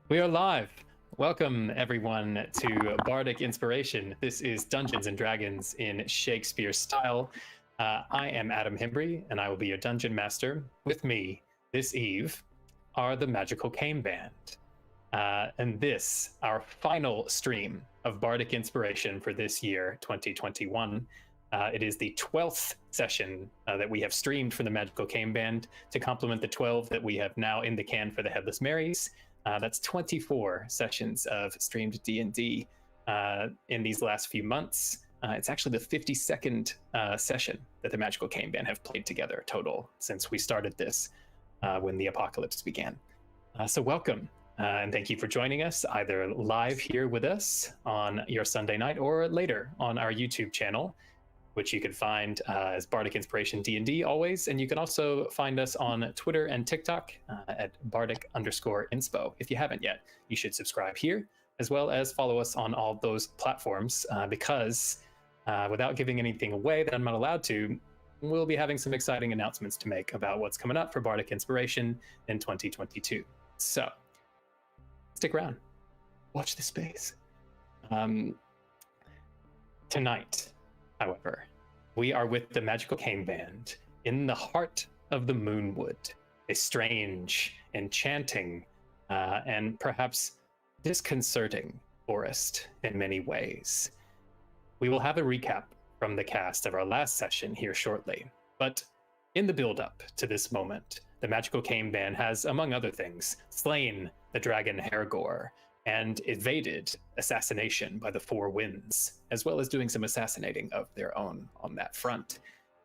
We are live. Welcome, everyone, to Bardic Inspiration. This is Dungeons and Dragons in Shakespeare style. I am Adam Himbry, and I will be your dungeon master. With me this eve are the Magical Cane Band. And this, our final stream of Bardic Inspiration for this year, 2021. It is the 12th session that we have streamed for the Magical Cane Band to complement the 12 that we have now in the can for the Headless Marys. That's 24 sessions of streamed D&D in these last few months. It's actually the 52nd session that the Magical Cane Band have played together total since we started this when the apocalypse began. So welcome, and thank you for joining us either live here with us on your Sunday night or later on our YouTube channel, which you can find as Bardic Inspiration D&D always. And you can also find us on Twitter and TikTok at Bardic_inspo. If you haven't yet, you should subscribe here, as well as follow us on all those platforms, because without giving anything away that I'm not allowed to, we'll be having some exciting announcements to make about what's coming up for Bardic Inspiration in 2022. So stick around, watch the space. Tonight, however, we are with the Magical Cane Band in the heart of the Moonwood, a strange, enchanting, and perhaps disconcerting forest in many ways. We will have a recap from the cast of our last session here shortly, but in the build-up to this moment, the Magical Cane Band has, among other things, slain the dragon Hergor, and evaded assassination by the Four Winds, as well as doing some assassinating of their own on that front.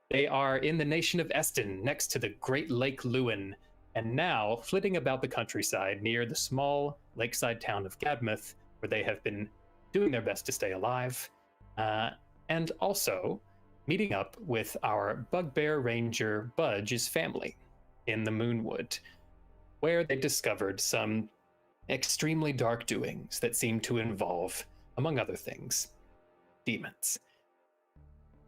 They are in the nation of Eston, next to the Great Lake Lewin, and now flitting about the countryside near the small lakeside town of Gadmouth, where they have been doing their best to stay alive, and also meeting up with our bugbear ranger Budge's family in the Moonwood, where they discovered some extremely dark doings that seem to involve, among other things, demons.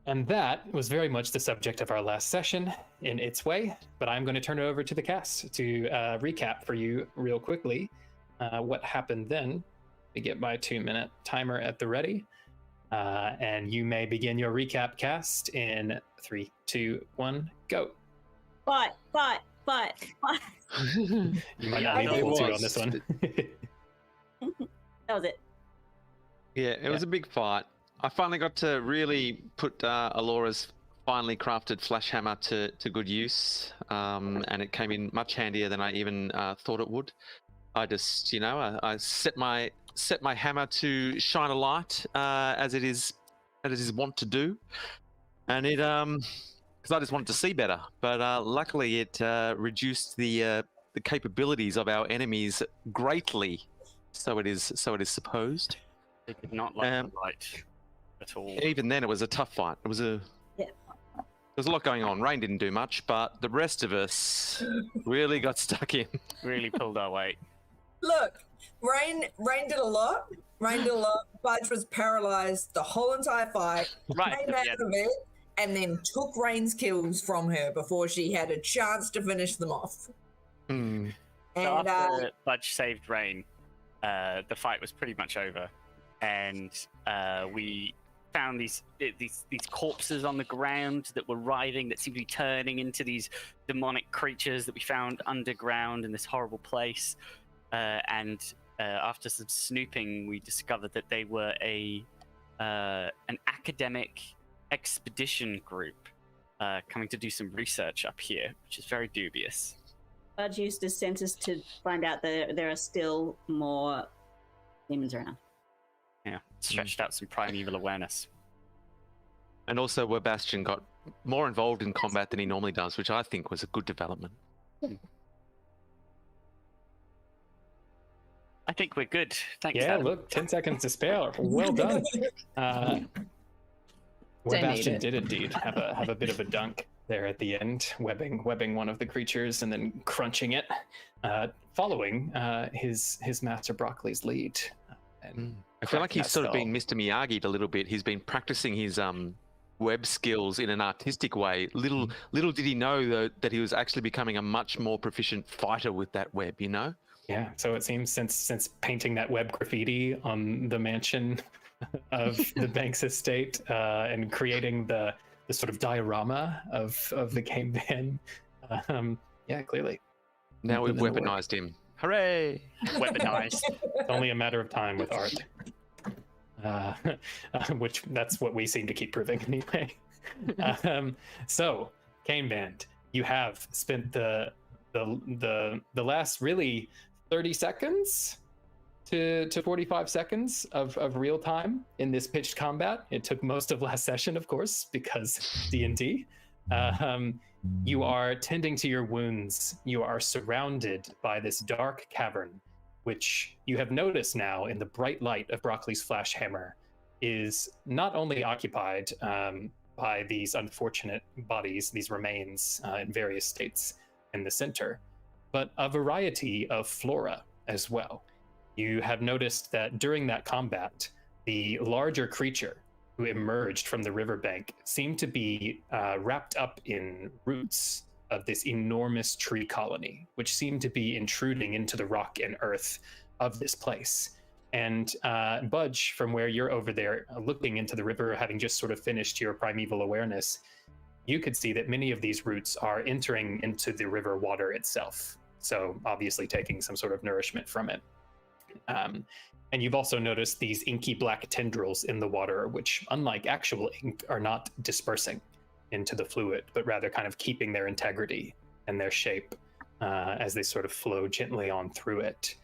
And that was very much the subject of our last session in its way, but I'm going to turn it over to the cast to recap for you real quickly what happened then. We get my 2-minute timer at the ready, and you may begin your recap, cast, in 3, 2, 1, go. But. You might not be able to on this one. That was it. Yeah, it was a big fight. I finally got to really put Alora's finely crafted flash hammer to good use, and it came in much handier than I even thought it would. I just, I set my hammer to shine a light, as it is wont to do, and it because I just wanted to see better. But luckily, it reduced the capabilities of our enemies greatly. So it is supposed. It did not like the light at all. Even then, it was a tough fight. It was There was a lot going on. Rain didn't do much, but the rest of us really got stuck in. Really pulled our weight. Look, Rain did a lot. Budge was paralyzed the whole entire fight. Right. Came out of it, and then took Rain's kills from her before she had a chance to finish them off. Mm. So And after Budge saved Rain, the fight was pretty much over, and we found these corpses on the ground that were writhing, that seemed to be turning into these demonic creatures that we found underground in this horrible place. And after some snooping, we discovered that they were an academic expedition group coming to do some research up here, which is very dubious. Budge used his senses to find out that there are still more demons around. Yeah, stretched out some primeval awareness. And also, where Bastion got more involved in combat than he normally does, which I think was a good development. I think we're good. Thanks, Yeah, Adam. look, 10 seconds to spare. Well done. Where Bastion did indeed have a bit of a dunk there at the end, webbing one of the creatures and then crunching it, following his master Broccoli's lead. I feel like he's sort of been Mr. Miyagi'd a little bit. He's been practicing his web skills in an artistic way. Little did he know, though, that he was actually becoming a much more proficient fighter with that web, Yeah, so it seems since painting that web graffiti on the mansion of the Banks estate and creating the sort of diorama of the game van, yeah, clearly. Now we've Putting in the work. weaponized him. Hooray! Weaponized. It's only a matter of time with art. Which that's what we seem to keep proving anyway. So, Cane Band, you have spent the last really 30 seconds to 45 seconds of real time in this pitched combat. It took most of last session, of course, because D&D. You are tending to your wounds. You are surrounded by this dark cavern, which you have noticed now in the bright light of Broccoli's flash hammer is not only occupied by these unfortunate bodies, these remains in various states in the center, but a variety of flora as well. You have noticed that during that combat, the larger creature who emerged from the riverbank seemed to be wrapped up in roots of this enormous tree colony, which seemed to be intruding into the rock and earth of this place. And Budge, from where you're over there looking into the river, having just sort of finished your primeval awareness, you could see that many of these roots are entering into the river water itself. So obviously taking some sort of nourishment from it. And you've also noticed these inky black tendrils in the water, which, unlike actual ink, are not dispersing into the fluid, but rather kind of keeping their integrity and their shape as they sort of flow gently on through it.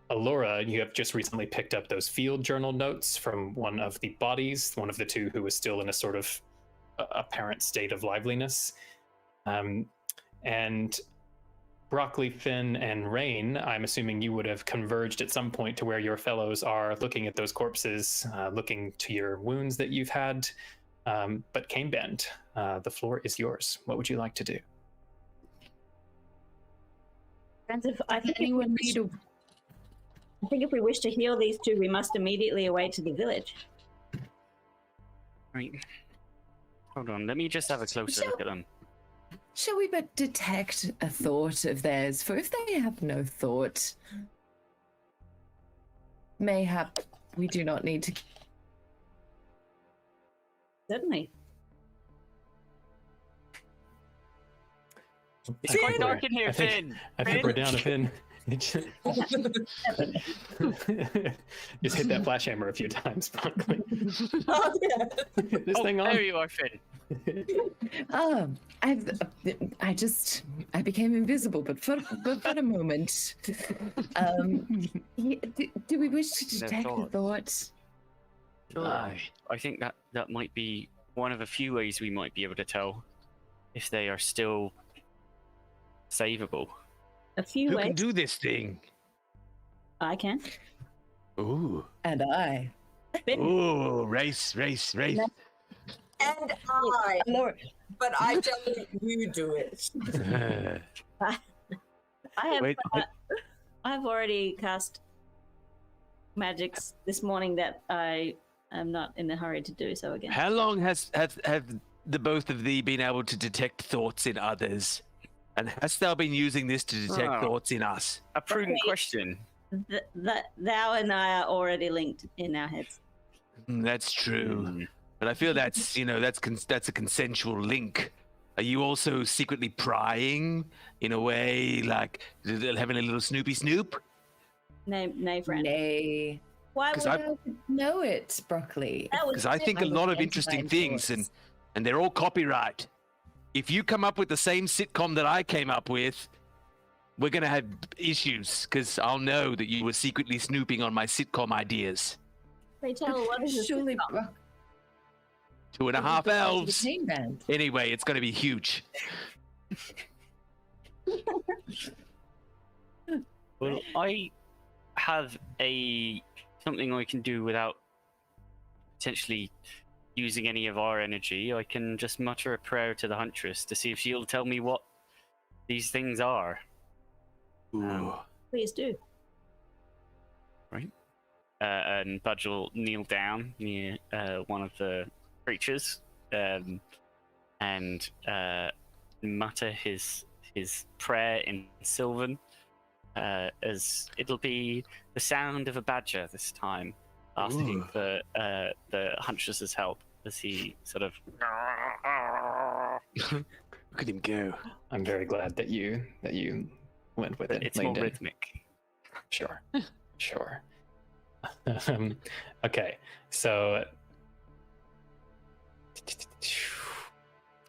Alora, you have just recently picked up those field journal notes from one of the bodies, one of the two who was still in a sort of apparent state of liveliness. And Broccoli, Finn, and Rain, I'm assuming you would have converged at some point to where your fellows are looking at those corpses, looking to your wounds that you've had. But Cane Band, the floor is yours. What would you like to do? I think if we wish to heal these two, we must immediately away to the village. Right. Hold on, let me just have a closer look at them. Shall we but detect a thought of theirs? For if they have no thought, mayhap we do not need to. Certainly. It's quite dark in here, Finn. I think we're down a Finn. Just hit that flash hammer a few times, Broccoli. Oh, yeah. This thing on. There you are, Finn. I became invisible, but for a moment. Do we wish to detect a thought? Sure. I think that might be one of a few ways we might be able to tell if they are still savable. A few Who ways. can do this thing? I can. Ooh. And I. Ooh, race. And I. But I tell you do it. I've already cast magics this morning that I am not in a hurry to do so again. How long have the both of thee been able to detect thoughts in others? And hast thou been using this to detect thoughts in us? A prudent question. Thou and I are already linked in our heads. That's true. But I feel that's a consensual link. Are you also secretly prying in a way, like having a little snoopy snoop? Nay, friend. Nay. Why would I know it, Broccoli? Because I think a lot of interesting things, and they're all copyright. If you come up with the same sitcom that I came up with, we're going to have issues, because I'll know that you were secretly snooping on my sitcom ideas. They tell what is Surely, 2.5 elves. Band. Anyway, it's going to be huge. Well, I have something I can do without potentially using any of our energy. I can just mutter a prayer to the Huntress to see if she'll tell me what these things are. Please do. Right. And Budge will kneel down near one of the creatures and mutter his prayer in Sylvan, as it'll be the sound of a badger this time, asking for the huntress's help as he sort of. Look at him go. I'm very glad that you went with it. It's more leaned in. rhythmic. Sure, sure. Okay, so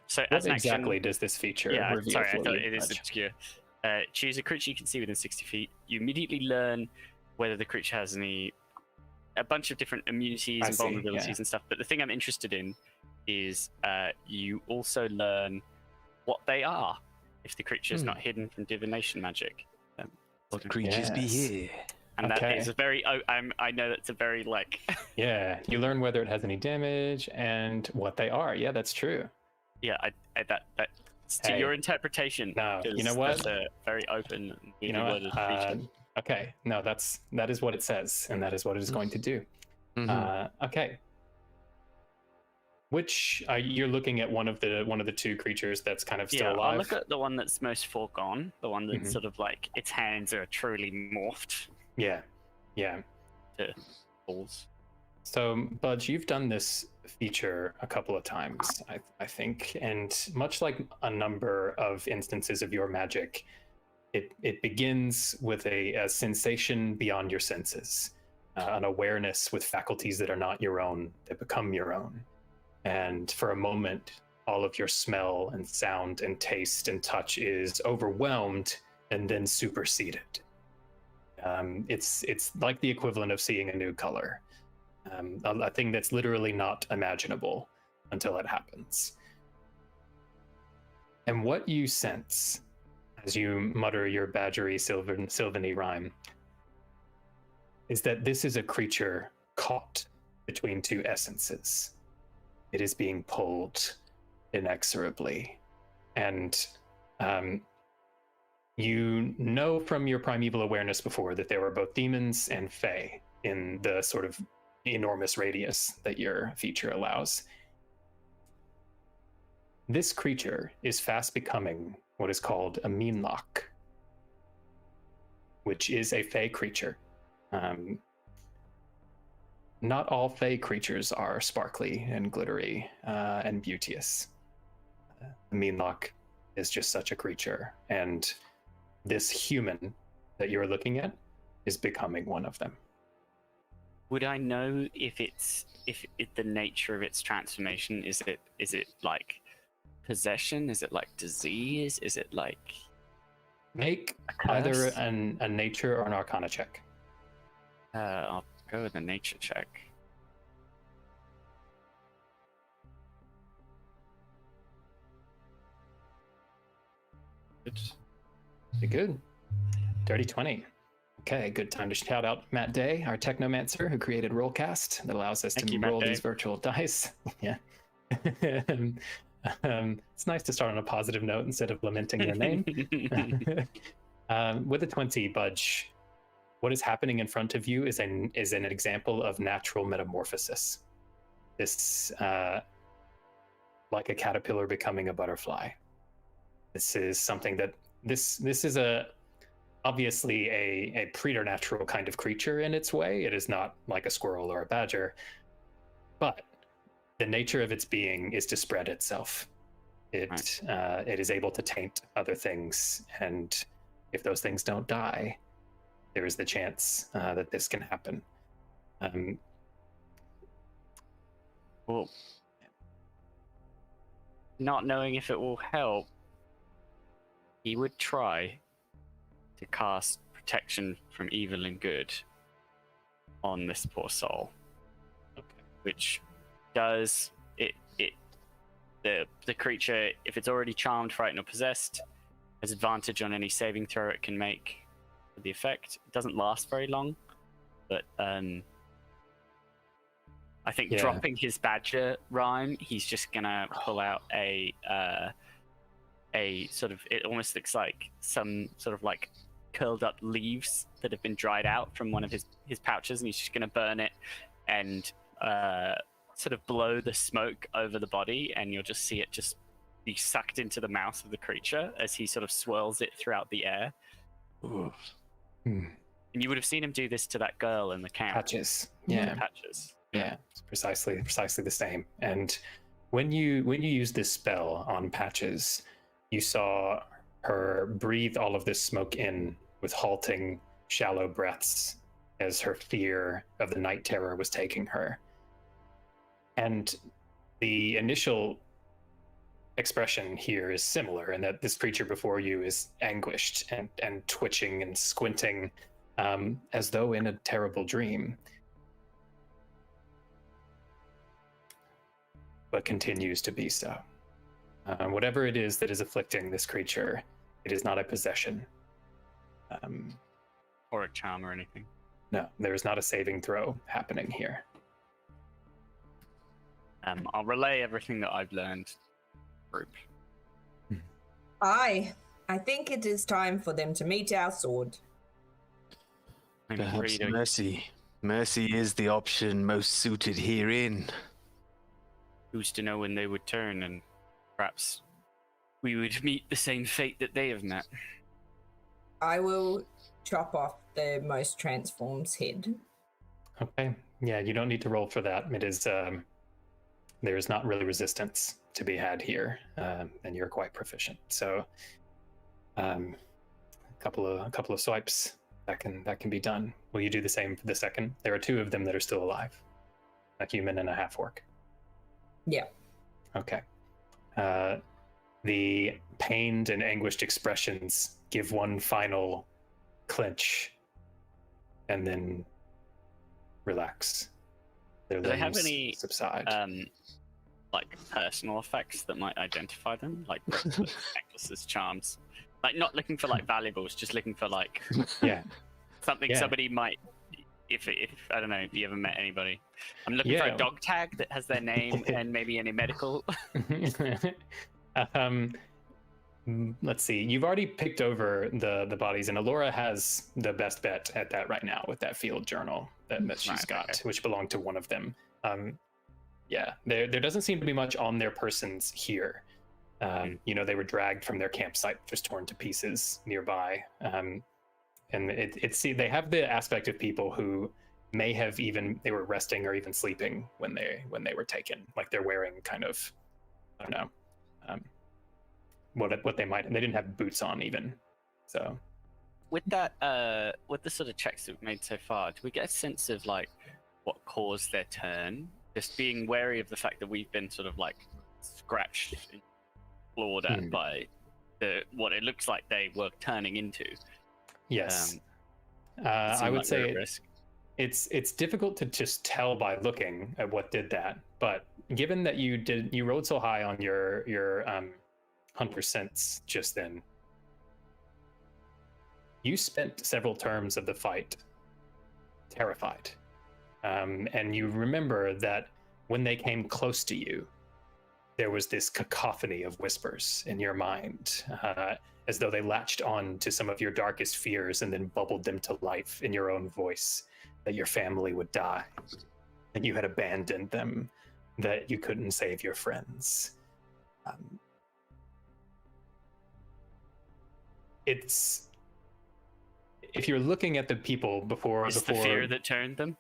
So what as an exactly action, does this feature yeah, reveal sorry, I for thought you? it is obscure. Choose a creature you can see within 60 feet. You immediately learn whether the creature has a bunch of different immunities I and see, vulnerabilities yeah. and stuff. But the thing I'm interested in is you also learn what they are if the creature is not hidden from divination magic. What creatures be Yes. here? And that Okay. is a very. I know that's a very like. Yeah, you learn whether it has any damage and what they are. Yeah, that's true. Yeah, that's to Hey. your interpretation. No, you because know what? That's a very open, and You weirdly know worded what? creature. Okay, no, that is what it says, and that is what it is going to do. Okay. Which you're looking at one of the two creatures that's kind of still Yeah, alive. I'll look at the one that's most foregone, the one that's Mhm. sort of like its hands are truly morphed Yeah, yeah. to balls. So, Budge, you've done this feature a couple of times, I think, and much like a number of instances of your magic, it begins with a sensation beyond your senses, an awareness with faculties that are not your own, that become your own. And for a moment, all of your smell and sound and taste and touch is overwhelmed and then superseded. It's like the equivalent of seeing a new color. A thing that's literally not imaginable until it happens. And what you sense as you mutter your badgery sylvany rhyme is that this is a creature caught between two essences. It is being pulled inexorably. And you know from your primeval awareness before that there were both demons and fae in the sort of enormous radius that your feature allows. This creature is fast becoming what is called a Loch, which is a fae creature. Not all fae creatures are sparkly and glittery and beauteous. The Loch is just such a creature, and this human that you're looking at is becoming one of them. Would I know if the nature of its transformation is it like possession? Is it like disease? Is it like Make a either curse? a nature or an arcana check. I'll go with a nature check. Good. Pretty good. Dirty 20. Okay, good time to shout out Matt Day, our technomancer who created Rollcast that allows us Thank to you, Matt roll Day. these virtual dice. Yeah. It's nice to start on a positive note instead of lamenting your name. With a 20, Budge, what is happening in front of you is an example of natural metamorphosis. This, like a caterpillar becoming a butterfly. This is something that this is obviously a preternatural kind of creature in its way. It is not like a squirrel or a badger, but the nature of its being is to spread itself. It is able to taint other things, and if those things don't die, there is the chance that this can happen. Well, not knowing if it will help, he would try to cast protection from evil and good on this poor soul. Okay. Which does the creature, if it's already charmed, frightened, or possessed, has advantage on any saving throw it can make for the effect. It doesn't last very long, but I think dropping his badger rhyme, he's just gonna pull out a sort of, it almost looks like some sort of like curled up leaves that have been dried out from one of his pouches, and he's just gonna burn it and sort of blow the smoke over the body, and you'll just see it just be sucked into the mouth of the creature as he sort of swirls it throughout the air. Ooh. And you would have seen him do this to that girl in the camp. Patches. Yeah. Patches. Yeah. It's precisely the same. And when you use this spell on Patches, you saw her breathe all of this smoke in with halting, shallow breaths as her fear of the night terror was taking her. And the initial expression here is similar in that this creature before you is anguished and twitching and squinting, as though in a terrible dream, but continues to be so. Whatever it is that is afflicting this creature, it is not a possession. Or a charm or anything. No, there is not a saving throw happening here. I'll relay everything that I've learned. Group. I think it is time for them to meet our sword. Perhaps mercy is the option most suited herein. Who's to know when they would turn, and perhaps we would meet the same fate that they have met. I will chop off the most transform's head. Okay. Yeah, you don't need to roll for that. It is there's not really resistance to be had here, and you're quite proficient. So, a couple of swipes that can be done. Will you do the same for the second? There are two of them that are still alive, a human and a half orc. Yeah. Okay. The pained and anguished expressions give one final clench, and then relax. Their Do they have limbs any subside. like personal effects that might identify them, like necklaces, charms? Like not looking for like valuables, just looking for like Yeah. something Yeah. somebody might. If I don't know if you ever met anybody, I'm looking for Yeah. a dog tag that has their name and maybe any medical. Let's see. You've already picked over the bodies, and Alora has the best bet at that right now with that field journal that she's Right, got, okay. which belonged to one of them. Yeah, there doesn't seem to be much on their persons here. You know, they were dragged from their campsite, just torn to pieces nearby. And they have the aspect of people who may have they were resting or even sleeping when they were taken. Like they're wearing kind of, I don't know, what they didn't have boots on even. So With that, with the sort of checks that we've made so far, do we get a sense of like what caused their turn? Just being wary of the fact that we've been sort of like scratched and clawed at by what it looks like they were turning into. yes, Seem I would like we're at say risk. it's difficult to just tell by looking at what did that. But given that you rolled so high on your hunter sense just then, you spent several turns of the fight terrified. And you remember that when they came close to you, there was this cacophony of whispers in your mind, as though they latched on to some of your darkest fears and then bubbled them to life in your own voice, that your family would die, that you had abandoned them, that you couldn't save your friends. It's, if you're looking at the people before Is the fear that turned them?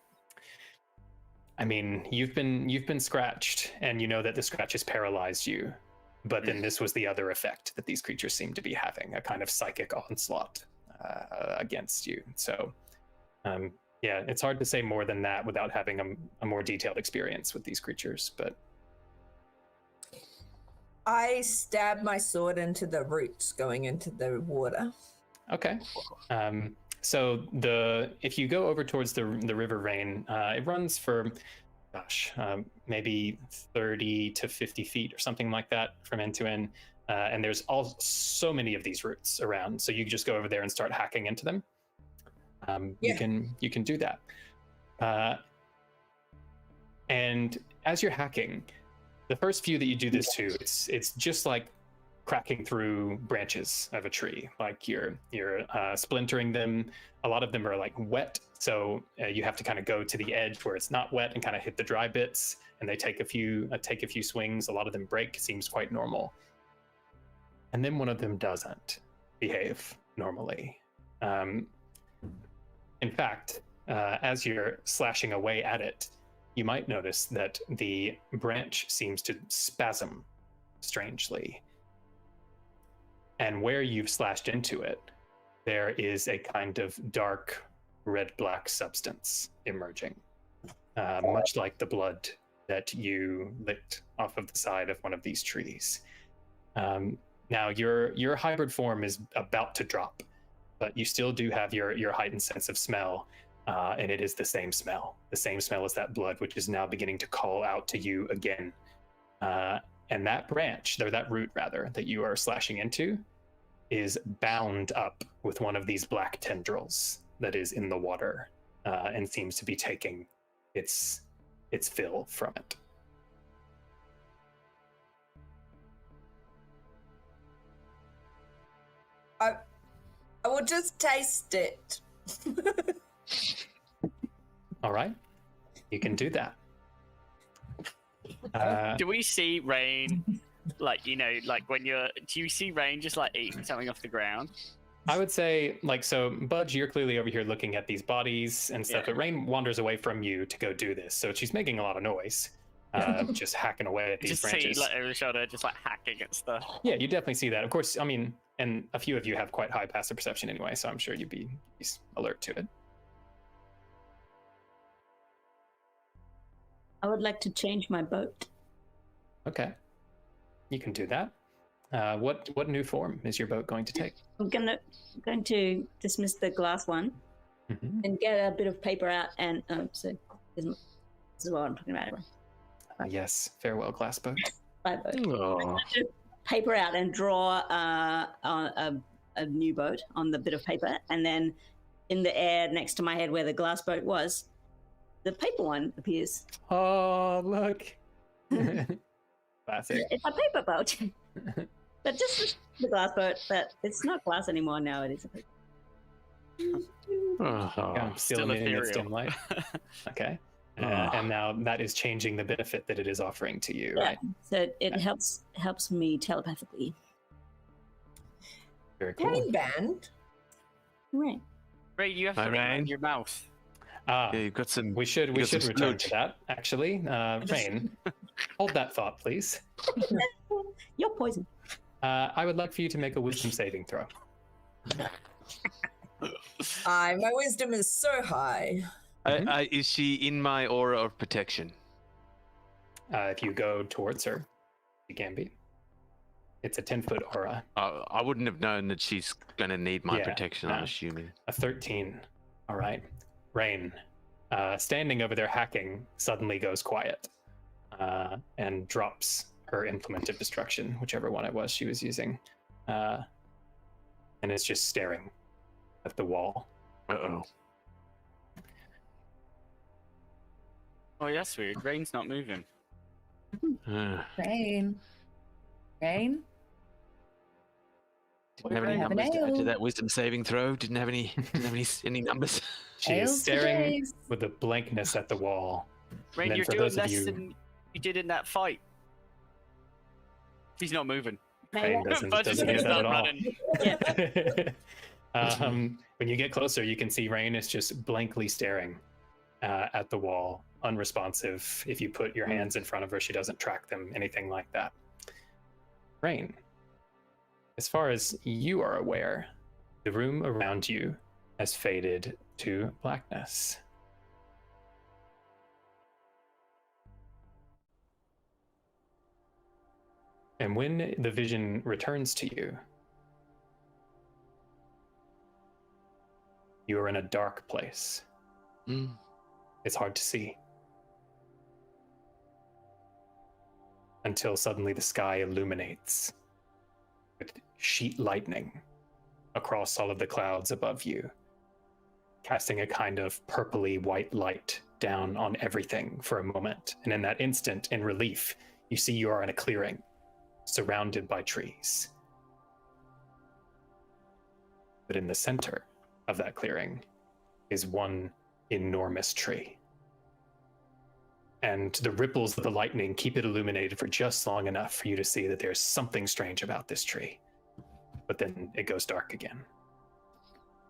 I mean, you've been scratched, and you know that the scratch has paralyzed you. But then this was the other effect that these creatures seem to be having, a kind of psychic onslaught against you. So, yeah, it's hard to say more than that without having a more detailed experience with these creatures. But I stab my sword into the roots going into the water. okay. So if you go over towards the river Rain, it runs for, maybe 30 to 50 feet or something like that from end to end. And there's so many of these roots around. So you can just go over there and start hacking into them. You can do that. And as you're hacking, the first few that you do this to, it's just like cracking through branches of a tree. Like you're splintering them. A lot of them are like wet, so you have to kind of go to the edge where it's not wet and kind of hit the dry bits. And they take a few swings. A lot of them break. Seems quite normal. And then one of them doesn't behave normally. In fact, as you're slashing away at it, you might notice that the branch seems to spasm strangely. And where you've slashed into it, there is a kind of dark red-black substance emerging, much like the blood that you licked off of the side of one of these trees. Now, your hybrid form is about to drop, but you still do have your heightened sense of smell, and it is the same smell as that blood, which is now beginning to call out to you again. And that branch, or that root rather, that you are slashing into, is bound up with one of these black tendrils that is in the water, and seems to be taking its fill from it. I will just taste it. All right, you can do that. Do we see Rain, like, when do you see Rain just like eating something off the ground? I would say, so Budge, you're clearly over here looking at these bodies and stuff, but Rain wanders away from you to go do this, so she's making a lot of noise, just hacking away at these Just branches. see, over the shoulder, just like hacking at stuff. Yeah, you definitely see that. Of course, I mean, and a few of you have quite high passive perception anyway, so I'm sure you'd be alert to it. I would like to change my boat. Okay, you can do that. What new form is your boat going to take? I'm going to dismiss the glass one and get a bit of paper out, and so this is what I'm talking about. Yes, farewell, glass boat. My boat. Paper out and draw a new boat on the bit of paper, and then in the air next to my head where the glass boat was, the paper one appears. Oh, look. Classic. It's a paper boat. But just the glass boat, but it's not glass anymore now, it is a paper. I'm still emitting its dim light. Okay. And now that is changing the benefit that it is offering to you, right? So it helps me telepathically. Very cool. Rain band. Right. Ray, you have Hi, something Rain. in your mouth. Yeah, you've got some. We should got some return sludge. to that, actually. Rain, hold that thought, please. You're poison. I would like for you to make a wisdom saving throw. My wisdom is so high. Is she in my aura of protection? If you go towards her, you can be. It's a 10-foot aura. I wouldn't have known that she's going to need my Yeah, protection, I'm assuming. A 13. All right. Rain, standing over there hacking, suddenly goes quiet and drops her implement of destruction, whichever one it was she was using, and is just staring at the wall. Uh-oh. Oh, yeah, that's weird. Rain's not moving. Rain. Rain? Didn't have any Have an numbers to add to ale. that wisdom saving throw. Didn't have any any numbers. She Ales is for staring days. with a blankness at the wall. Rain, then you're for doing those of less you- than you did in that fight. He's not moving. Rain doesn't Budge is do gonna that start at all. running. When you get closer, you can see Rain is just blankly staring at the wall, unresponsive. If you put your hands in front of her, she doesn't track them, anything like that. Rain, as far as you are aware, the room around you has faded to blackness. And when the vision returns to you, you are in a dark place. Mm. It's hard to see. Until suddenly the sky illuminates with sheet lightning across all of the clouds above you, casting a kind of purpley white light down on everything for a moment. And in that instant, in relief, you see you are in a clearing, surrounded by trees. But in the center of that clearing is one enormous tree. And the ripples of the lightning keep it illuminated for just long enough for you to see that there's something strange about this tree. But then it goes dark again.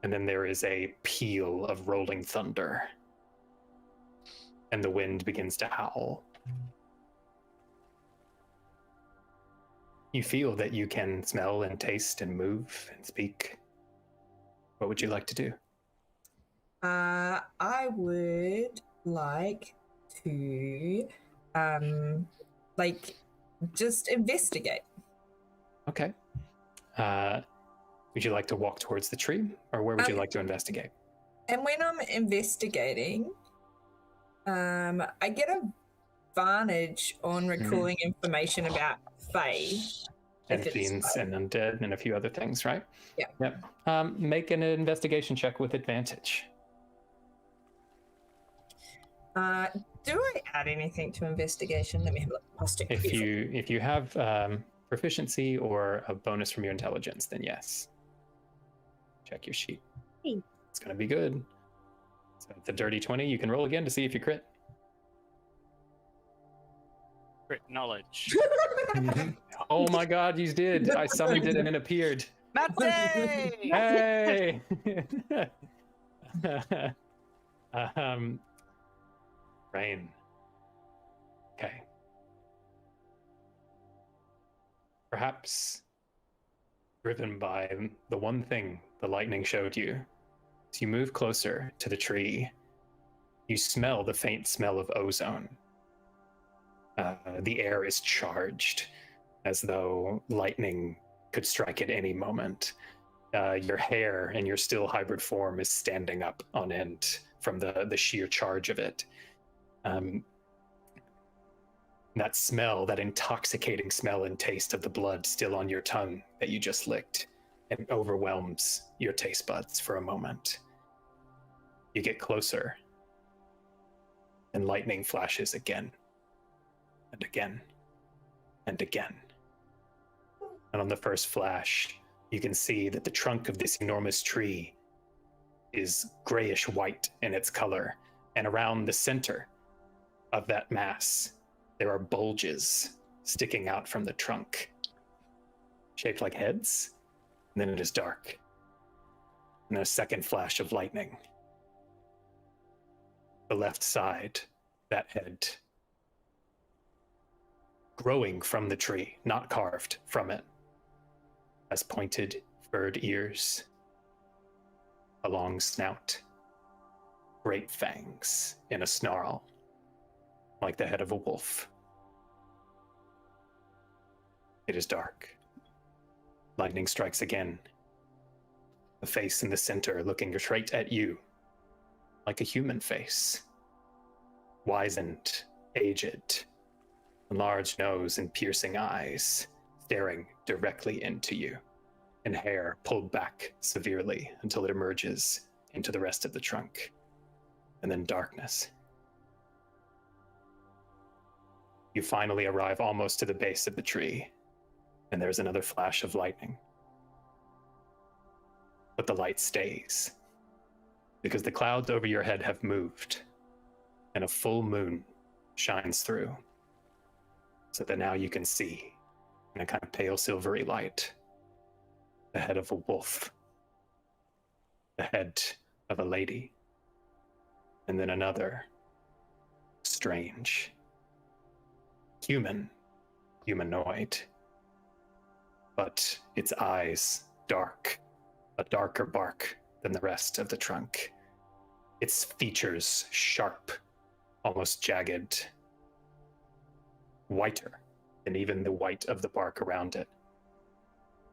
And then there is a peal of rolling thunder. And the wind begins to howl. You feel that you can smell and taste and move and speak. What would you like to do? I would like to, just investigate. Okay. Would you like to walk towards the tree, or where would you like to investigate? And when I'm investigating, I get advantage on recalling information about Fae. And fiends and undead and a few other things, right? Yeah. Yep. Make an investigation check with advantage. Do I add anything to investigation? Let me have a look. If you have proficiency or a bonus from your intelligence, then yes. Check your sheet. Hey. It's gonna be good. So it's a dirty 20. You can roll again to see if you crit. Crit knowledge. Oh my god, you did. I summoned it and it appeared. Matty! Hey! Rain. Okay. Perhaps driven by the one thing the lightning showed you, as you move closer to the tree, you smell the faint smell of ozone. The air is charged, as though lightning could strike at any moment. Your hair in your still hybrid form is standing up on end from the sheer charge of it. That smell, that intoxicating smell and taste of the blood still on your tongue that you just licked, it overwhelms your taste buds for a moment. You get closer, and lightning flashes again, and again, and again. And on the first flash, you can see that the trunk of this enormous tree is grayish white in its color, and around the center of that mass, there are bulges sticking out from the trunk, shaped like heads, and then it is dark. And then a second flash of lightning. The left side, that head, growing from the tree, not carved from it, has pointed, furred ears, a long snout, great fangs in a snarl, like the head of a wolf. It is dark. Lightning strikes again. The face in the center looking straight at you, like a human face. Wizened, aged, a large nose and piercing eyes, staring directly into you, and hair pulled back severely until it emerges into the rest of the trunk. And then darkness. You finally arrive almost to the base of the tree, and there's another flash of lightning. But the light stays, because the clouds over your head have moved, and a full moon shines through, so that now you can see, in a kind of pale silvery light, the head of a wolf, the head of a lady, and then another strange, humanoid, but its eyes dark, a darker bark than the rest of the trunk. Its features sharp, almost jagged, whiter than even the white of the bark around it,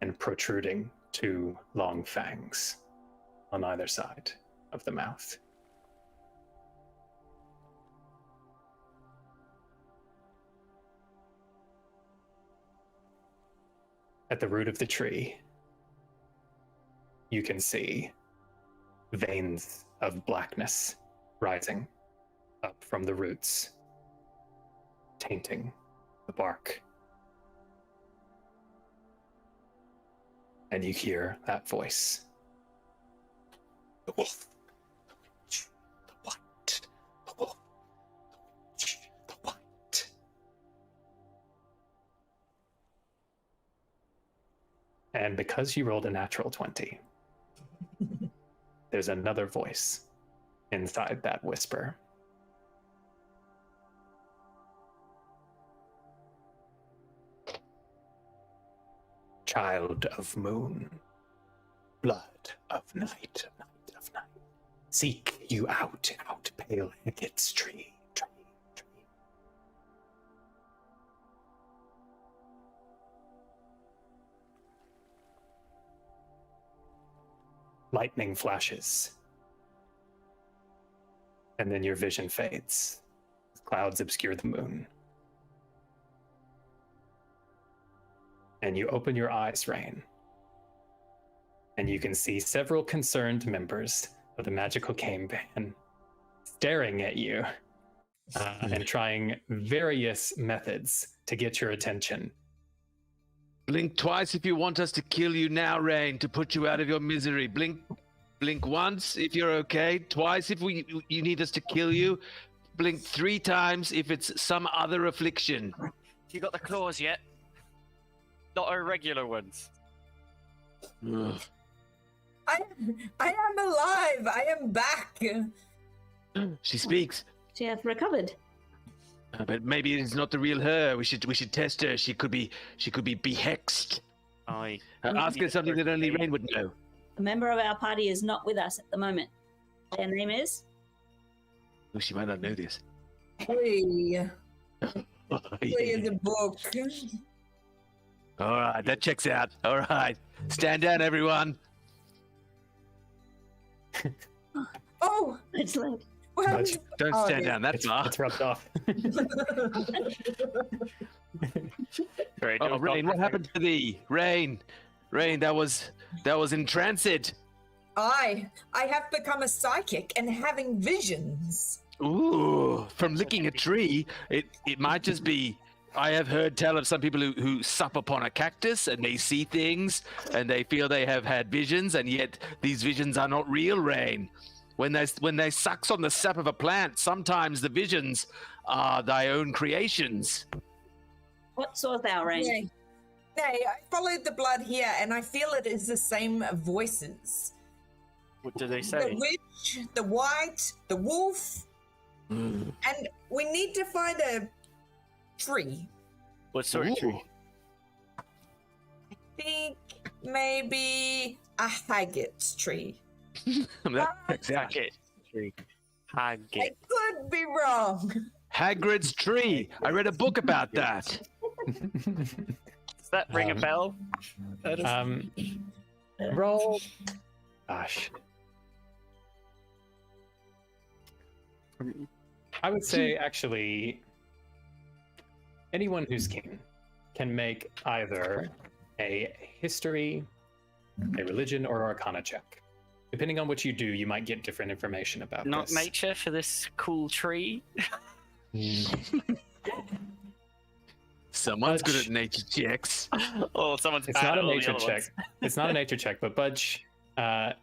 and protruding two long fangs on either side of the mouth. At the root of the tree, you can see veins of blackness rising up from the roots, tainting the bark. And you hear that voice. The wolf, the white, the wolf, the white. And because you rolled a natural 20, there's another voice inside that whisper. Child of moon, blood of night, night of night, seek you out pale Hecat's tree. Lightning flashes, and then your vision fades. Clouds obscure the moon. And you open your eyes, Rain, and you can see several concerned members of the Magical Cane Band staring at you and trying various methods to get your attention. Blink twice if you want us to kill you now, Rain, to put you out of your misery. Blink once if you're okay. Twice if you need us to kill you. Blink 3 times if it's some other affliction. You got the claws yet? Not our regular ones. Ugh. I am alive. I am back. She speaks. She hath recovered. But maybe it's not the real her. We should test her. She could be behexed. Ask her something that only Rain would know. A member of our party is not with us at the moment. Their name is? Oh, she might not know this. Flea. Flea is a book. All right, that checks out. All right, stand down, everyone. Oh, It's like, well, Don't stand down that far. It's rubbed off. Right, Oh, Rain, what happened to thee? Rain, that was entranced. I have become a psychic and having visions. Ooh, from licking a tree, it might just be. I have heard tell of some people who sup upon a cactus and they see things and they feel they have had visions, and yet these visions are not real, Rain. When they sucks on the sap of a plant, sometimes the visions are thy own creations. what sort thou, Rain? Nay, I followed the blood here and I feel it is the same voices. What do they The say? witch, the white, the wolf, and we need to find a tree. What sort of tree? I think maybe a haggis tree. Exactly. Tree. I Haggis. could be wrong. Hagrid's tree. I read a book about that. Does that ring a bell? Roll. Gosh. I would say actually anyone who's keen can make either a history, a religion, or arcana check. Depending on what you do, you might get different information about Not this. nature for this cool tree. Someone's good Budge. at nature checks. Oh, someone's It's bad not at a all the nature other check. ones. It's not a nature check, but Budge, the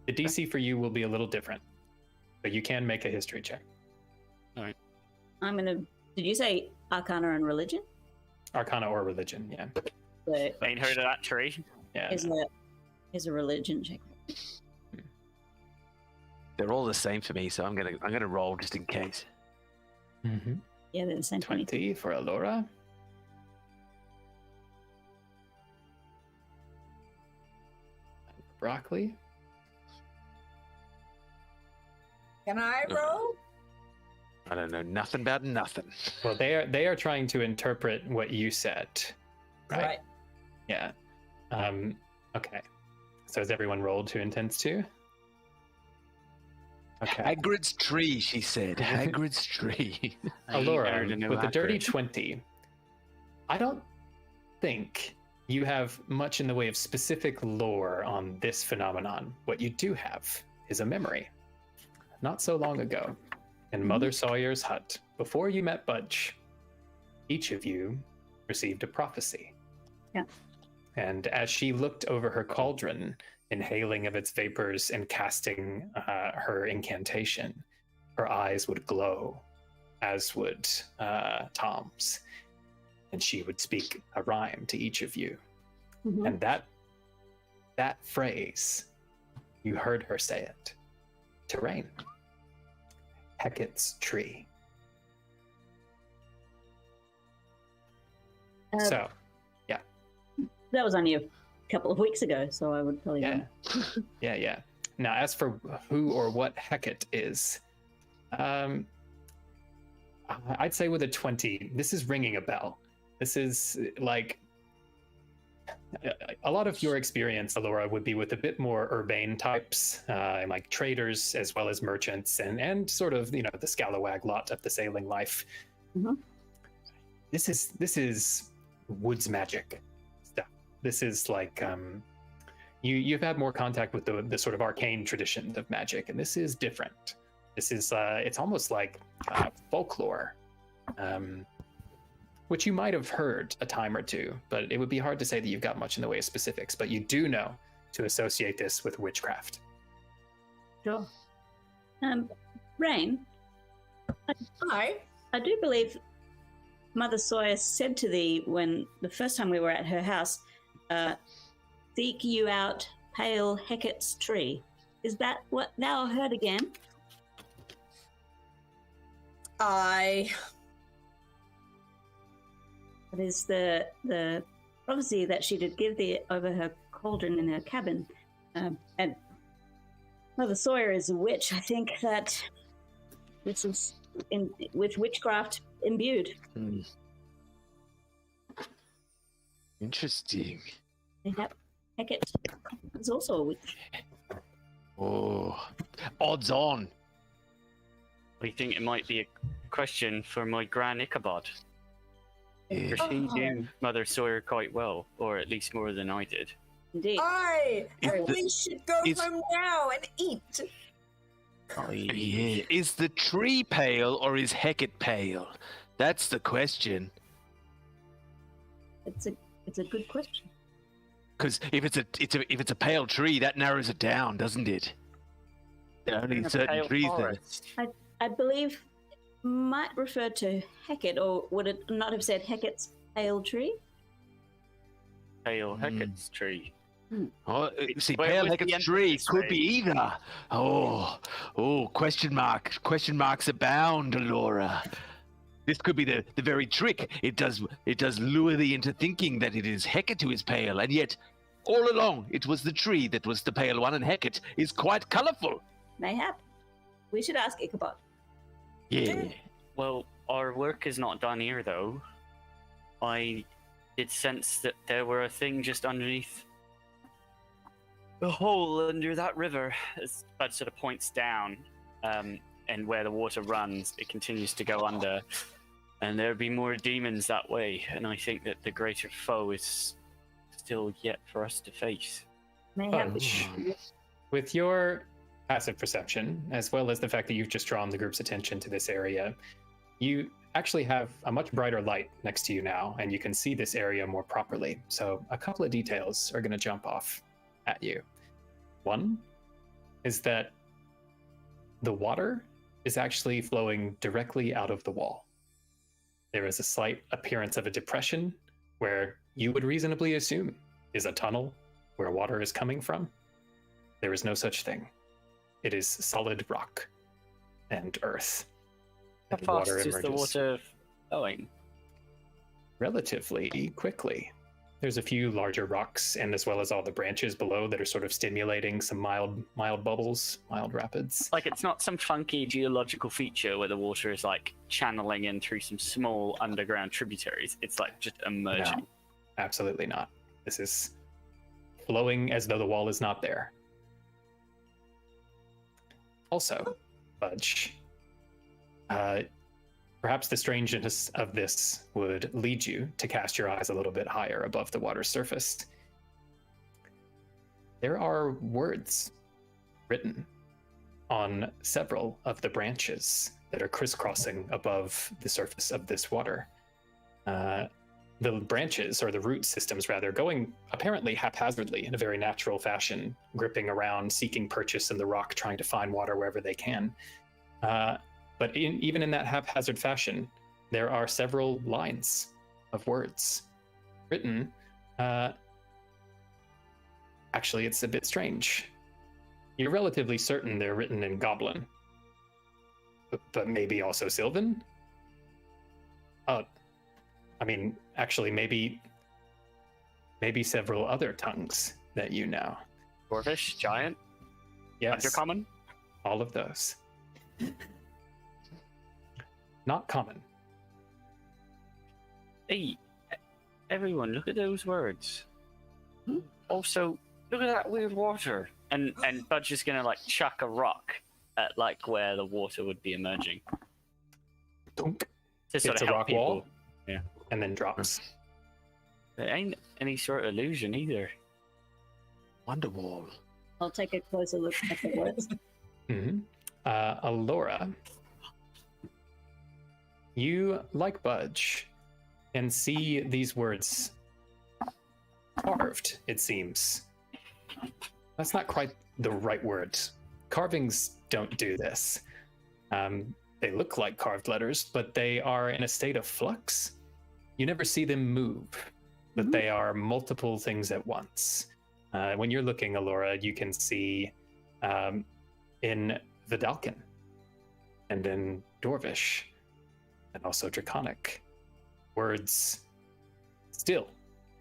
DC for you will be a little different. But you can make a history check. I'm gonna. Did you say Arcana and Religion? Arcana or religion, yeah. So Ain't heard of that tree. Yeah. is a religion check. They're all the same for me, so I'm gonna roll just in case. Mm-hmm. Yeah, they're the same. 20 for Alora. Broccoli. Can I roll? I don't know nothing about nothing. Well, they are trying to interpret what you said, right? Yeah. Okay. So has everyone rolled 2 and 10s too? Okay. Hagrid's tree, she said. Hagrid's tree. Alora, with the dirty 20, I don't think you have much in the way of specific lore on this phenomenon. What you do have is a memory. Not so long ago, in Mother Sawyer's hut, before you met Budge, each of you received a prophecy. Yeah. And as she looked over her cauldron, inhaling of its vapors and casting her incantation, her eyes would glow, as would Tom's. And she would speak a rhyme to each of you. Mhm. And that phrase, you heard her say it. Terrain. Hecate's tree. So, yeah. That was only a couple of weeks ago, so I would probably know. Yeah. Now, as for who or what Hecate is, I'd say with a 20, this is ringing a bell. This is like a lot of your experience, Alora, would be with a bit more urbane types, like traders as well as merchants, and sort of the scalawag lot of the sailing life. Mm-hmm. This is woods magic stuff. This is like you've had more contact with the sort of arcane traditions of magic, and this is different. This is it's almost like folklore. Which you might have heard a time or two, but it would be hard to say that you've got much in the way of specifics, but you do know to associate this with witchcraft. Sure. Rain, Hi. I do believe Mother Sawyer said to thee when the first time we were at her house, seek you out pale Hecate's tree. Is that what thou heard again? That is the prophecy that she did give thee over her cauldron in her cabin. And Mother Sawyer is a witch. I think that this is with witchcraft imbued. Interesting. Yep. Hecate is also a witch. Oh, odds on. I think it might be a question for my Gran Ichabod. Yeah. For she knew Mother Sawyer quite well, or at least more than I did. Indeed. And we should go home now and eat. Yeah. Is the tree pale or is Hecate pale? That's the question. It's a good question. Because if it's a pale tree, that narrows it down, doesn't it? There are only certain trees there. I believe might refer to Hecate, or would it not have said Hecate's pale tree? Pale Hecate's tree. Oh, see, Where pale was the Hecate's end of tree this could way? be either. Oh, question marks abound, Alora. This could be the very trick. It does lure thee into thinking that it is Hecate who is pale, and yet all along it was the tree that was the pale one, and Hecate is quite colourful. Mayhap. We should ask Ichabod. Yeah. Well, our work is not done here, though. I did sense that there were a thing just underneath the hole under that river. As Bud sort of points down, and where the water runs, it continues to go under. And there'd be more demons that way, and I think that the greater foe is still yet for us to face. Mayhap. With your passive perception, as well as the fact that you've just drawn the group's attention to this area, you actually have a much brighter light next to you now, and you can see this area more properly. So a couple of details are going to jump off at you. One is that the water is actually flowing directly out of the wall. There is a slight appearance of a depression where you would reasonably assume is a tunnel where water is coming from. There is no such thing. It is solid rock and earth. How And fast is the water flowing? Relatively quickly. There's a few larger rocks, and as well as all the branches below that are sort of stimulating some mild bubbles, mild rapids. Like, it's not some funky geological feature where the water is like channeling in through some small underground tributaries. It's like just emerging. No, absolutely not. This is flowing as though the wall is not there. Also, Budge, perhaps the strangeness of this would lead you to cast your eyes a little bit higher above the water's surface. There are words written on several of the branches that are crisscrossing above the surface of this water. The branches, or the root systems rather, going apparently haphazardly in a very natural fashion, gripping around, seeking purchase in the rock, trying to find water wherever they can. But even in that haphazard fashion, there are several lines of words written. Actually, it's a bit strange. You're relatively certain they're written in Goblin, but maybe also Sylvan. I mean, actually, maybe several other tongues that you know. Dwarvish, giant, Yes, undercommon. all of those. Not common. Hey, everyone, look at those words. Also, look at that weird water. And Budge is gonna like chuck a rock at like where the water would be emerging. Dunk. To sort It's of a help rock people. wall. Yeah. And then drops. There ain't any sort of illusion either. Wonderwall. I'll take a closer look at the words. Mm-hmm. Alora, you, like Budge, can see these words carved, it seems. That's not quite the right word. Carvings don't do this. They look like carved letters, but they are in a state of flux. You never see them move, but they are multiple things at once. When you're looking, Alora, you can see in Vidalcan, and in Dwarvish, and also Draconic, words still,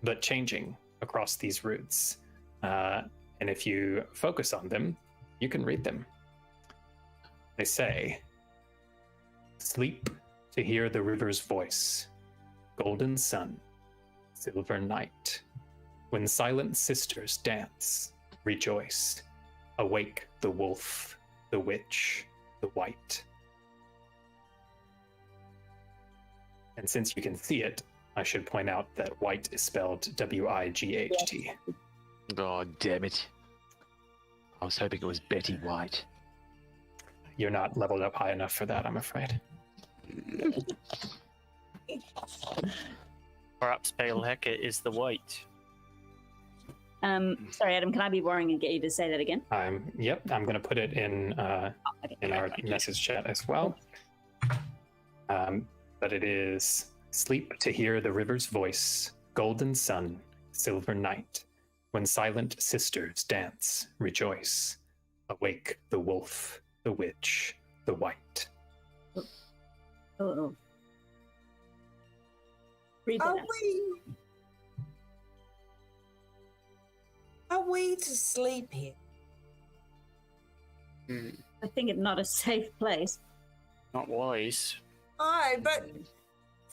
but changing across these roots. And if you focus on them, you can read them. They say, sleep to hear the river's voice, golden sun, silver night. When silent sisters dance, rejoice. Awake the wolf, the witch, the white. And since you can see it, I should point out that white is spelled W-I-G-H-T. Oh, damn it. I was hoping it was Betty White. You're not leveled up high enough for that, I'm afraid. Perhaps Pale Hecate is the white. Sorry, Adam, can I be boring and get you to say that again? Yep, I'm going to put it in Okay. our message chat as well. But it is sleep to hear the river's voice, golden sun, silver night. When silent sisters dance, rejoice. Awake the wolf, the witch, the white. Oh. Read that. Are we to sleep here? I think it's not a safe place. Not wise. Aye, but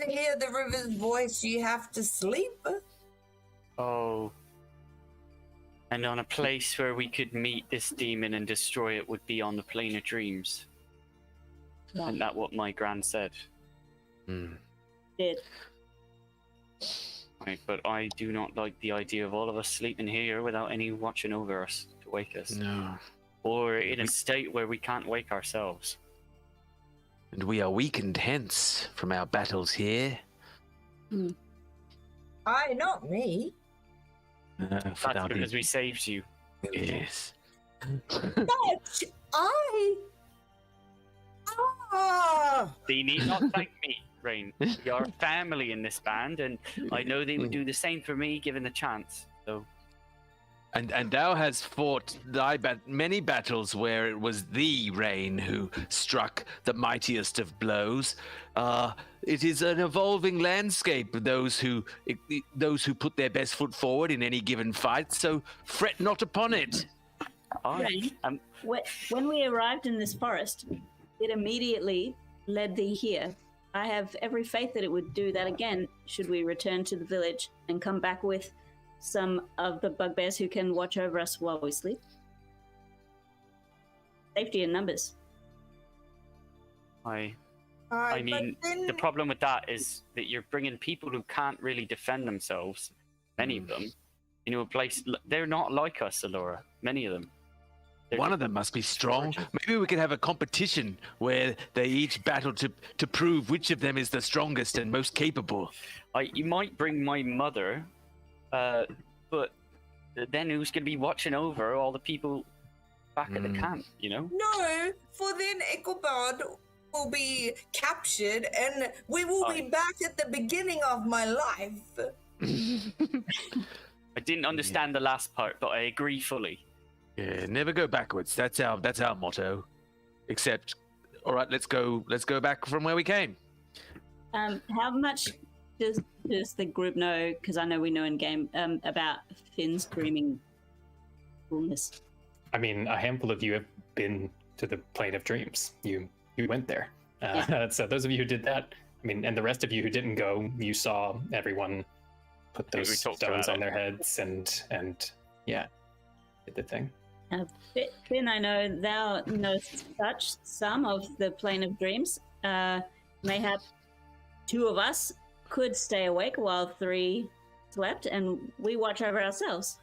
to hear the river's voice, you have to sleep. Oh. And on a place where we could meet this demon and destroy it would be on the plane of dreams. Yeah. Isn't that what my grand said? Did. Right, but I do not like the idea of all of us sleeping here without any watching over us to wake us. No. Or in a state where we can't wake ourselves. And we are weakened hence from our battles here. Aye, not me. That's because we saved you. Yes. But They need not thank me, Rain. We are family in this band, and I know they would do the same for me given the chance. So, And thou hast fought many battles where it was thee, Rain, who struck the mightiest of blows. It is an evolving landscape. Those who put their best foot forward in any given fight. So fret not upon it. Rain, when we arrived in this forest, it immediately led thee here. I have every faith that it would do that again should we return to the village and come back with some of the bugbears who can watch over us while we sleep. Safety in numbers. I Aye, mean, but then... the problem with that is that you're bringing people who can't really defend themselves, many of them, into a place. They're not like us, Alora. Many of them. One of them must be strong. Maybe we could have a competition where they each battle to prove which of them is the strongest and most capable. You might bring my mother, but then who's going to be watching over all the people back at the camp, you know? No, for then Ichabod will be captured and we will be back at the beginning of my life. I didn't understand the last part, but I agree fully. Yeah, never go backwards. That's our motto. Except, all right, let's go back from where we came. How much does the group know? Because I know we know in game about Finn's dreaming coolness. I mean, a handful of you have been to the plane of dreams. You went there. So those of you who did that, I mean, and the rest of you who didn't go, you saw everyone put those stones on their heads and yeah, did the thing. Finn, I know thou knowest some of the plane of dreams. Mayhap 2 of us could stay awake while 3 slept, and we watch over ourselves.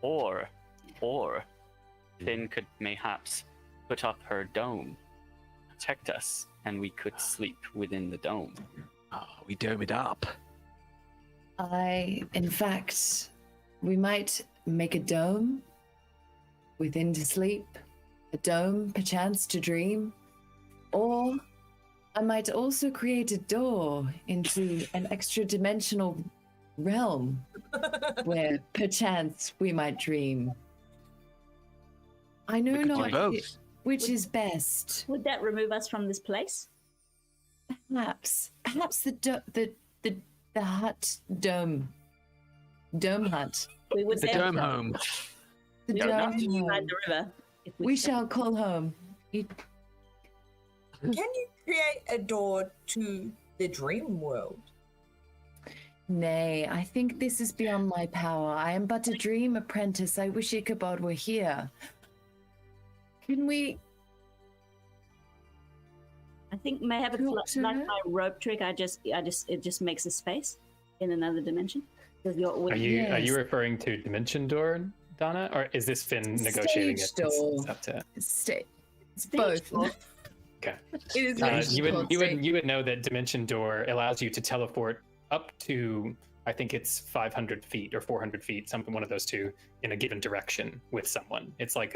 Or Finn could mayhaps put up her dome, protect us, and we could sleep within the dome. Oh, we dome it up. In fact, we might make a dome within to sleep, a dome perchance to dream, or I might also create a door into an extra dimensional realm where perchance we might dream. I know not which is best. Would that remove us from this place? Perhaps the hut dome hut. We would The dome home. The We dome don't have to home. ride the river. If We shall call home. Can you create a door to the dream world? Nay, I think this is beyond my power. I am but a dream apprentice. I wish Ichabod were here. Can we? I think mayhap it's like my rope trick. It just makes a space in another dimension. Are you referring to dimension door, Donna, or is this Finn negotiating it? Door. It's up to It's both. okay. It is you would know that dimension door allows you to teleport up to, I think it's 500 feet or 400 feet, one of those two, in a given direction with someone. It's like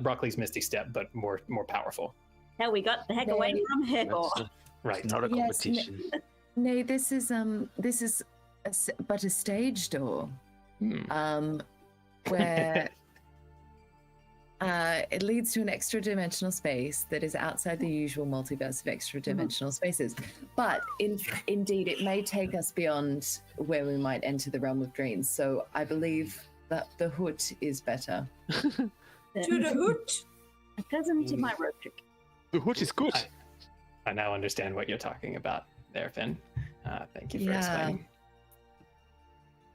Broccoli's Misty Step, but more powerful. How we got the heck away from here? Right. Not a competition. Nay, this is but a stage door. Where it leads to an extra dimensional space that is outside the usual multiverse of extra dimensional spaces. But indeed, it may take us beyond where we might enter the realm of dreams. So I believe that the hood is better. To the hood? A cousin to my rope trick. The hood is good. I now understand what you're talking about there, Finn. Thank you for explaining.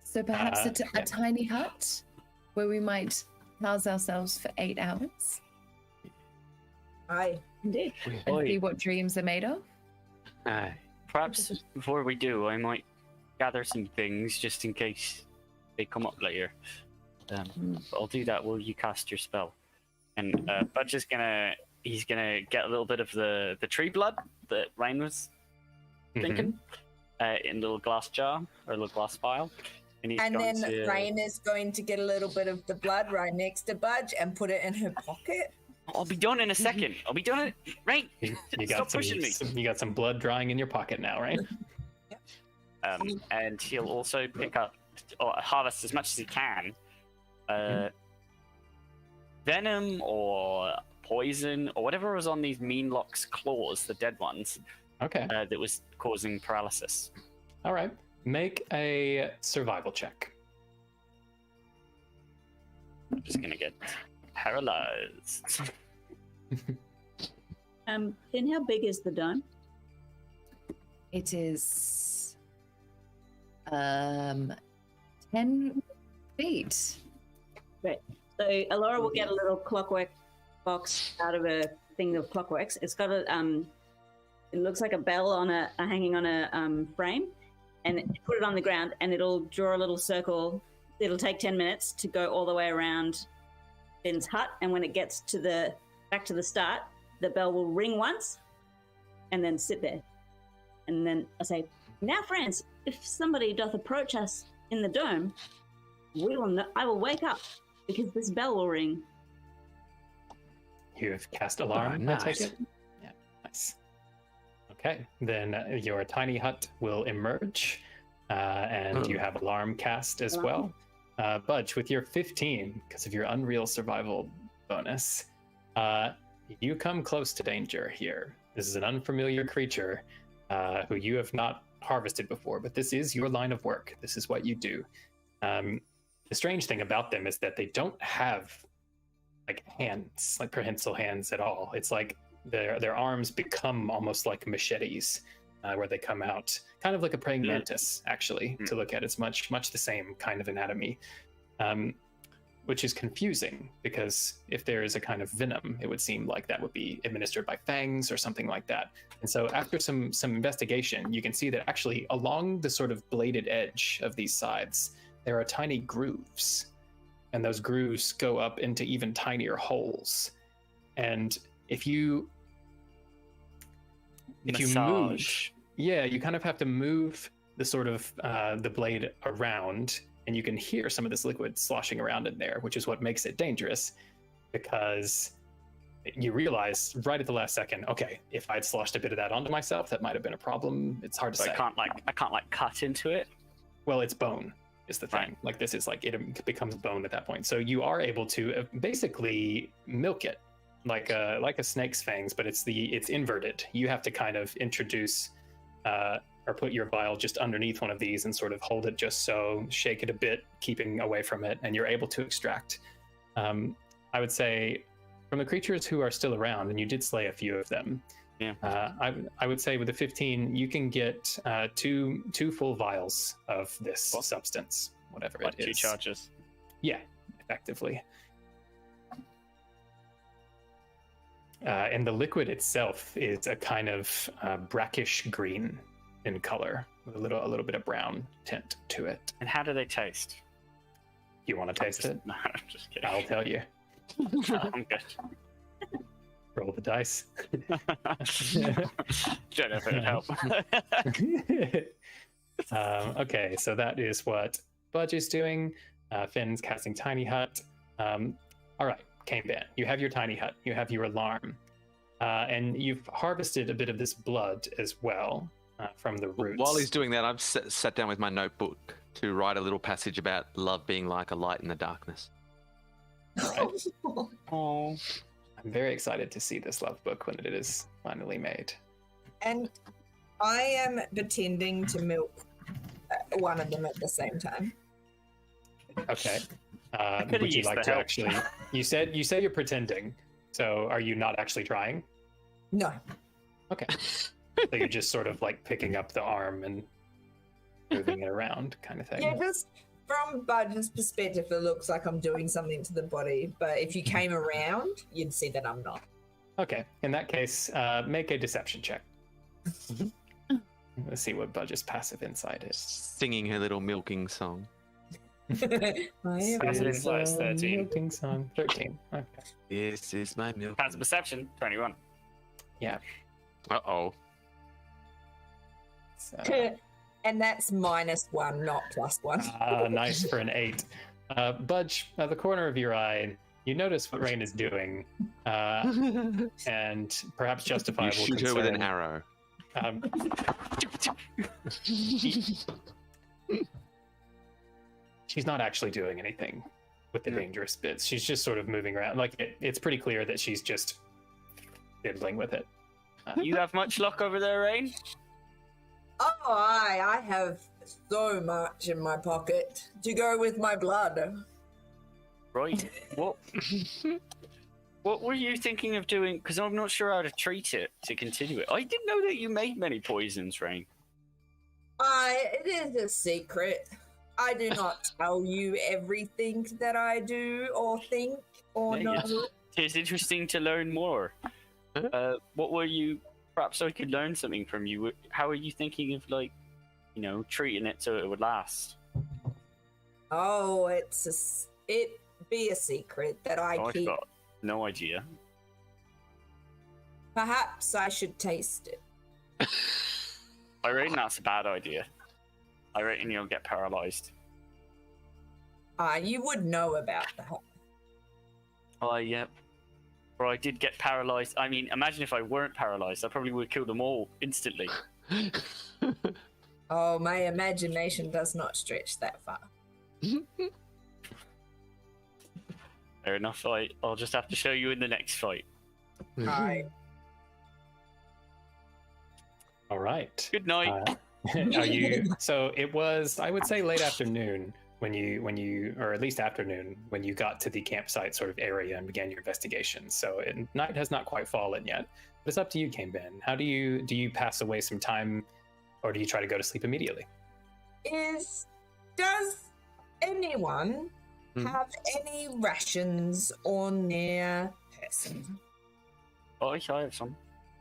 So perhaps a tiny hut where we might house ourselves for 8 hours. Aye. Indeed. And see what dreams are made of. Aye. Perhaps before we do, I might gather some things just in case they come up later. I'll do that while you cast your spell. And Budge is he's gonna get a little bit of the tree blood that Ryan was thinking in a little glass jar or a little glass vial. And then Ryan is going to get a little bit of the blood right next to Budge and put it in her pocket. I'll be done in a second. I'll be done. Right. You Stop pushing me. You got some blood drying in your pocket now, right? And he'll also pick up or harvest as much as he can. Venom or poison or whatever was on these mean Loch's claws, the dead ones. Okay. That was causing paralysis. All right. Make a survival check. I'm just gonna get paralyzed. Finn, how big is the dome? It is 10 feet. Right. So Alora will get a little clockwork box out of a thing of clockworks. It's got a it looks like a bell on hanging on a frame, and put it on the ground, and it'll draw a little circle. It'll take 10 minutes to go all the way around Finn's hut, and when it gets to back to the start, the bell will ring once, and then sit there. And then I say, "Now, friends, if somebody doth approach us in the dome, I will wake up because this bell will ring." You have cast alarm. Nice. I take it. Yeah, nice. Okay, then your tiny hut will emerge, and you have alarm cast as well. Budge, with your 15, because of your Unreal Survival bonus, you come close to danger here. This is an unfamiliar creature who you have not harvested before, but this is your line of work. This is what you do. The strange thing about them is that they don't have like hands, like prehensile hands at all. It's like their arms become almost like machetes, where they come out, kind of like a praying mantis, actually, to look at. It's much the same kind of anatomy, which is confusing, because if there is a kind of venom, it would seem like that would be administered by fangs or something like that. And so after some investigation, you can see that actually along the sort of bladed edge of these scythes, there are tiny grooves, and those grooves go up into even tinier holes. And if you move, you kind of have to move the sort of the blade around, and you can hear some of this liquid sloshing around in there, which is what makes it dangerous, because you realize right at the last second, okay, if I'd sloshed a bit of that onto myself, that might have been a problem. It's hard to say. I can't cut into it. Well, it's bone is the thing. Right. Like this is like, it becomes bone at that point. So you are able to basically milk it like a snake's fangs, but it's inverted. You have to kind of introduce or put your vial just underneath one of these and sort of hold it just so, shake it a bit, keeping away from it, and you're able to extract. I would say from the creatures who are still around, and you did slay a few of them, I would say with the 15, you can get two full vials of this substance, whatever it is. 2 charges. Yeah, effectively. And the liquid itself is a kind of brackish green in color, with a little bit of brown tint to it. And how do they taste? You want to taste it? No, I'm just kidding. I'll tell you. I'm good. Roll the dice. Don't know if it would help. Okay, so that is what Budge is doing. Finn's casting Tiny Hut. All right, Cane Band, you have your Tiny Hut. You have your alarm. And you've harvested a bit of this blood as well from the roots. While he's doing that, I've sat down with my notebook to write a little passage about love being like a light in the darkness. All right. Oh. I'm very excited to see this love book when it is finally made. And I am pretending to milk one of them at the same time. Okay. Would you like to actually? You said you're pretending. So are you not actually trying? No. Okay. So you're just sort of like picking up the arm and moving it around, kind of thing. Yeah, just from Budge's perspective, it looks like I'm doing something to the body. But if you came around, you'd see that I'm not. Okay. In that case, make a deception check. Let's see what Budge's passive insight is. Singing her little milking song. Passive insight is 13. Milking song 13. Okay. This is my milk. Passive perception 21. Yeah. Uh-oh. So, and that's -1, not +1. Nice for an 8. Budge, at the corner of your eye, you notice what Rain is doing, and perhaps justifiable You shoot her with an arrow. She's not actually doing anything with the dangerous bits. She's just sort of moving around. Like it's pretty clear that she's just fiddling with it. You have much luck over there, Rain? Oh, I have so much in my pocket to go with my blood. Right. What were you thinking of doing? Because I'm not sure how to treat it to continue it. I didn't know that you made many poisons, Rain. It is a secret. I do not tell you everything that I do or think or know. It's interesting to learn more. What were you? Perhaps I could learn something from you. How are you thinking of, like, treating it so it would last? Oh, it be a secret that I keep. I've got no idea. Perhaps I should taste it. I reckon that's a bad idea. I reckon you'll get paralyzed. You would know about that. Oh, yeah. Or I did get paralyzed. I mean, imagine if I weren't paralyzed. I probably would have killed them all instantly. Oh, my imagination does not stretch that far. Fair enough. I'll just have to show you in the next fight. Alright. All right. Good night. Are you? So it was, I would say, late afternoon when you, or at least afternoon when you got to the campsite sort of area and began your investigation. So night has not quite fallen yet. But it's up to you, Caneban. How do you pass away some time, or do you try to go to sleep immediately? Does anyone have any rations on their person? Oh, I have some.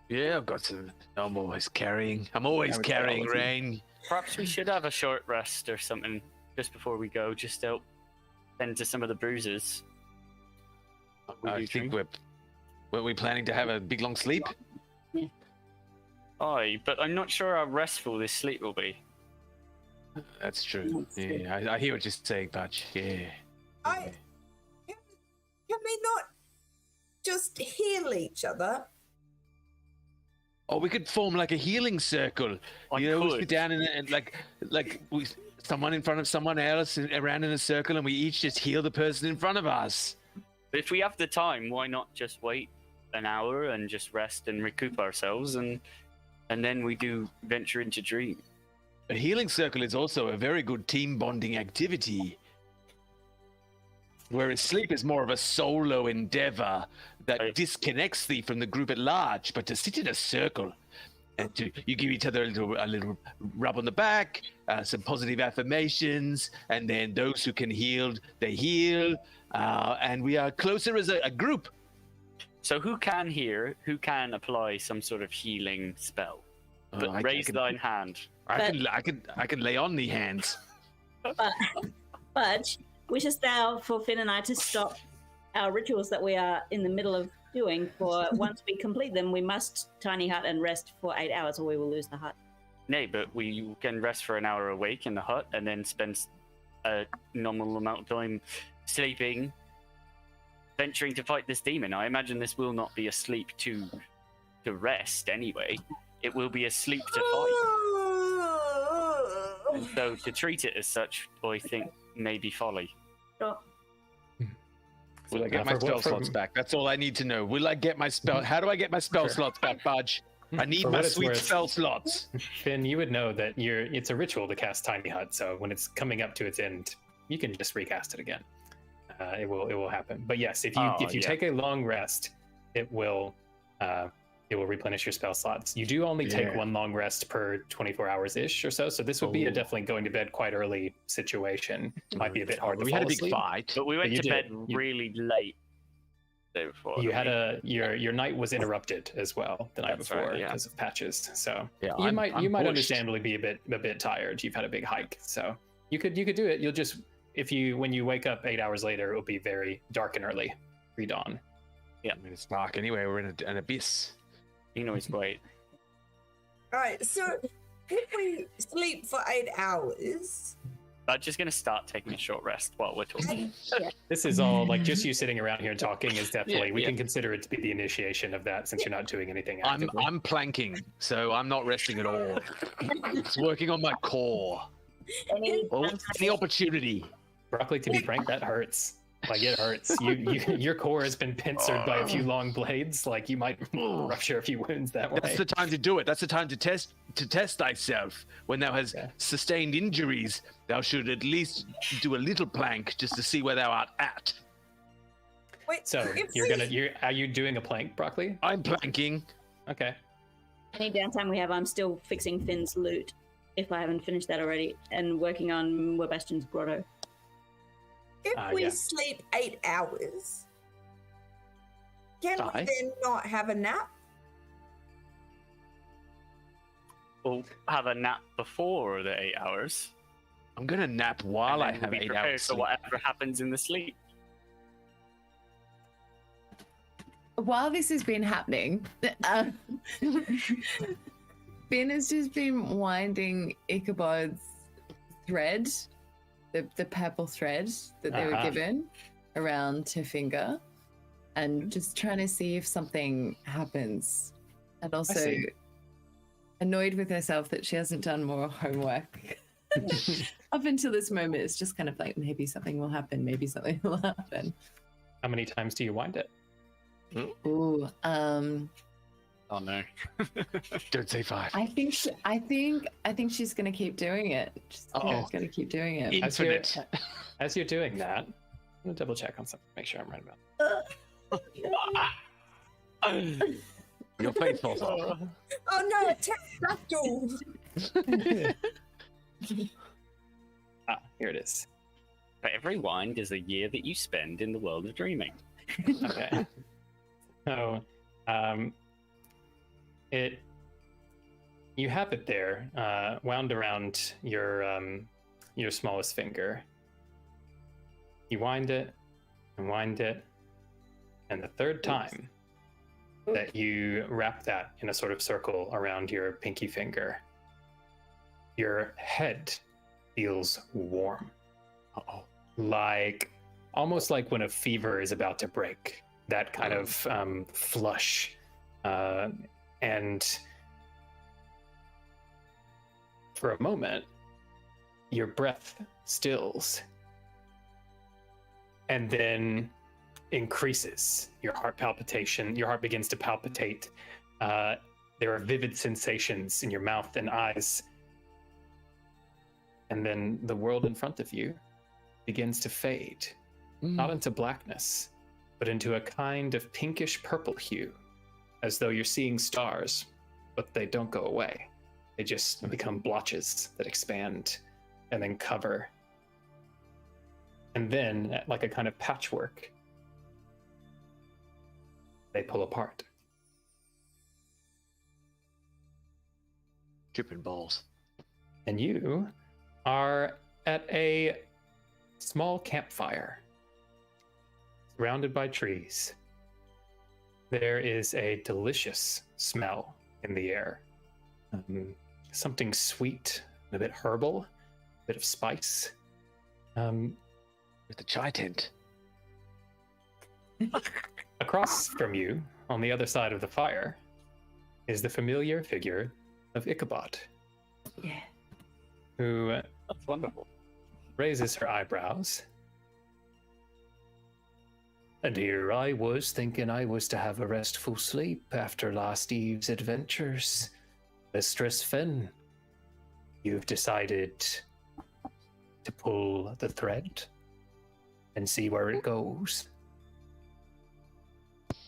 Yeah, I've got some. I'm always carrying. Rain. Perhaps we should have a short rest or something just before we go, just to tend to some of the bruises. I think weren't we planning to have a big long sleep? Aye, but I'm not sure how restful this sleep will be. That's true. Yeah, I hear what you're saying, Patch. Yeah. Can we not just heal each other? Or we could form like a healing circle. We sit down and someone in front of someone else and around in a circle, and we each just heal the person in front of us. But if we have the time, why not just wait an hour and just rest and recoup ourselves, and then we do venture into dream. A healing circle is also a very good team bonding activity. Whereas sleep is more of a solo endeavor that disconnects thee from the group at large. But to sit in a circle and you give each other a little rub on the back, some positive affirmations, and then those who can heal, they heal, and we are closer as a group. So who can apply some sort of healing spell? But raise thine hand. I can lay on the hands. But wishes thou for Finn and I to stop our rituals that we are in the middle of doing, for once we complete them, we must tiny hut and rest for 8 hours or we will lose the hut. Nay, but we can rest for an hour awake in the hut and then spend a nominal amount of time sleeping, venturing to fight this demon. I imagine this will not be a sleep to rest anyway. It will be a sleep to fight. And so to treat it as such, I think, may be folly. Sure. Will I get my spell slots back? That's all I need to know. Will I get my spell? How do I get my spell slots back, Budge? I need my sweet spell slots. Finn, you would know that it's a ritual to cast Tiny Hut, so when it's coming up to its end, you can just recast it again. It will happen. But yes, if you take a long rest, it will replenish your spell slots. You do only take one long rest per 24 hours ish or so. So this would be a definitely going to bed quite early situation. Might be a bit hard to fall asleep. We had a big fight, but we went to bed really late. You had your night was interrupted as well the night before because of patches. So you might understandably be a bit tired. You've had a big hike, so you could do it. You'll just when you wake up 8 hours later, it will be very dark and early, pre-dawn. Yeah, I mean it's dark anyway. We're in an abyss. You know it's great. Alright, so if we sleep for 8 hours... I'm just going to start taking a short rest while we're talking. This is all, like, just you sitting around here and talking is definitely, we can consider it to be the initiation of that since you're not doing anything actively. I'm planking, so I'm not resting at all. It's working on my core. Any opportunity. Broccoli, to be frank, that hurts. Like, it hurts. Your core has been pincered by a few long blades. Like, you might rupture a few wounds that way. That's the time to do it. That's the time to test thyself. When thou hast sustained injuries, thou should at least do a little plank just to see where thou art at. Wait, so are you doing a plank, Broccoli? I'm planking. Okay. Any downtime we have, I'm still fixing Finn's loot, if I haven't finished that already, and working on Webastian's grotto. If we sleep 8 hours, can we then not have a nap? We'll have a nap before the 8 hours. I'm going to nap while I have 8 hours. So whatever happens in the sleep. While this has been happening, Finn has just been winding Ichabod's thread, the purple thread that they were given, around her finger, and just trying to see if something happens. And also annoyed with herself that she hasn't done more homework. Up until this moment, it's just kind of like, maybe something will happen, maybe something will happen. How many times do you wind it? Ooh, Oh no. Don't say 5. I think she's gonna keep doing it. She's gonna keep doing it. Infinite. As you're doing that, I'm gonna double check on something, make sure I'm right about Your face falls off. Oh no, a pterodactyl! Here it is. But every wind is a year that you spend in the world of dreaming. Okay. So, you have it there, wound around your smallest finger. You wind it, and the third time that you wrap that in a sort of circle around your pinky finger, your head feels warm. Like, almost like when a fever is about to break. That kind of flush. And for a moment, your breath stills and then increases. Your heart begins to palpitate. There are vivid sensations in your mouth and eyes. And then the world in front of you begins to fade, not into blackness, but into a kind of pinkish purple hue, as though you're seeing stars, but they don't go away. They just become blotches that expand and then cover. And then, like a kind of patchwork, they pull apart. Dripping balls. And you are at a small campfire, surrounded by trees. There is a delicious smell in the air. Something sweet, a bit herbal, a bit of spice. With the chai tent. Across from you, on the other side of the fire, is the familiar figure of Ichabod. Yeah. Who That's wonderful. raises her eyebrows. And here I was thinking I was to have a restful sleep after last eve's adventures. Mistress Finn, you've decided to pull the thread and see where it goes.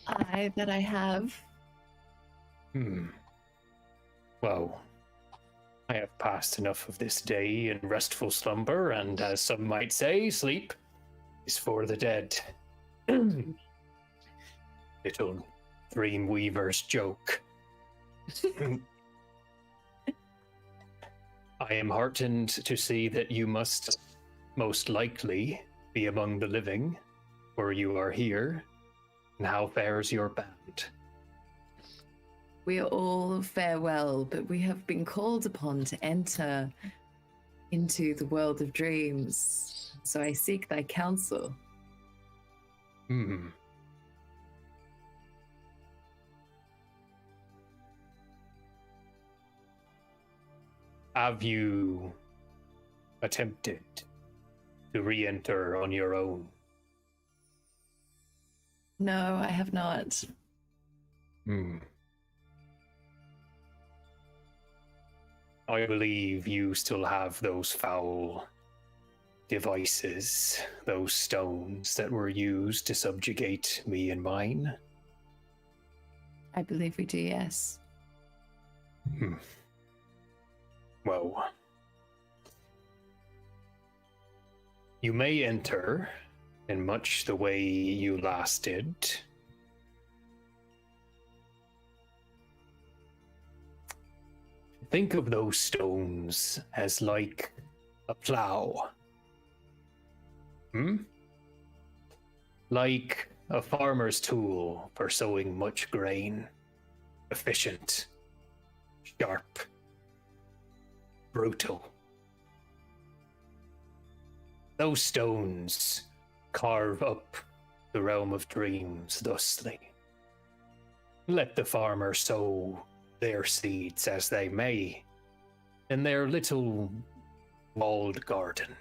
I have. Well, I have passed enough of this day in restful slumber, and as some might say, sleep is for the dead. Little Dreamweaver's joke. I am heartened to see that you must most likely be among the living, for you are here. And how fares your band? We are all farewell, but we have been called upon to enter into the world of dreams. So I seek thy counsel. Have you attempted to re-enter on your own? No, I have not. I believe you still have those foul devices, those stones that were used to subjugate me and mine. I believe we do, yes. Well, you may enter in much the way you last did. Think of those stones as like a plow. Like a farmer's tool for sowing much grain. Efficient, sharp, brutal. Those stones carve up the realm of dreams thusly. Let the farmer sow their seeds as they may in their little walled garden.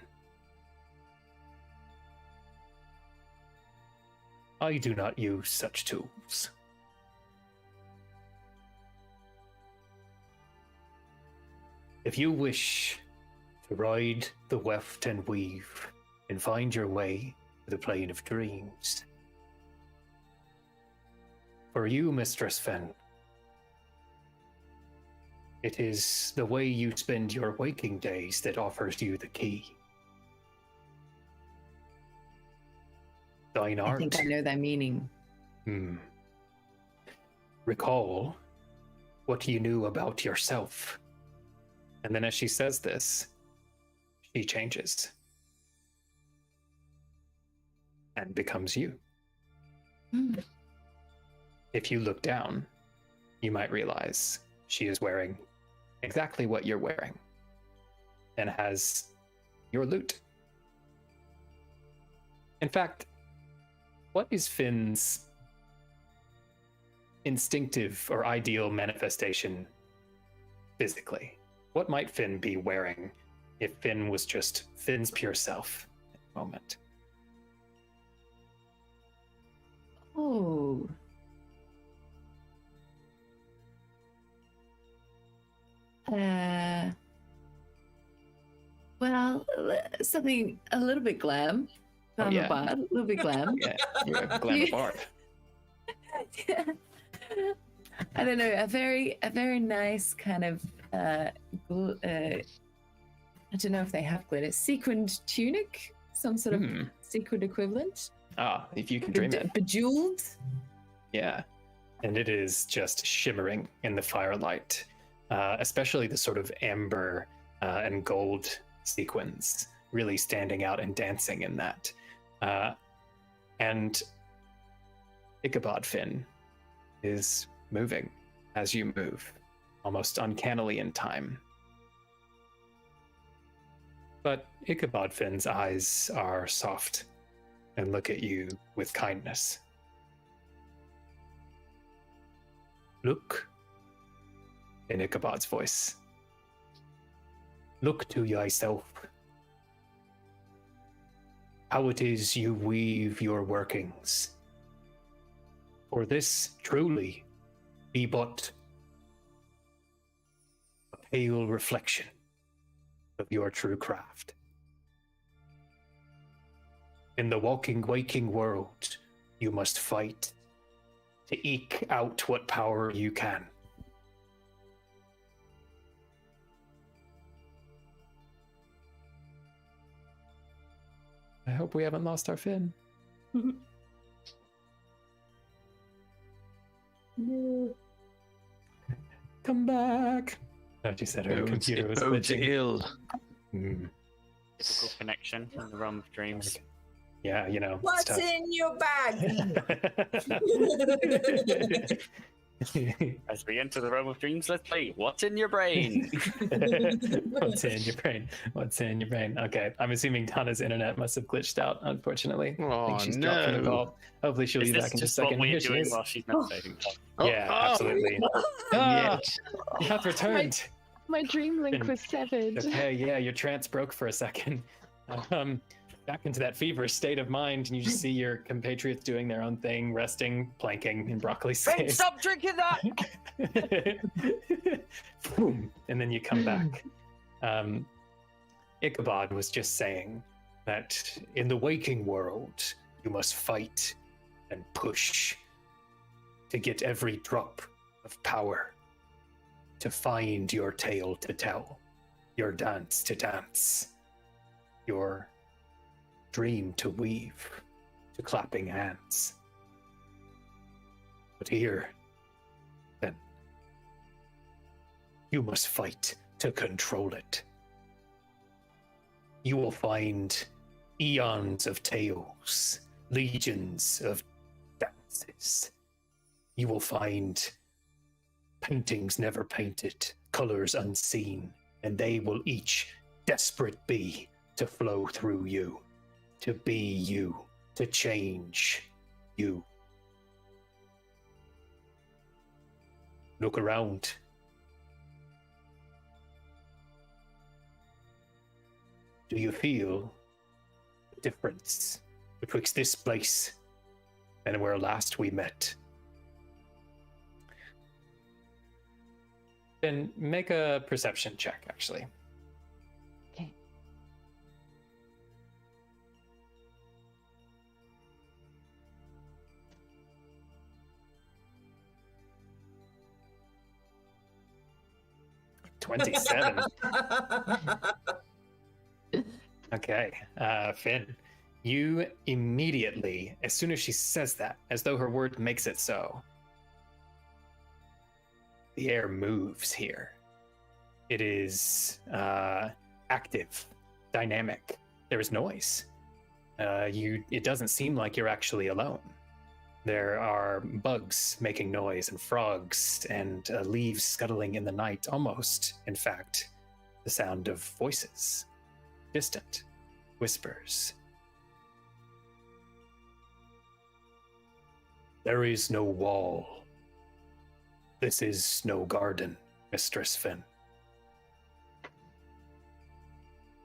I do not use such tools. If you wish to ride the weft and weave and find your way to the plane of dreams, for you, Mistress Fen, it is the way you spend your waking days that offers you the key. Thine art. I think I know their meaning. Recall what you knew about yourself. And then as she says this, she changes and becomes you. If you look down, you might realize she is wearing exactly what you're wearing and has your loot. In fact, what is Finn's instinctive or ideal manifestation physically? What might Finn be wearing if Finn was just Finn's pure self at the moment? Oh. Well, something a little bit glam. Oh, yeah. Bard, a little bit glam. Yeah, you're a glamour bard. Yeah. I don't know, a very nice kind of I don't know if they have glitter, sequined tunic, some sort of sequined equivalent. Ah, if you can dream it. Bejeweled. Yeah, and it is just shimmering in the firelight, especially the sort of amber and gold sequins really standing out and dancing in that. And Ichabod Finn is moving as you move, almost uncannily in time. But Ichabod Finn's eyes are soft and look at you with kindness. Look, in Ichabod's voice. Look to thyself. How it is you weave your workings. For this truly be but a pale reflection of your true craft. In the waking world, you must fight to eke out what power you can. I hope we haven't lost our Finn. No. Come back. Oh, she said her computer was glitching. ill. Physical connection in the realm of dreams. Yeah, you know. What's in your bag? As we enter the realm of dreams, let's play What's in Your Brain? What's in your brain? What's in your brain? Okay, I'm assuming Donna's internet must have glitched out, unfortunately. I think she's dropped from the call. Hopefully she'll be back in just a second. What Here we're she doing is. while she's meditating. Yeah, absolutely. You have returned. My dream link And- was severed. Okay, yeah, your trance broke for a second. Back into that feverish state of mind, and you just see your compatriots doing their own thing, resting, planking in Broccoli's cave. Stop drinking that! Boom, and then you come back. Ichabod was just saying that in the waking world, you must fight and push to get every drop of power, to find your tale to tell, your dance to dance, your dream to weave, to clapping hands. But here, then, you must fight to control it. You will find eons of tales, legions of dances. You will find paintings never painted, colors unseen, and they will each desperate be to flow through you, to be you, to change you. Look around. Do you feel the difference betwixt this place and where last we met. Then make a perception check, actually. Okay. $27. Okay, Finn, you immediately, as soon as she says that, as though her word makes it so, the air moves here. It is active, dynamic. There is noise. It doesn't seem like you're actually alone. There are bugs making noise and frogs and leaves scuttling in the night, almost, in fact, the sound of voices. Distant whispers. There is no wall. This is no garden, Mistress Finn.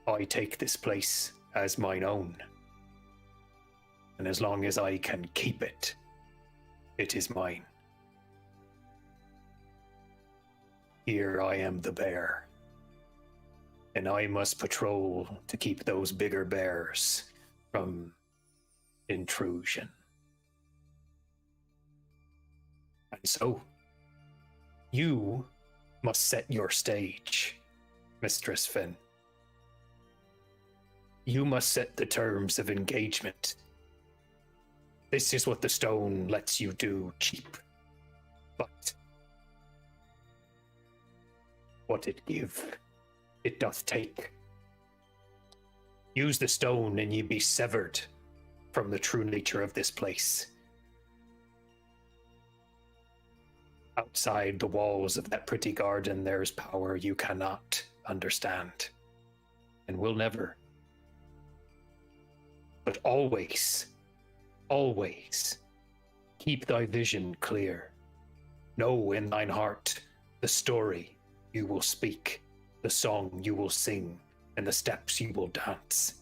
I take this place as mine own. And as long as I can keep it, it is mine. Here I am the bear. And I must patrol to keep those bigger bears from intrusion. And so, you must set your stage, Mistress Finn. You must set the terms of engagement. This is what the stone lets you do cheap. But what it give, it doth take. Use the stone and ye be severed from the true nature of this place. Outside the walls of that pretty garden, there is power you cannot understand, and will never. But always, always, keep thy vision clear. Know in thine heart the story you will speak, the song you will sing, and the steps you will dance.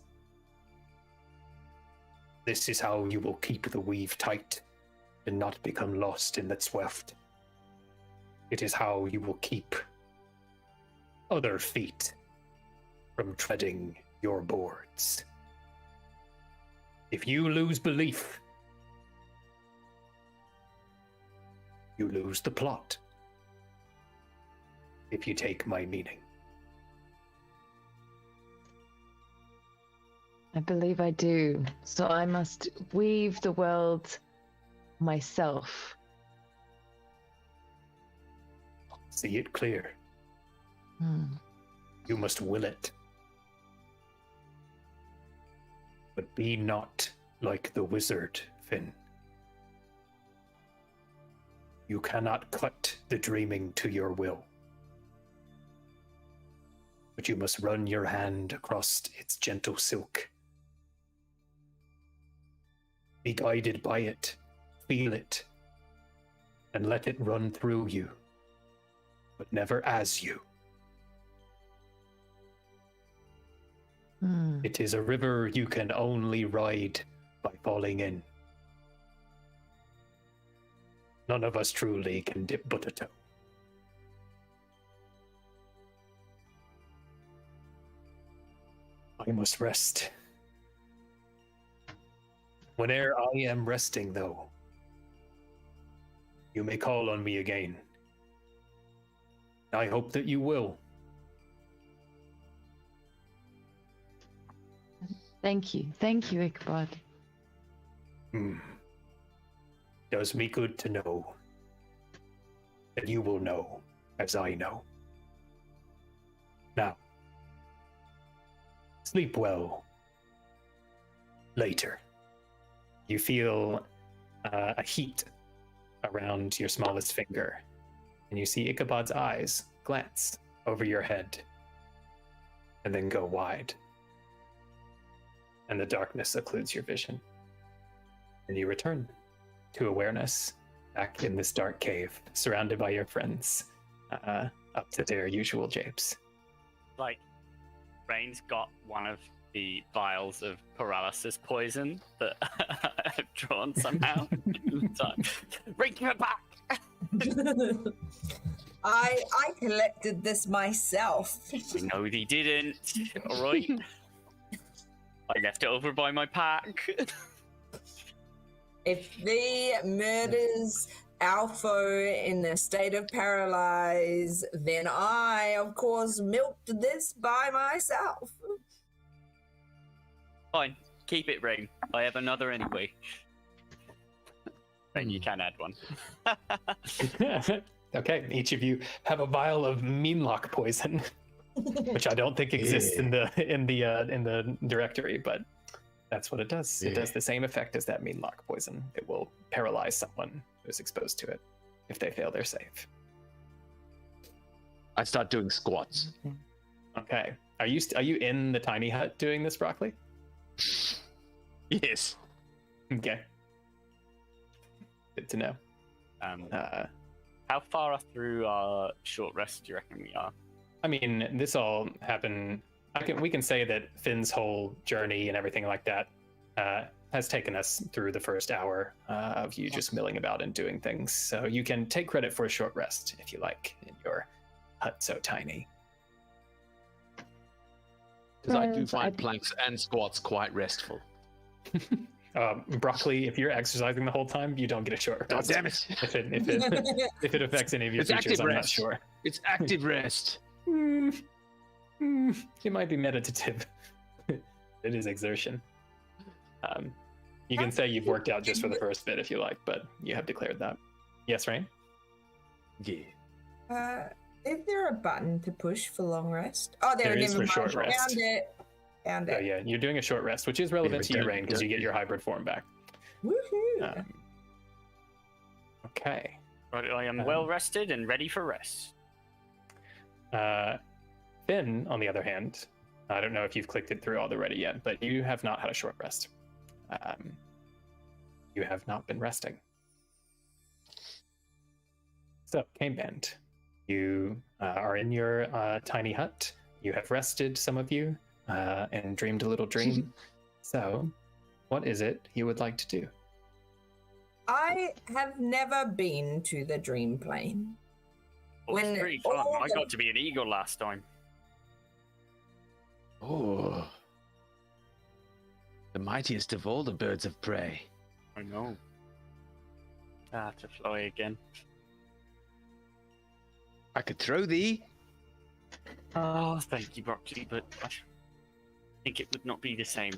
This is how you will keep the weave tight and not become lost in its weft. It is how you will keep other feet from treading your boards. If you lose belief, you lose the plot. If you take my meaning. I believe I do. So I must weave the world myself. See it clear. You must will it. But be not like the wizard, Finn. You cannot cut the dreaming to your will. But you must run your hand across its gentle silk. Be guided by it, feel it, and let it run through you, but never as you. It is a river you can only ride by falling in. None of us truly can dip but a toe. I must rest. Whene'er I am resting, though, you may call on me again. I hope that you will. Thank you, Ichabod. Does me good to know that you will know as I know. Now, sleep well. Later, you feel a heat around your smallest finger, and you see Ichabod's eyes glance over your head and then go wide. And the darkness occludes your vision. And you return to awareness back in this dark cave, surrounded by your friends, up to their usual japes. Like, Rain's got one of the vials of paralysis poison that I've drawn somehow. Bring it back! I collected this myself. No, he didn't. All right. I left it over by my pack. If he murders Alpha in a state of paralyze, then I, of course, milked this by myself. Fine, keep it, Rain. I have another anyway. Rain, you can add one. Okay, each of you have a vial of Meanlock poison, which I don't think exists in the directory, but that's what it does. It does the same effect as that Meanlock poison. It will paralyze someone who's exposed to it if they fail their save. I start doing squats. Okay, are you in the tiny hut doing this, Broccoli? Yes. Okay, good to know. How far through our short rest do you reckon we are? I mean, this all happened. We can say that Finn's whole journey and everything like that has taken us through the first hour of you just milling about and doing things. So you can take credit for a short rest if you like in your hut so tiny. Because I do find planks and squats quite restful. Broccoli, if you're exercising the whole time, you don't get a short rest. Oh, damn it. If it affects any of your It's features, active I'm not rest. sure. It's active rest. It might be meditative. It is exertion. You can say you've worked out just for the first bit if you like, but you have declared that. Yes, Rain? Yeah. Is there a button to push for long rest? Oh, There is never for mind. short rest. Found Oh it. yeah, you're doing a short rest, which is relevant to you, Rain, because you get your hybrid form back. Woohoo! Okay. Right, I am well rested and ready for rest. Finn, on the other hand, I don't know if you've clicked it through already yet, but you have not had a short rest. You have not been resting. So, Cane Band, you are in your tiny hut. You have rested, some of you, and dreamed a little dream. So, what is it you would like to do? I have never been to the dream plane. Oh, it's When pretty fun. all I the- got to be an eagle last time. Oh. The mightiest of all the birds of prey. I know. To fly again. I could throw thee. Oh, thank you, Broccoli, but I think it would not be the same.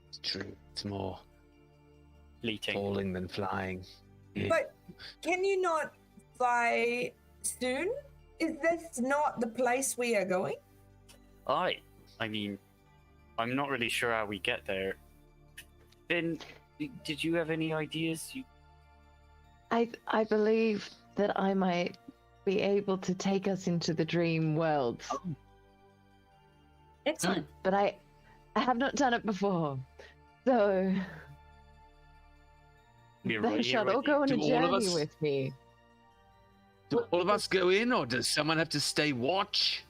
It's true. It's more Fleeting. falling than flying. But can you not fly soon? Is this not the place we are going? I mean, I'm not really sure how we get there. Finn, did you have any ideas? I believe that I might be able to take us into the dream world, Excellent. but I have not done it before. So We're they right here shall with all you. go on a Do all of journey us- with me. Do all of us go in, or does someone have to stay watch?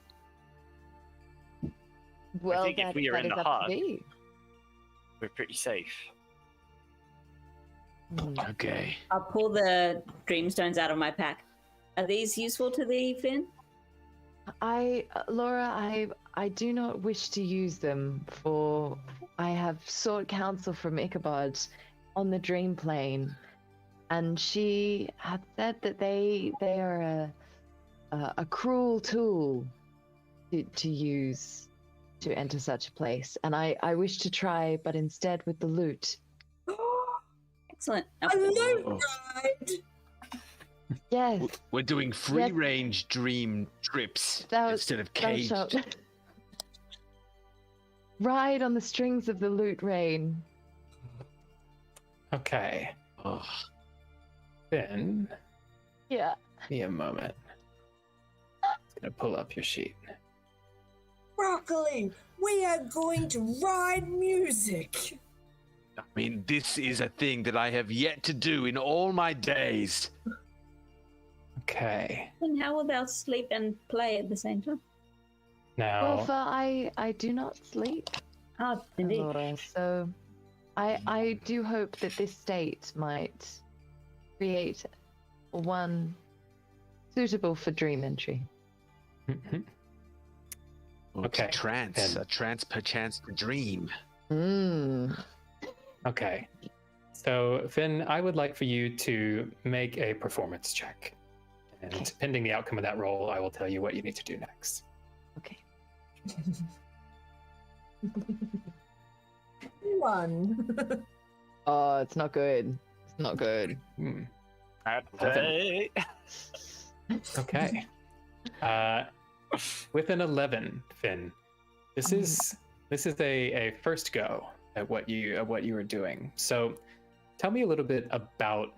Well, think if that, we are that in is the up hut- to me. We're pretty safe. Okay. I'll pull the dreamstones out of my pack. Are these useful to thee, Finn? Laura, I do not wish to use them, for I have sought counsel from Ichabod on the dream plane, and she hath said that they are a cruel tool to use to enter such a place, and I wish to try, but instead with the loot. Excellent. A loot Oh. ride! Yes, We're doing free-range dream trips Thou- instead of thou caged. shalt ride on the strings of the loot rain. Okay. Oh, Finn, Yeah. give me a moment. I'm gonna pull up your sheet. Broccoli, we are going to ride music. I mean, this is a thing that I have yet to do in all my days. Okay. And how will thou sleep and play at the same time? Now, Well, for I do not sleep, Oh, indeed. Laura, so I do hope that this state might create one suitable for dream entry. Mhm. Or Okay, to trance, then. a trance perchance to dream. Okay. So, Finn, I would like for you to make a performance check. And Okay. pending the outcome of that roll, I will tell you what you need to do next. Okay. 1. Oh, it's not good. It's not good. Hmm. Okay. Okay. With an 11, Finn, this is a first go at what you were doing. So, tell me a little bit about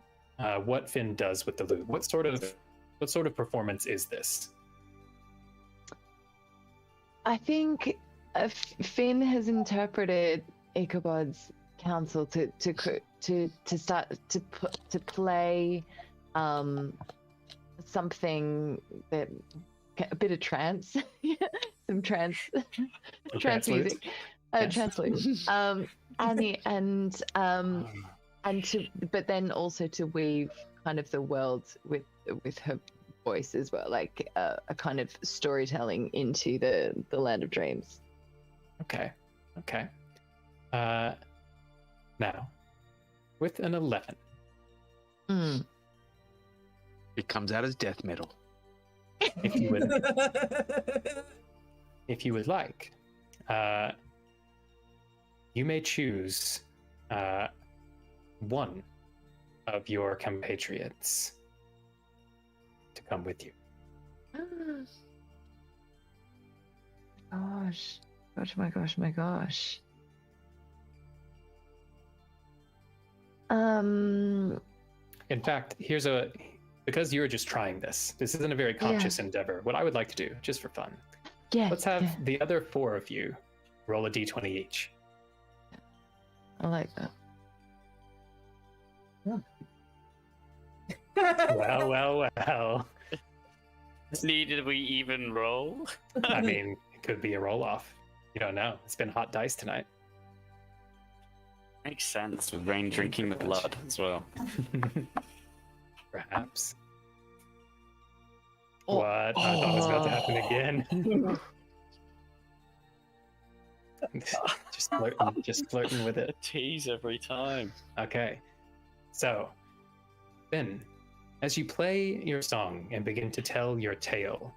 what Finn does with the lute. What sort of performance is this? I think Finn has interpreted Ichabod's counsel to start to play something that a bit of trance, some trance music, Yes. trance flute, and to but then also to weave kind of the world with her voice as well, like a kind of storytelling into the land of dreams. Okay. Now, with an 11, It comes out as death metal. if you would like, you may choose one of your compatriots to come with you. My gosh. In fact, because you're just trying this isn't a very conscious endeavor. What I would like to do, just for fun, let's have the other 4 of you roll a d20 each. I like that. Well. Needed we even roll? I mean, it could be a roll-off. You don't know. It's been hot dice tonight. Makes sense with Rain drinking the blood as well. Perhaps. Oh. What? I thought it was about to happen again. just flirting with it. Tease every time. Okay. So, then, as you play your song and begin to tell your tale,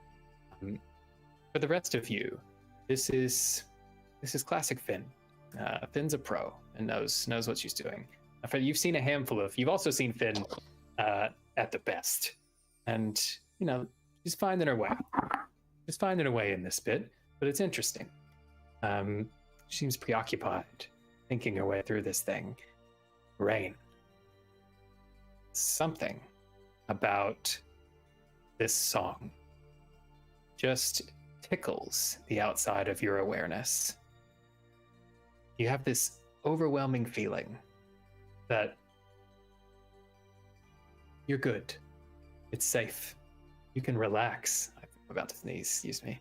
for the rest of you, this is classic Finn. Finn's a pro and knows what she's doing. You've seen a handful of. You've also seen Finn at the best, and she's finding her way. She's finding her way in this bit, but it's interesting. She seems preoccupied, thinking her way through this thing. Rain. Something about this song just tickles the outside of your awareness. You have this overwhelming feeling that you're good. It's safe. You can relax. I'm about to sneeze, excuse me.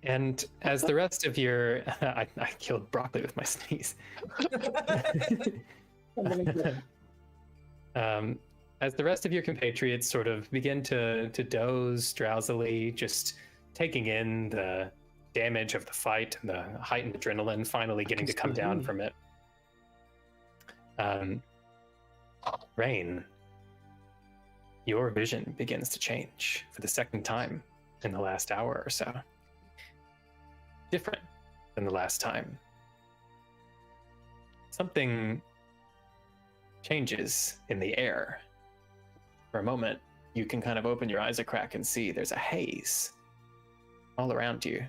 And as the rest of your... I killed broccoli with my sneeze. As the rest of your compatriots sort of begin to doze drowsily, just taking in the damage of the fight and the heightened adrenaline finally getting to come down from it. Rain, your vision begins to change for the second time in the last hour or so. Different than the last time. Something changes in the air. For a moment, you can kind of open your eyes a crack and see there's a haze all around you.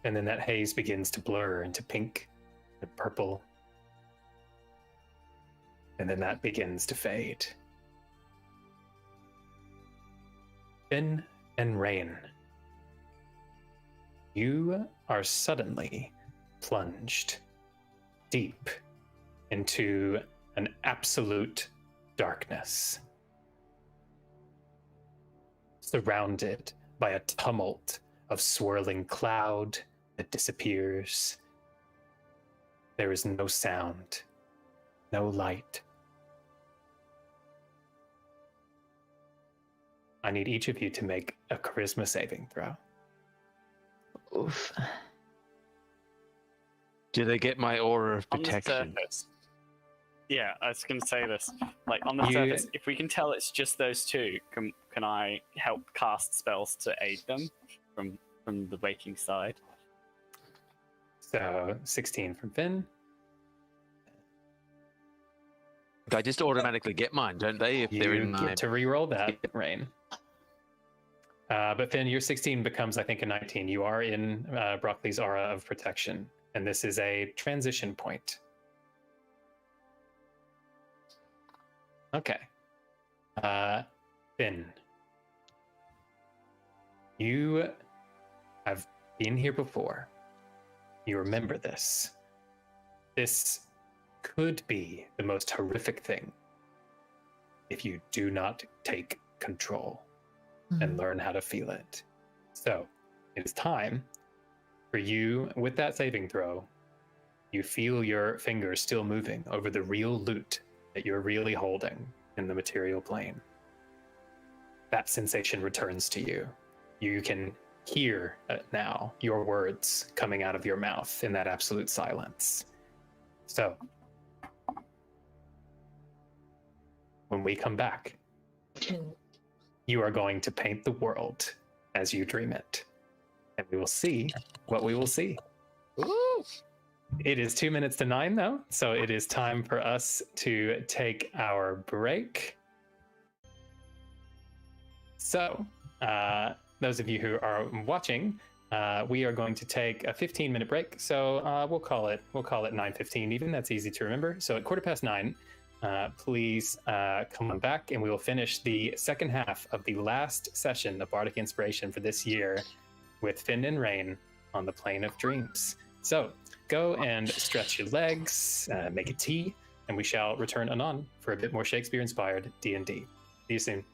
And then that haze begins to blur into pink and purple. And then that begins to fade. Finn and Rain, you are suddenly plunged deep into an absolute darkness, surrounded by a tumult of swirling cloud that disappears. There is no sound, no light. I need each of you to make a charisma saving throw. Oof. Do they get my aura of On the protection? surface. Yeah, I was going to say this. Like, on the You- surface, if we can tell it's just those two, can I help cast spells to aid them from the waking side? So 16 from Finn. I just automatically get mine, don't they? If they're You in my... get to re-roll that, Rain. But Finn, your 16 becomes, I think, a 19. You are in Broccoli's aura of protection, and this is a transition point. Okay. Finn, you have been here before. You remember this. This could be the most horrific thing if you do not take control and learn how to feel it. So it is time for you, with that saving throw, you feel your fingers still moving over the real loot that you're really holding in the material plane. That sensation returns to you. You can hear now your words coming out of your mouth in that absolute silence. So when we come back, you are going to paint the world as you dream it. And we will see what we will see. Ooh. It is 2 minutes to 9, though, so it is time for us to take our break. So, those of you who are watching, we are going to take a 15-minute break. So we'll call it 9:15 even. That's easy to remember. So at 9:15, please come on back, and we will finish the second half of the last session of Bardic Inspiration for this year with Finn and Rain on the Plane of Dreams. So go and stretch your legs, make a tea, and we shall return anon for a bit more Shakespeare-inspired D&D. See you soon.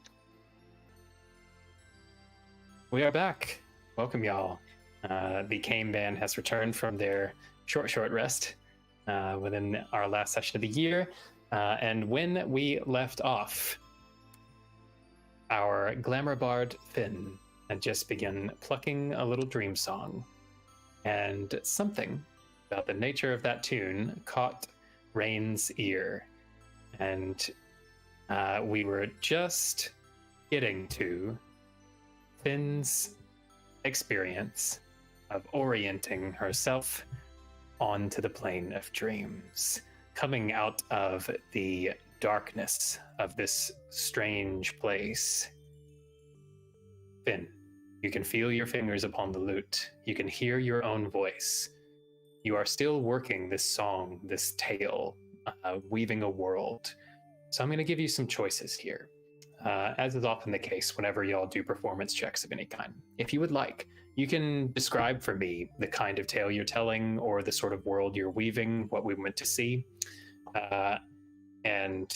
We are back. Welcome, y'all. The Cane Band has returned from their short rest within our last session of the year. And when we left off, our glamour bard Finn had just begun plucking a little dream song. And something about the nature of that tune caught Rain's ear. And we were just getting to Finn's experience of orienting herself onto the plane of dreams, coming out of the darkness of this strange place. Finn, you can feel your fingers upon the lute. You can hear your own voice. You are still working this song, this tale, weaving a world. So I'm going to give you some choices here. As is often the case whenever y'all do performance checks of any kind. If you would like, you can describe for me the kind of tale you're telling or the sort of world you're weaving, what we meant to see, and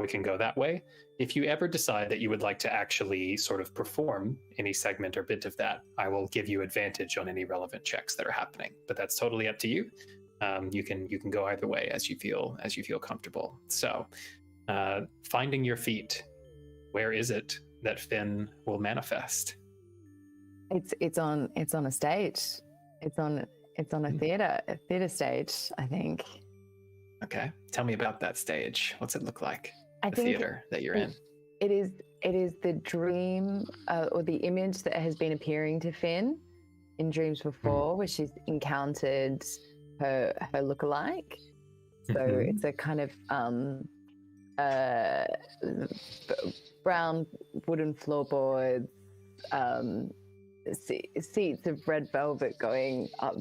we can go that way. If you ever decide that you would like to actually sort of perform any segment or bit of that, I will give you advantage on any relevant checks that are happening, but that's totally up to you. You can go either way as you feel comfortable. So finding your feet. Where is it that Finn will manifest? It's on a stage. It's on a theater stage, I think. Okay, tell me about that stage. What's it look like? I The think theater that you're in. It is the dream or the image that has been appearing to Finn in dreams before, where she's encountered her lookalike. So it's a kind of brown wooden floorboards, seats of red velvet going up,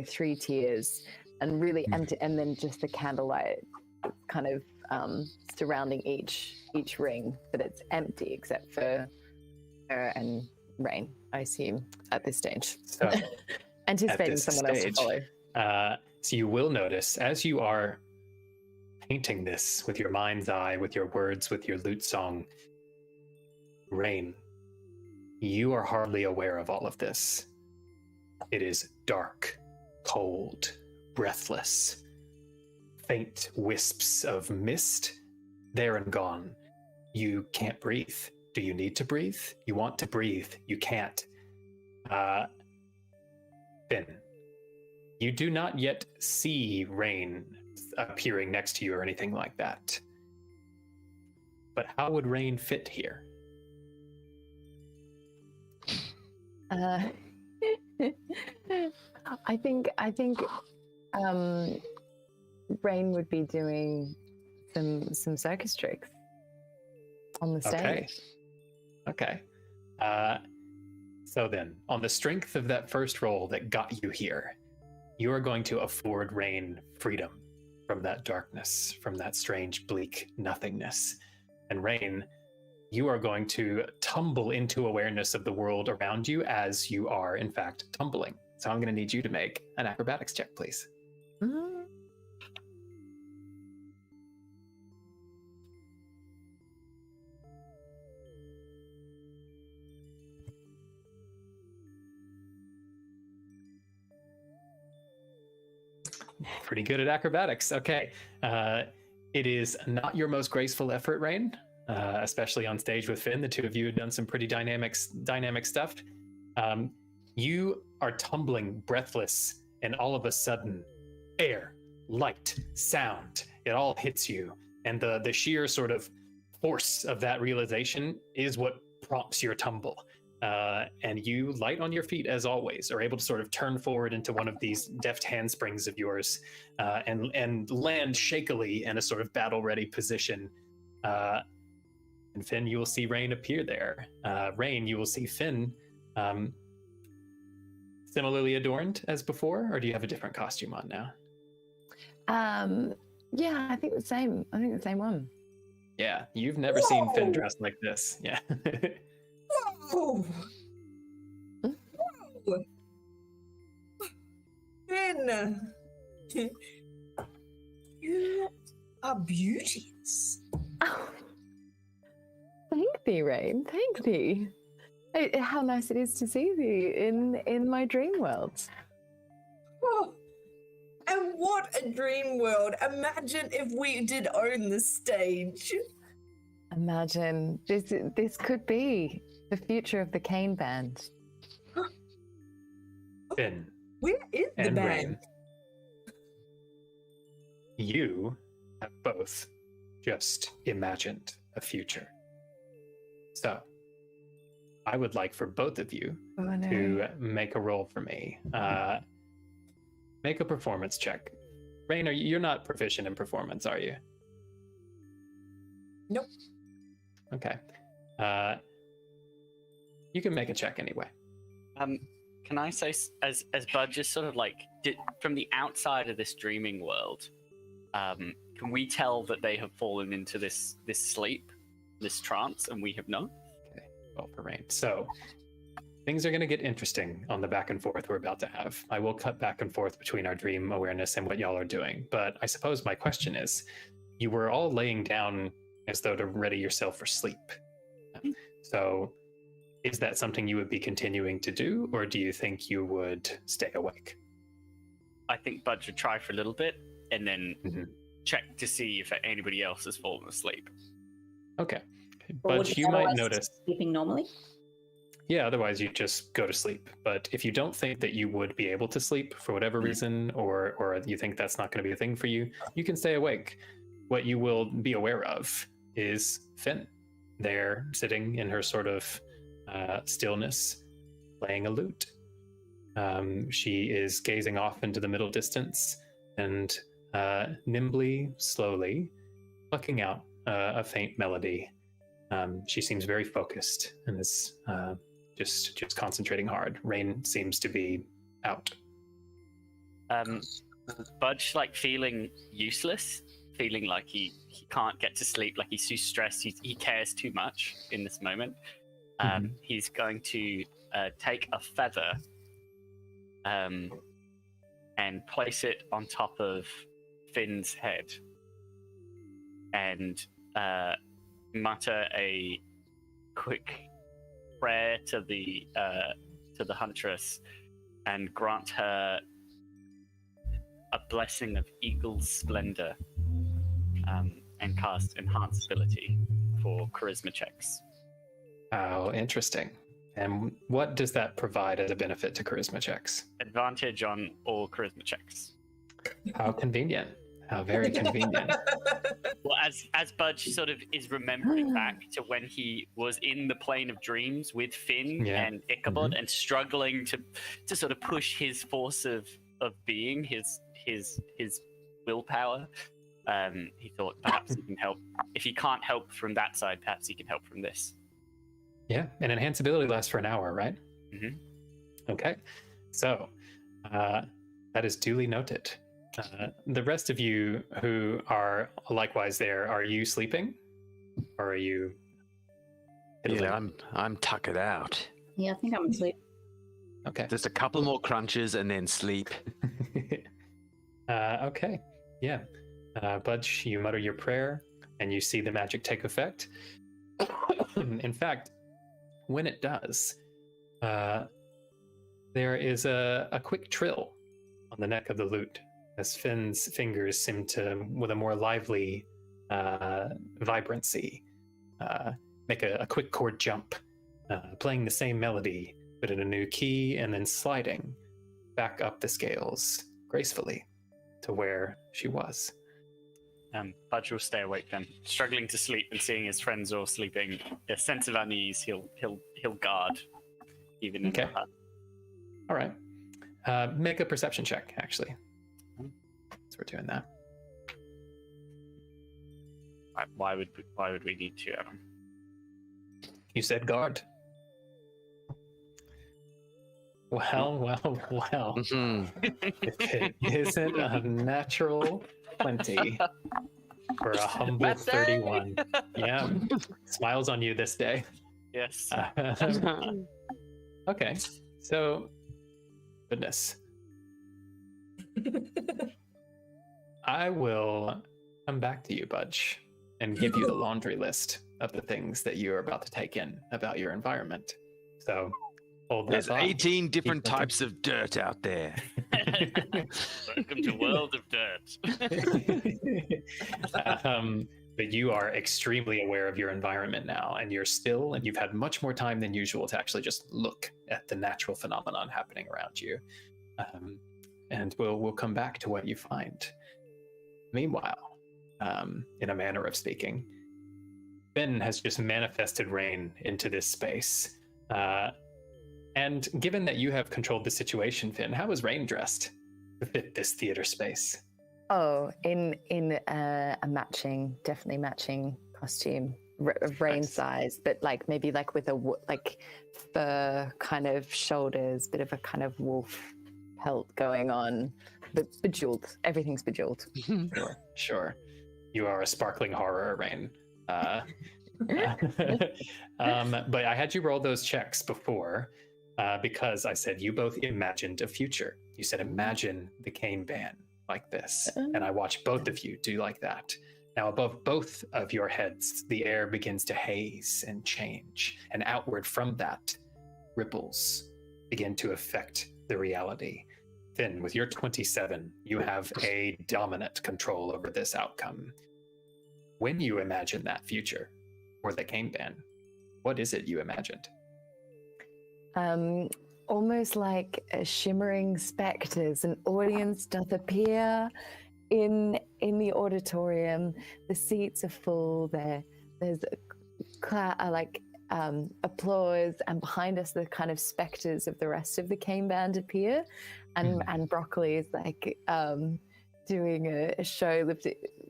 3 tiers, and really empty, and then just the candlelight kind of surrounding each ring, but it's empty except for her and Rain, I assume, at this stage. So Anticipating this someone else to stage, follow. So you will notice as you are painting this with your mind's eye, with your words, with your lute song. Rain, you are hardly aware of all of this. It is dark, cold, breathless. Faint wisps of mist, there and gone. You can't breathe. Do you need to breathe? You want to breathe. You can't. Finn, you do not yet see rain appearing next to you or anything like that. But how would rain fit here? I think Rain would be doing some circus tricks on the stage. Okay. So then, on the strength of that first roll that got you here, you are going to afford Rain freedom from that darkness, from that strange, bleak nothingness. And Rain, you are going to tumble into awareness of the world around you as you are, in fact, tumbling. So I'm going to need you to make an acrobatics check, please. Mm-hmm. Pretty good at acrobatics. Okay. It is not your most graceful effort, Rain, especially on stage with Finn. The two of you have done some pretty dynamic stuff. You are tumbling breathless, and all of a sudden, air, light, sound, it all hits you. And the sheer sort of force of that realization is what prompts your tumble. And you, light on your feet as always, are able to sort of turn forward into one of these deft handsprings of yours and land shakily in a sort of battle-ready position. And Finn, you will see Rain appear there. Rain, you will see Finn similarly adorned as before, or do you have a different costume on now? Yeah, I think the same. I think the same one. Yeah, you've never seen Finn dressed like this. Yeah. Whoa! Whoa! Finn! You are beauteous. Oh, thank thee, Rain. Thank thee. How nice it is to see thee in my dream world. Oh, and what a dream world. Imagine if we did own the stage. Imagine this could be the future of the Cane Band. Finn. Where is the And band? Rain, you have both just imagined a future. So, I would like for both of you to make a roll for me. Make a performance check. Rain, you're not proficient in performance, are you? Nope. Okay. You can make a check anyway. Can I say, as Bud just sort of like from the outside of this dreaming world, can we tell that they have fallen into this sleep, this trance, and we have not? Okay. Well, for Rain. So things are going to get interesting on the back and forth we're about to have. I will cut back and forth between our dream awareness and what y'all are doing. But I suppose my question is, you were all laying down as though to ready yourself for sleep. So is that something you would be continuing to do, or do you think you would stay awake? I think Bud should try for a little bit and then check to see if anybody else has fallen asleep. Okay. Or But you might notice... sleeping normally? Yeah, otherwise you just go to sleep. But if you don't think that you would be able to sleep for whatever reason, or you think that's not going to be a thing for you, you can stay awake. What you will be aware of is Finn there sitting in her sort of stillness, playing a lute. She is gazing off into the middle distance and nimbly, slowly plucking out a faint melody. She seems very focused and is just concentrating hard. Rain seems to be out. Budge like feeling useless, feeling like he can't get to sleep, like he's too stressed, he cares too much in this moment. He's going to take a feather and place it on top of Finn's head. and mutter a quick prayer to the huntress and grant her a blessing of eagle's splendor, and cast enhanced ability for charisma checks. How interesting. And what does that provide as a benefit to charisma checks? Advantage on all charisma checks. How convenient. How very convenient. Well, as Budge sort of is remembering back to when he was in the plane of dreams with Finn and Ichabod and struggling to sort of push his force of being, his willpower, he thought perhaps he can help. If he can't help from that side, perhaps he can help from this. Yeah, and enhance ability lasts for an hour, right? Mm-hmm. Okay, so that is duly noted. The rest of you who are likewise there, are you sleeping? Or are you... Yeah, I'm tuckered out. Yeah, I think I'm asleep. Okay. Just a couple more crunches and then sleep. Okay, yeah. Budge, you mutter your prayer, and you see the magic take effect. In fact, when it does, there is a quick trill on the neck of the lute, as Finn's fingers seem to, with a more lively vibrancy, make a quick chord jump, playing the same melody, but in a new key, and then sliding back up the scales gracefully to where she was. Budge will stay awake then, struggling to sleep and seeing his friends all sleeping. A sense of unease, he'll guard, even in the hut. All right. Make a perception check, actually. So we're doing that. Why would we need to, Adam? You said guard. Well. Mhm. If it isn't a natural 20 for a humble 31. Yeah. Smiles on you this day. Yes. Okay. So, goodness. I will come back to you, Budge, and give you the laundry list of the things that you are about to take in about your environment. So, hold There's that thought. 18 different types of dirt out there. Welcome to World of Dirt. But you are extremely aware of your environment now, and you're still, and you've had much more time than usual to actually just look at the natural phenomenon happening around you. And we'll come back to what you find. Meanwhile, in a manner of speaking, Finn has just manifested rain into this space. And given that you have controlled the situation, Finn, how is Rain dressed to fit this theater space? Oh, in a definitely matching costume, Rain Nice. size, but like maybe like with a fur kind of shoulders, bit of a kind of wolf pelt going on, but bejeweled. Everything's bejeweled. Sure. You are a sparkling horror, Rain. But I had you roll those checks before because I said you both imagined a future. You said imagine the cane band like this, and I watched both of you do like that. Now above both of your heads, the air begins to haze and change, and outward from that, ripples begin to affect the reality. Finn, with your 27, you have a dominant control over this outcome. When you imagine that future, or the cane band, what is it you imagined? Almost like shimmering specters. An audience doth appear in the auditorium. The seats are full. There's applause, and behind us the kind of specters of the rest of the cane band appear, and Broccoli is like doing a show,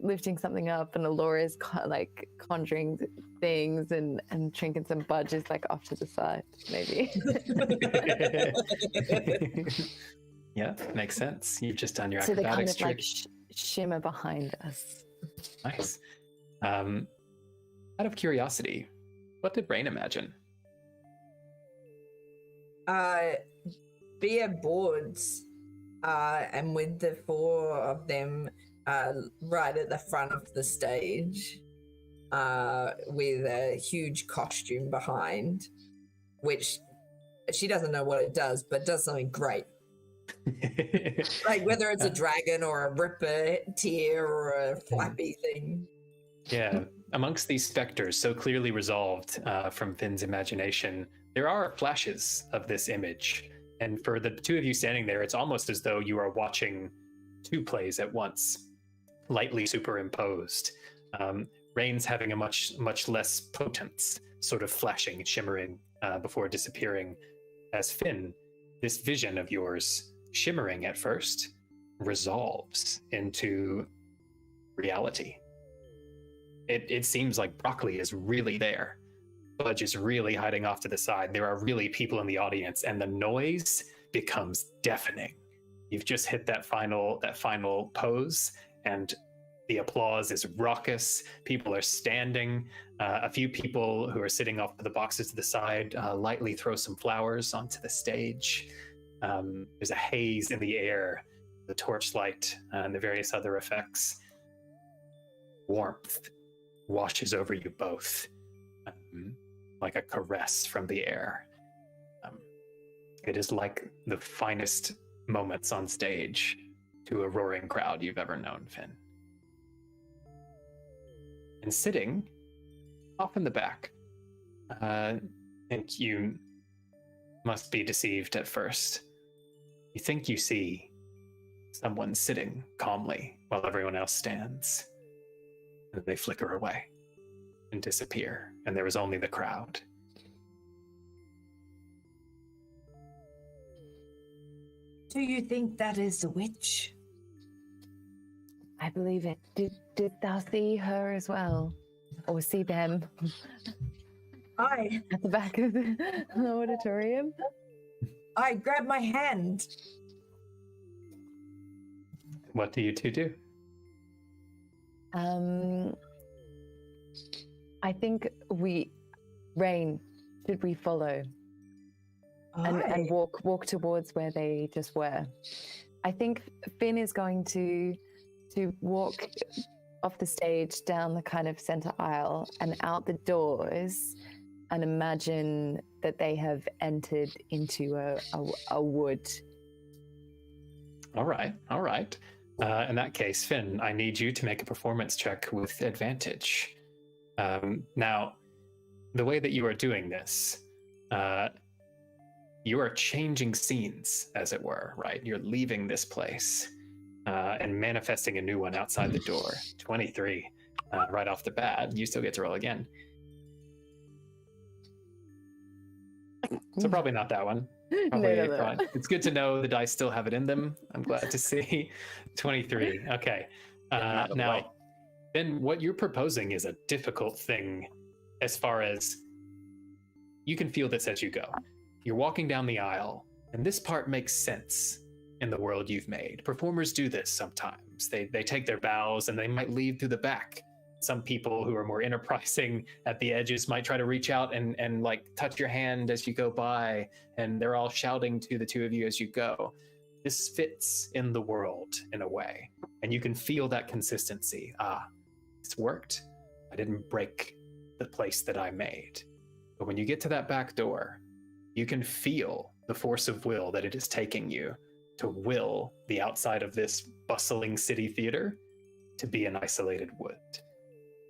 lifting something up, and Alora is conjuring things, and drinking some Budges like off to the side, maybe. Yeah, makes sense. You've just done your So they kind acrobatics of like trick. shimmer behind us. Nice. Out of curiosity, what did Rain imagine? Beer boards, and with the four of them right at the front of the stage, with a huge costume behind, which she doesn't know what it does, but does something great. Like whether it's a dragon or a ripper tear or a flappy thing. Yeah, amongst these specters, so clearly resolved from Finn's imagination, there are flashes of this image. And for the two of you standing there, it's almost as though you are watching two plays at once, lightly superimposed. Rain's having a much less potent, sort of flashing and shimmering before disappearing. As Finn, this vision of yours, shimmering at first, resolves into reality. It seems like Broccoli is really there. Budge is really hiding off to the side. There are really people in the audience, and the noise becomes deafening. You've just hit that final pose, and the applause is raucous. People are standing. A few people who are sitting off the boxes to the side lightly throw some flowers onto the stage. There's a haze in the air, the torchlight, and the various other effects. Warmth washes over you both, like a caress from the air. It is like the finest moments on stage to a roaring crowd you've ever known, Finn. And sitting off in the back, and you must be deceived at first. You think you see someone sitting calmly while everyone else stands. And they flicker away and disappear, and there is only the crowd. Do you think that is a witch? I believe it. Did thou see her as well? Or see them at the back of the auditorium? I grab my hand. What do you two do? I think Rain, should we follow? And walk towards where they just were. I think Finn is going to walk off the stage down the kind of center aisle and out the doors and imagine that they have entered into a wood. All right. In that case, Finn, I need you to make a performance check with advantage. Now, the way that you are doing this, you are changing scenes, as it were, right? You're leaving this place and manifesting a new one outside the door. 23, right off the bat. You still get to roll again. So probably not that one. Probably, No. It's good to know the dice still have it in them. I'm glad to see. 23. Okay. Now, then what you're proposing is a difficult thing as far as you can feel this as you go. You're walking down the aisle, and this part makes sense in the world you've made. Performers do this sometimes. They take their bows and they might lead through the back. Some people who are more enterprising at the edges might try to reach out and like touch your hand as you go by, and they're all shouting to the two of you as you go. This fits in the world in a way, and you can feel that consistency. It's worked. I didn't break the place that I made. But when you get to that back door, you can feel the force of will that it is taking you to will the outside of this bustling city theater to be an isolated wood.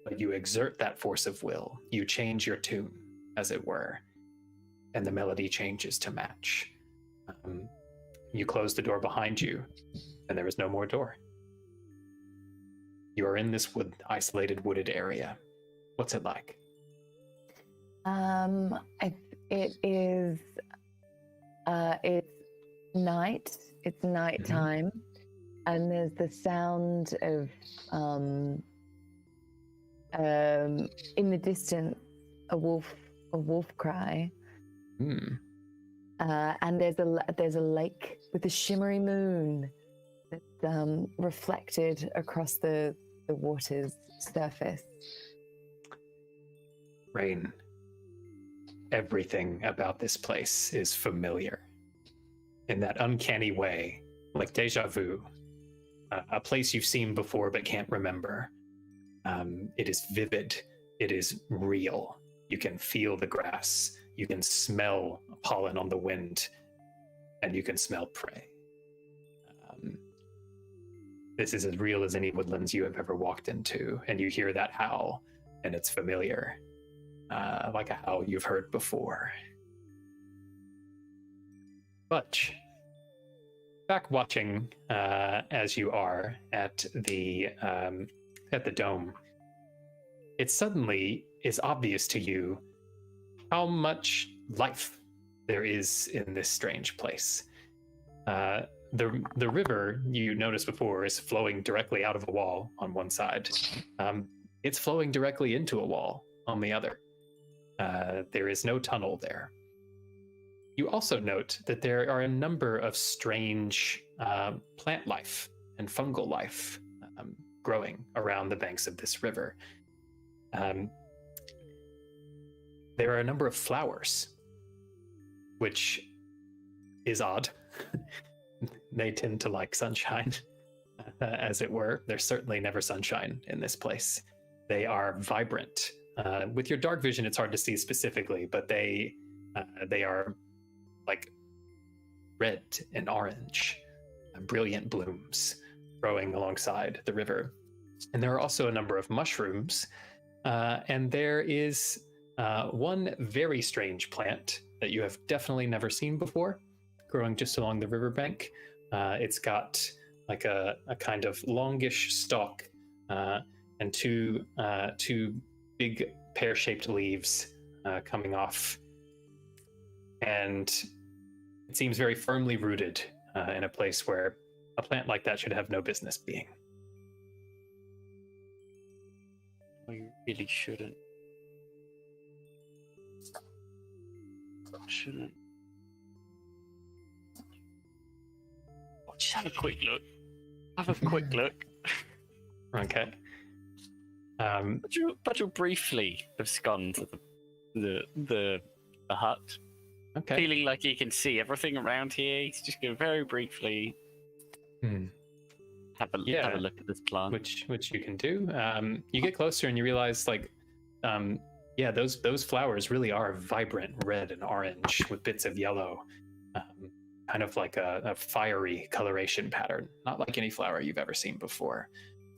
But you exert that force of will. You change your tune, as it were, and the melody changes to match. You close the door behind you, and there is no more door. You are in this isolated wooded area. What's it like? It is. It's night. It's nighttime, and there's the sound of in the distance a wolf cry. And there's a lake with a shimmery moon that's reflected across the water's surface. Rain. Everything about this place is familiar in that uncanny way, like deja vu. a place you've seen before but can't remember. It is vivid. It is real. You can feel the grass. You can smell pollen on the wind, and you can smell prey. This is as real as any woodlands you have ever walked into, and you hear that howl, and it's familiar, like a howl you've heard before. Butch, back watching as you are at the dome, it suddenly is obvious to you how much life there is in this strange place. The river you noticed before is flowing directly out of a wall on one side. It's flowing directly into a wall on the other. There is no tunnel there. You also note that there are a number of strange plant life and fungal life growing around the banks of this river. There are a number of flowers, which is odd. They tend to like sunshine, as it were. There's certainly never sunshine in this place. They are vibrant. With your dark vision, it's hard to see specifically, but they are like red and orange, brilliant blooms growing alongside the river. And there are also a number of mushrooms, and there is one very strange plant that you have definitely never seen before, growing just along the riverbank. It's got like a kind of longish stalk and two big pear-shaped leaves coming off. And it seems very firmly rooted in a place where a plant like that should have no business being. We really shouldn't. Just have a quick look. Okay. But you'll briefly abscond to the hut. Okay. Feeling like he can see everything around here. He's just going to very briefly have a look at this plant. Which you can do. You get closer and you realize, like, those flowers really are vibrant red and orange with bits of yellow. Kind of like a fiery coloration pattern, not like any flower you've ever seen before.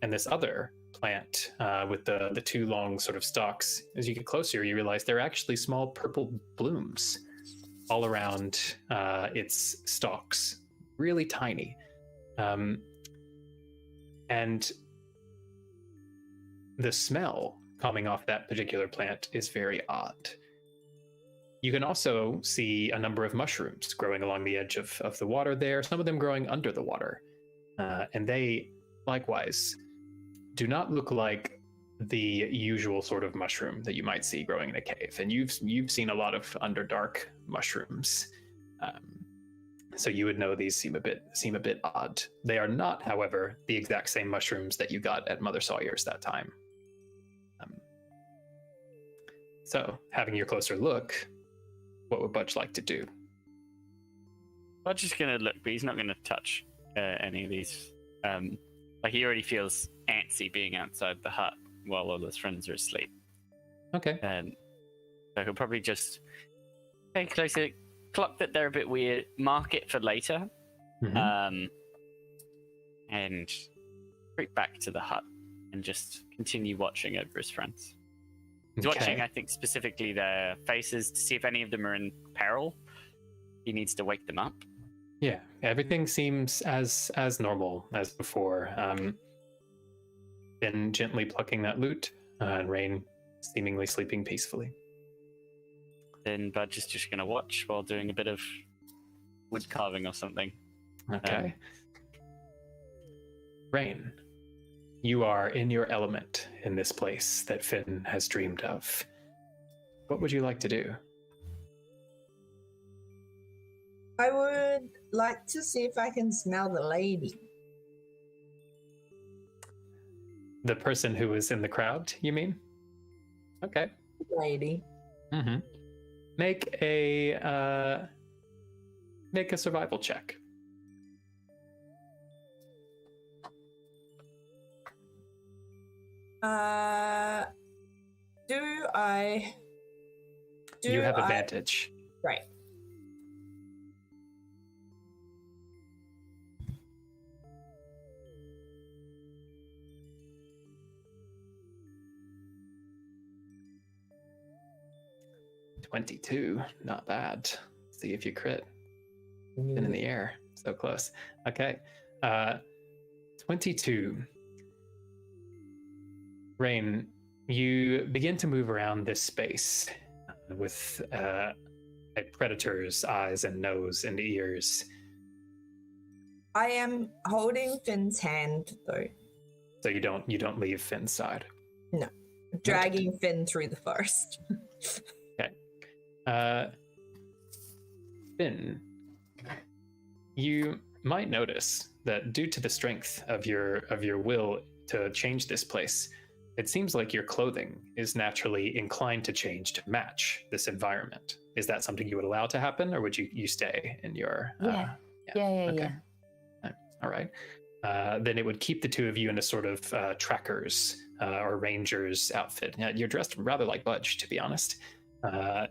And this other plant with the two long sort of stalks, as you get closer, you realize they're actually small purple blooms all around its stalks, really tiny. And the smell coming off that particular plant is very odd. You can also see a number of mushrooms growing along the edge of the water there, some of them growing under the water. And they, likewise, do not look like the usual sort of mushroom that you might see growing in a cave. And you've seen a lot of Underdark mushrooms. So you would know these seem a bit odd. They are not, however, the exact same mushrooms that you got at Mother Sawyer's that time. So, having your closer look, what would Butch like to do? Butch is going to look, but he's not going to touch any of these. Like, he already feels antsy being outside the hut while all his friends are asleep. Okay. So he'll probably just take a closer, clock that they're a bit weird, mark it for later, and creep back to the hut and just continue watching over his friends. He's watching, I think, specifically their faces to see if any of them are in peril. He needs to wake them up. Yeah, everything seems as normal as before. Been gently plucking that lute, and Rain seemingly sleeping peacefully. Then Budge is just going to watch while doing a bit of wood carving or something. Okay. Rain, you are in your element in this place that Finn has dreamed of. What would you like to do? I would like to see if I can smell the lady. The person who was in the crowd, you mean? Okay. Lady. Mm-hmm. Make a survival check. You have advantage. Right. $22, not bad. See if you crit. Been in the air, so close. Okay, 22. Rain, you begin to move around this space with a predator's eyes and nose and ears. I am holding Finn's hand though. So you don't leave Finn's side. No, dragging Finn through the forest. Okay. Finn, you might notice that due to the strength of your will to change this place, it seems like your clothing is naturally inclined to change to match this environment. Is that something you would allow to happen, or would you stay in your? Yeah. Okay. All right. Then it would keep the two of you in a sort of trackers or rangers outfit. Now, you're dressed rather like Budge, to be honest,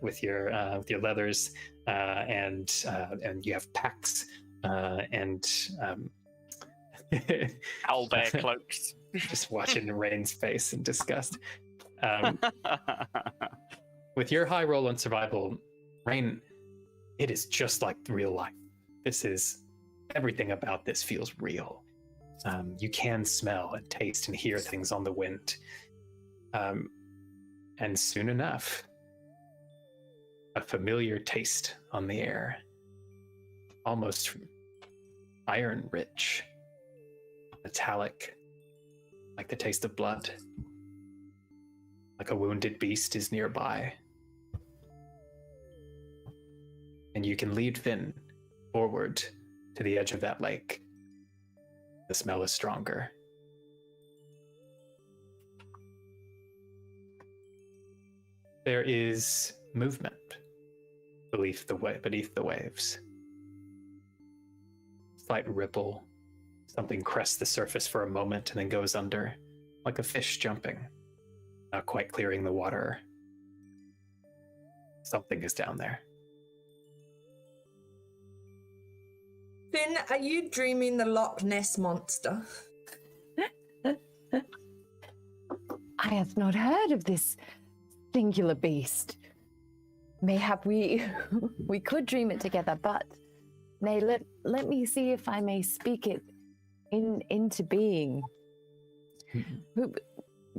with your leathers and you have packs and owlbear cloaks. Just watching Rain's face in disgust. With your high roll on survival, Rain, it is just like real life. Everything about this feels real. You can smell and taste and hear things on the wind. And soon enough, a familiar taste on the air, almost iron rich, metallic, like the taste of blood, like a wounded beast is nearby. And you can lead Finn forward to the edge of that lake. The smell is stronger. There is movement beneath the waves. Slight ripple. Something crests the surface for a moment and then goes under, like a fish jumping, not quite clearing the water. Something is down there. Finn, are you dreaming the Loch Ness monster? I have not heard of this singular beast. Mayhap we could dream it together, but nay, let me see if I may speak it into being.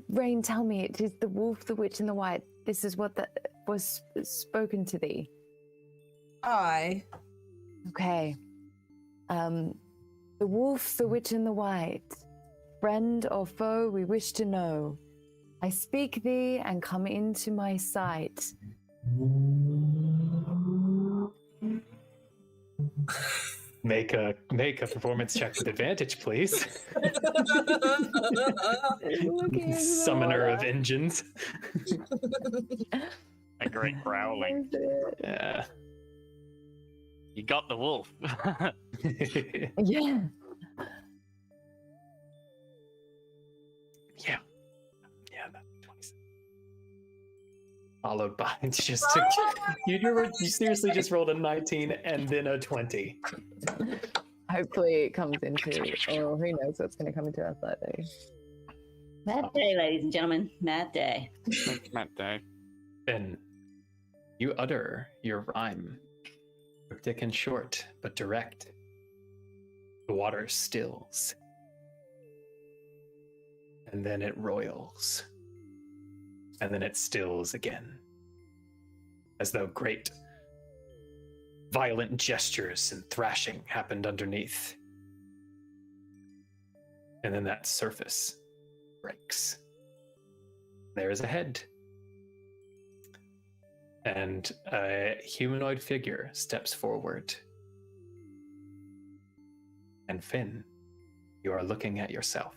Rain, tell me, it is the wolf, the witch, and the white. This is what was spoken to thee. Aye. Okay. The wolf, the witch, and the white. Friend or foe, we wish to know. I speak thee and come into my sight. Make a performance check with advantage, please. Summoner of engines. A great growling. Yeah. You got the wolf. Yeah. Yeah. Yeah, that's 27. Followed by you seriously just rolled a 19 and then a 20. Hopefully it comes into, or who knows what's going to come into our side though. Mad day, ladies and gentlemen. Mad day. Mad day. Then you utter your rhyme. Cryptic and short, but direct. The water stills. And then it roils. And then it stills again. As though great, violent gestures and thrashing happened underneath. And then that surface breaks. There is a head. And a humanoid figure steps forward. And Finn, you are looking at yourself.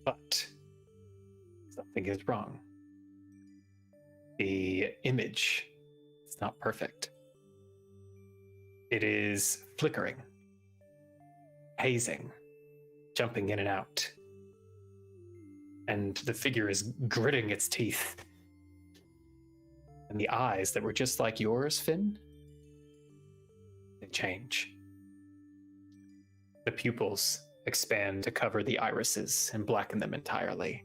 But something is wrong. The image is not perfect. It is flickering, hazing, jumping in and out, and the figure is gritting its teeth. And the eyes that were just like yours, Finn, they change. The pupils expand to cover the irises and blacken them entirely.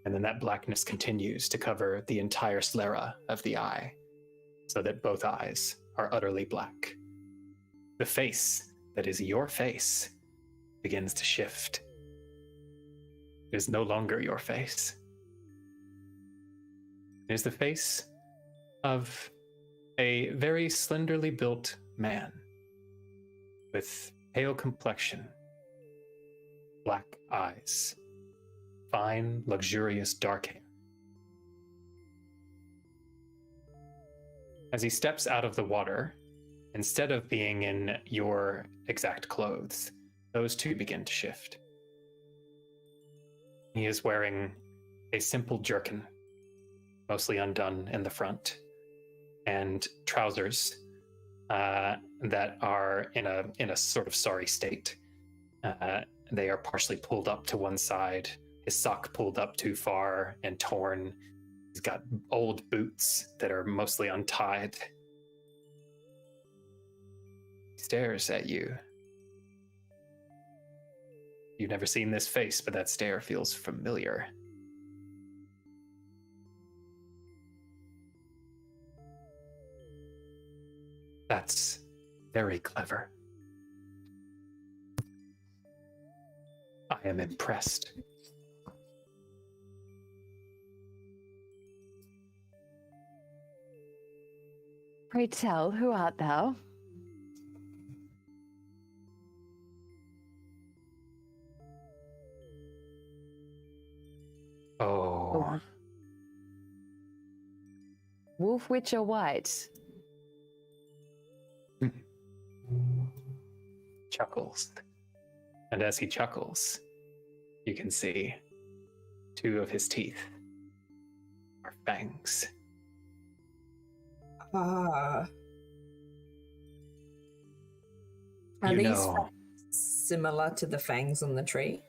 And then that blackness continues to cover the entire sclera of the eye, so that both eyes are utterly black. The face that is your face begins to shift. It is no longer your face. It is the face of a very slenderly built man with pale complexion, black eyes, fine, luxurious dark hair. As he steps out of the water, instead of being in your exact clothes, those two begin to shift. He is wearing a simple jerkin, mostly undone in the front, and trousers that are in a sort of sorry state. They are partially pulled up to one side, his sock pulled up too far and torn. He's got old boots that are mostly untied. He stares at you. You've never seen this face, but that stare feels familiar. That's very clever. I am impressed. Pray tell, who art thou? Oh. Wolf, witch, or white? Chuckles. And as he chuckles, you can see two of his teeth are fangs. Are You these know. similar to the fangs on the tree?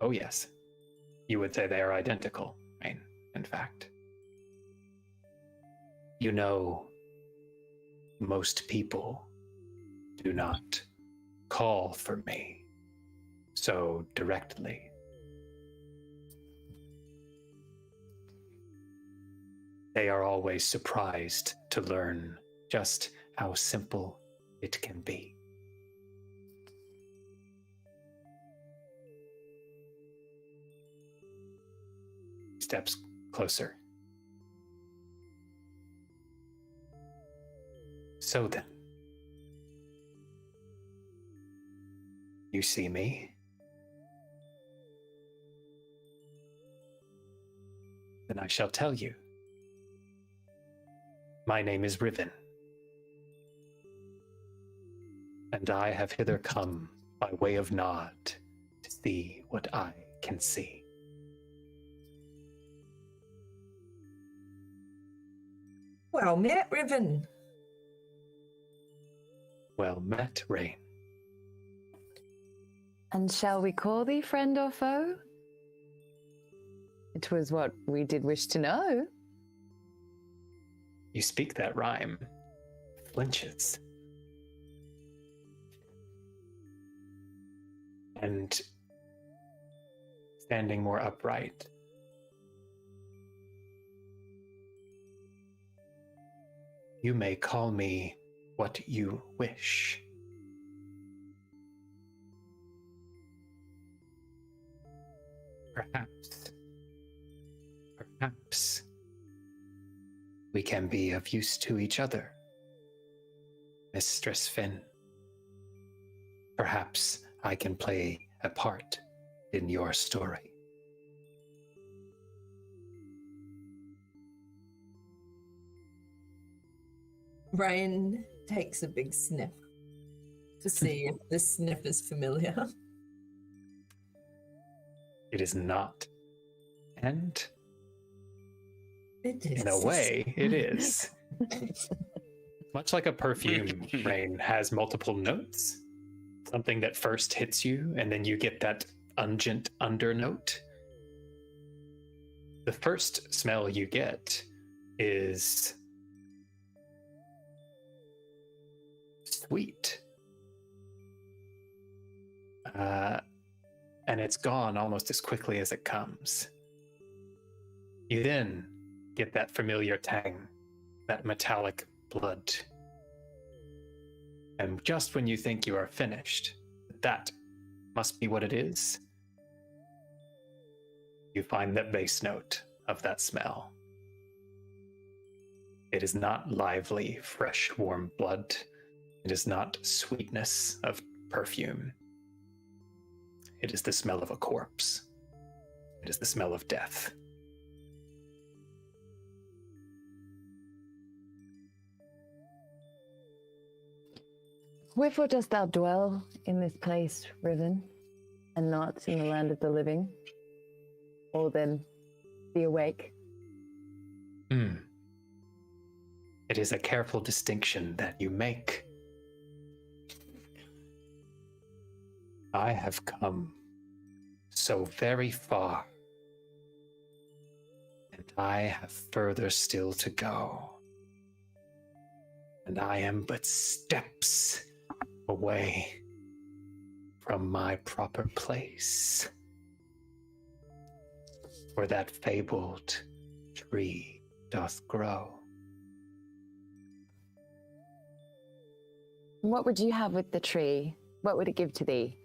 Oh, yes. You would say they are identical, Rain, in fact. You know, most people do not call for me so directly. They are always surprised to learn just how simple it can be. Steps closer. So then, you see me? Then I shall tell you. My name is Riven, and I have hither come by way of Nod to see what I can see. Well met, Riven. Well met, Rain. And shall we call thee friend or foe? It was what we did wish to know. You speak that rhyme. Flinches. And standing more upright. You may call me what you wish. Perhaps we can be of use to each other, Mistress Finn. Perhaps I can play a part in your story. Rain takes a big sniff to see if this sniff is familiar. It is not. And It is. in a way, it is. Much like a perfume, Rain has multiple notes. Something that first hits you, and then you get that ungent undernote. The first smell you get is sweet. And it's gone almost as quickly as it comes. You then get that familiar tang, that metallic blood. And just when you think you are finished, that must be what it is, you find that base note of that smell. It is not lively, fresh, warm blood. It is not sweetness of perfume. It is the smell of a corpse. It is the smell of death. Wherefore dost thou dwell in this place, Riven, and not in the land of the living? Or then be awake? It is a careful distinction that you make. I have come so very far, and I have further still to go. And I am but steps away from my proper place, where that fabled tree doth grow. What would you have with the tree? What would it give to thee?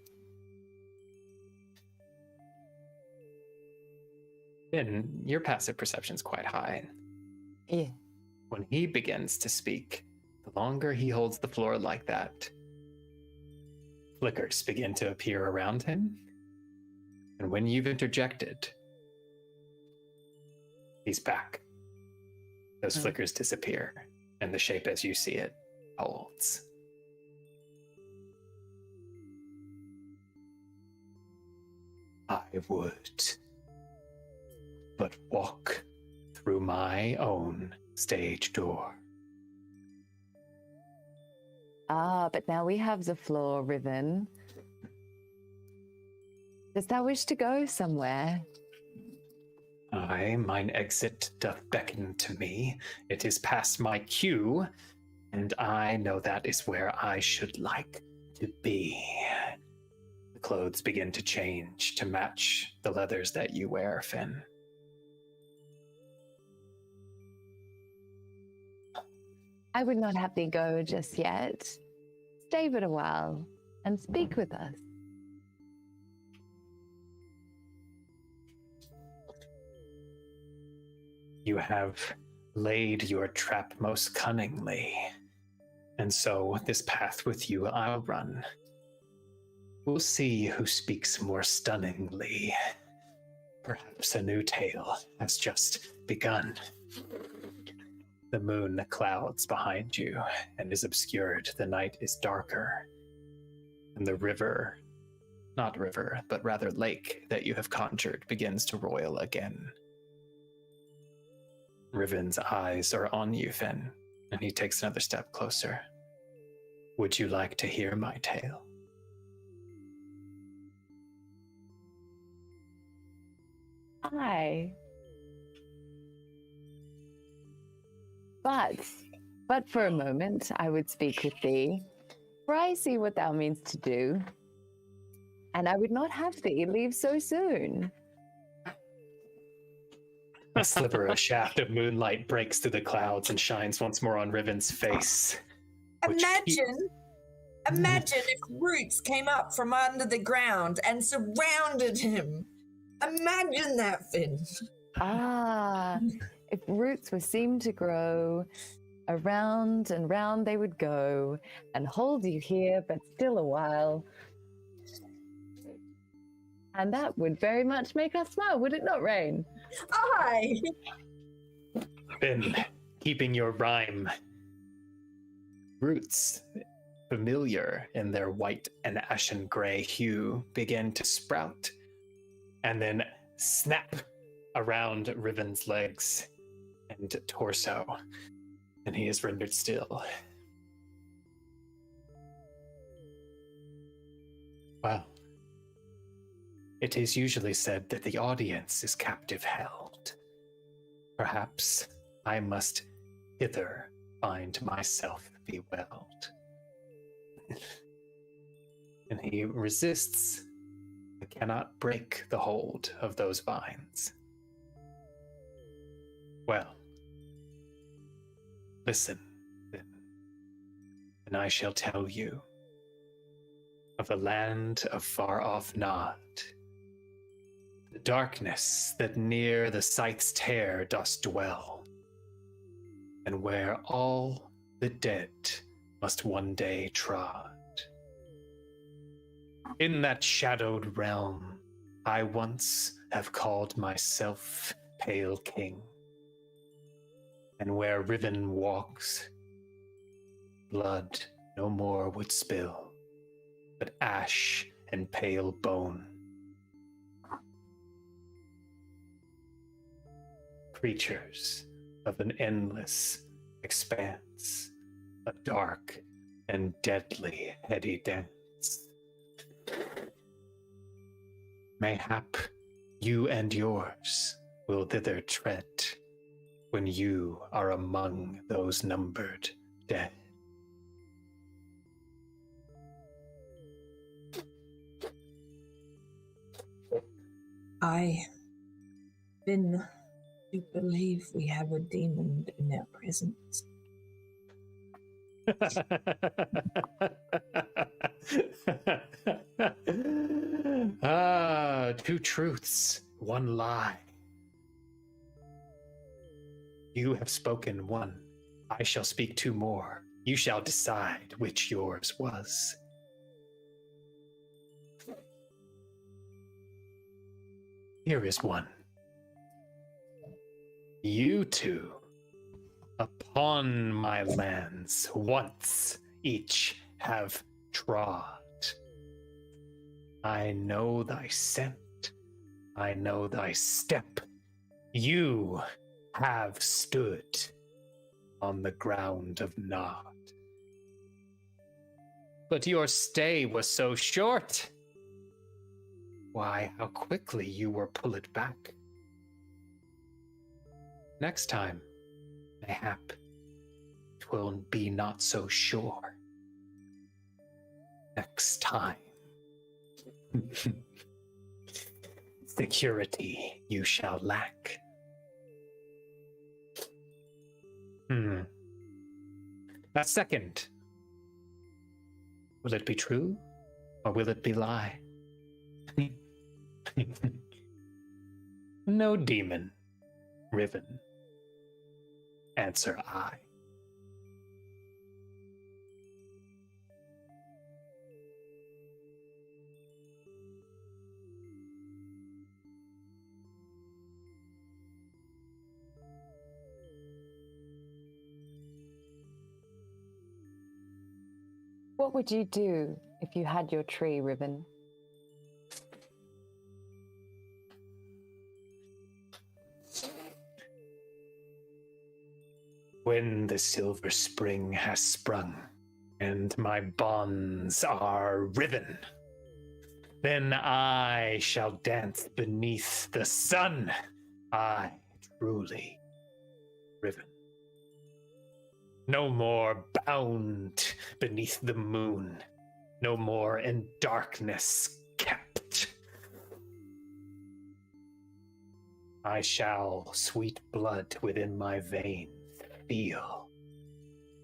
Then your passive perception's quite high. Yeah. When he begins to speak, the longer he holds the floor like that, flickers begin to appear around him. And when you've interjected, he's back. Those flickers disappear, and the shape as you see it holds. I would but walk through my own stage door. Ah, but now we have the floor, Riven. Dost thou wish to go somewhere? Aye, mine exit doth beckon to me. It is past my cue, and I know that is where I should like to be. The clothes begin to change to match the leathers that you wear, Finn. I would not have thee go just yet. Stay but a while and speak with us. You have laid your trap most cunningly, and so this path with you I'll run. We'll see who speaks more stunningly. Perhaps a new tale has just begun. The moon clouds behind you and is obscured. The night is darker. And the river, not river, but rather lake that you have conjured begins to roil again. Riven's eyes are on you, Finn, and he takes another step closer. Would you like to hear my tale? Aye. But for a moment I would speak with thee, for I see what thou meanst to do, and I would not have thee leave so soon. A sliver, a shaft of moonlight breaks through the clouds and shines once more on Riven's face. Imagine if roots came up from under the ground and surrounded him. Imagine that, Finn. Ah, if roots were seen to grow, around and round they would go, and hold you here but still a while. And that would very much make us smile, would it not, Rain? Aye. Finn, keeping your rhyme. Roots, familiar in their white and ashen gray hue, begin to sprout and then snap around Riven's legs and torso, and he is rendered still. Well, it is usually said that the audience is captive held, Perhaps I must hither find myself bewailed. And he resists, but cannot break the hold of those vines. Well, listen, then, and I shall tell you of the land of far-off Nod, the darkness that near the scythe's tear dost dwell, and where all the dead must one day trod. In that shadowed realm, I once have called myself Pale King, and where Riven walks, blood no more would spill, but ash and pale bone. Creatures of an endless expanse, a dark and deadly heady dance. Mayhap you and yours will thither tread when you are among those numbered dead. I do believe we have a demon in our presence. Two truths, one lie. You have spoken one. I shall speak two more. You shall decide which yours was. Here is one. You two, upon my lands, once each have trod. I know thy scent, I know thy step. You have stood on the ground of Nod. But your stay was so short. Why, how quickly you were pulled back. Next time, mayhap, 'twill be not so sure. Next time. Security you shall lack. That second, will it be true, or will it be lie? No demon, Riven. Answer I. What would you do if you had your tree, Riven? When the silver spring has sprung, and my bonds are riven, then I shall dance beneath the sun. I truly riven. No more bound beneath the moon, no more in darkness kept. I shall sweet blood within my veins feel,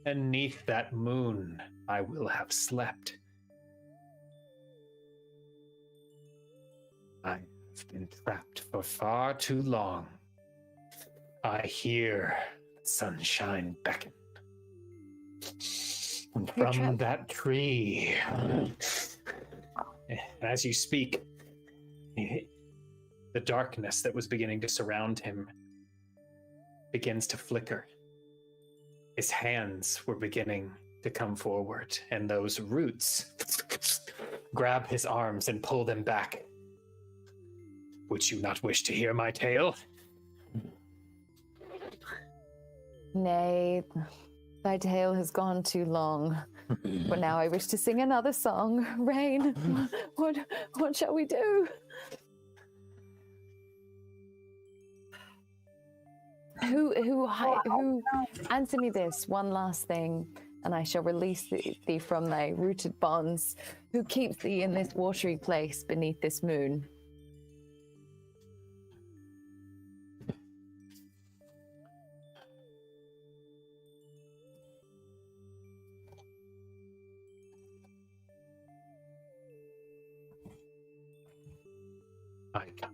and 'neath that moon I will have slept. I have been trapped for far too long. I hear sunshine beckon. And from that tree, as you speak, the darkness that was beginning to surround him begins to flicker. His hands were beginning to come forward, and those roots grab his arms and pull them back. Would you not wish to hear my tale? Nay, thy tale has gone too long. But now I wish to sing another song. Rain, what shall we do? Who answer me this one last thing, and I shall release thee from thy rooted bonds. Who keeps thee in this watery place beneath this moon? I come.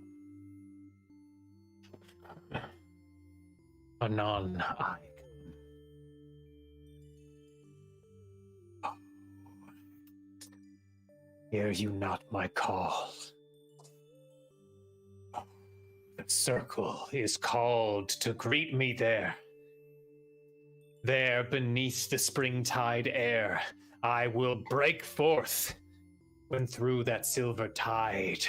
Anon I come. Hear you not my call? The circle is called to greet me there. There beneath the springtide air, I will break forth when through that silver tide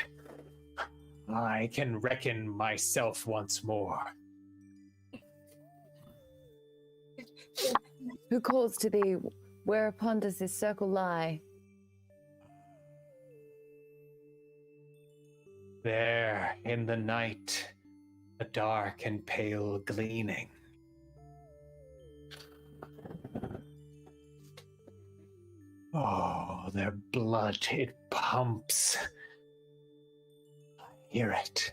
I can reckon myself once more. Who calls to thee? Whereupon does this circle lie? There in the night, a dark and pale gleaming. Oh, their blood, it pumps. I hear it.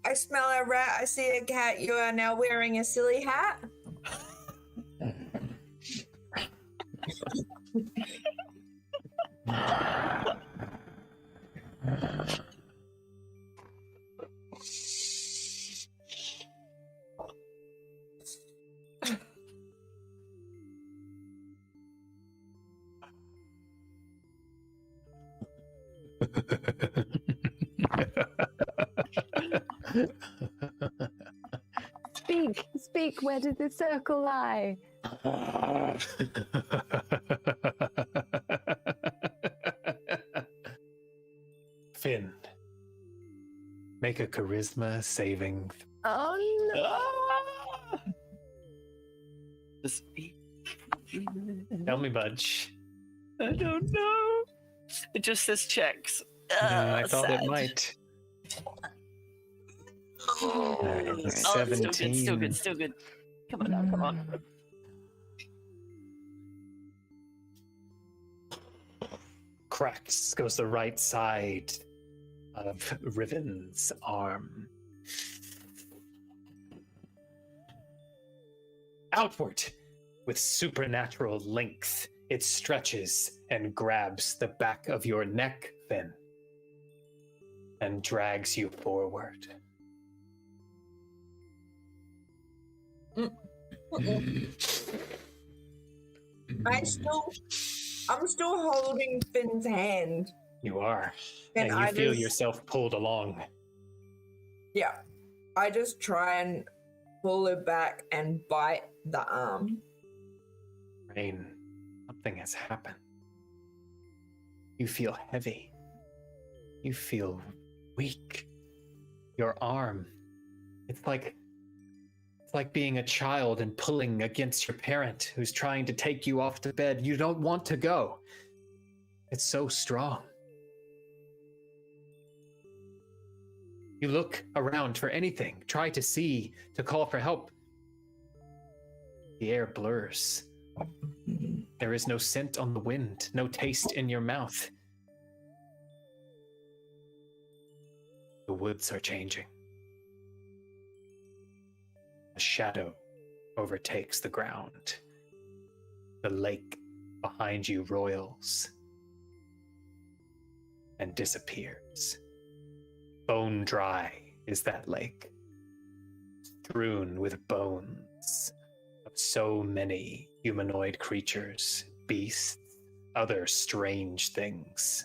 I smell a rat. I see a cat. You are now wearing a silly hat. Speak, where does the circle lie? Finn, make a charisma saving. Oh no! Tell me, Budge. I don't know. It just says checks. I thought sad. it might. Oh, 17. Still good. Come on now, come on. Cracks goes the right side of Riven's arm. Outward, with supernatural length, it stretches and grabs the back of your neck, Finn, and drags you forward. I'm still holding Finn's hand. You are, And and you I feel just- yourself pulled along. Yeah. I just try and pull it back and bite the arm. Rain, something has happened. You feel heavy. You feel weak. Your arm, it's like being a child and pulling against your parent who's trying to take you off to bed. You don't want to go. It's so strong. You look around for anything, try to see, to call for help. The air blurs. There is no scent on the wind, no taste in your mouth. The woods are changing. A shadow overtakes the ground. The lake behind you roils and disappears. Bone dry is that lake, strewn with bones of so many humanoid creatures, beasts, other strange things,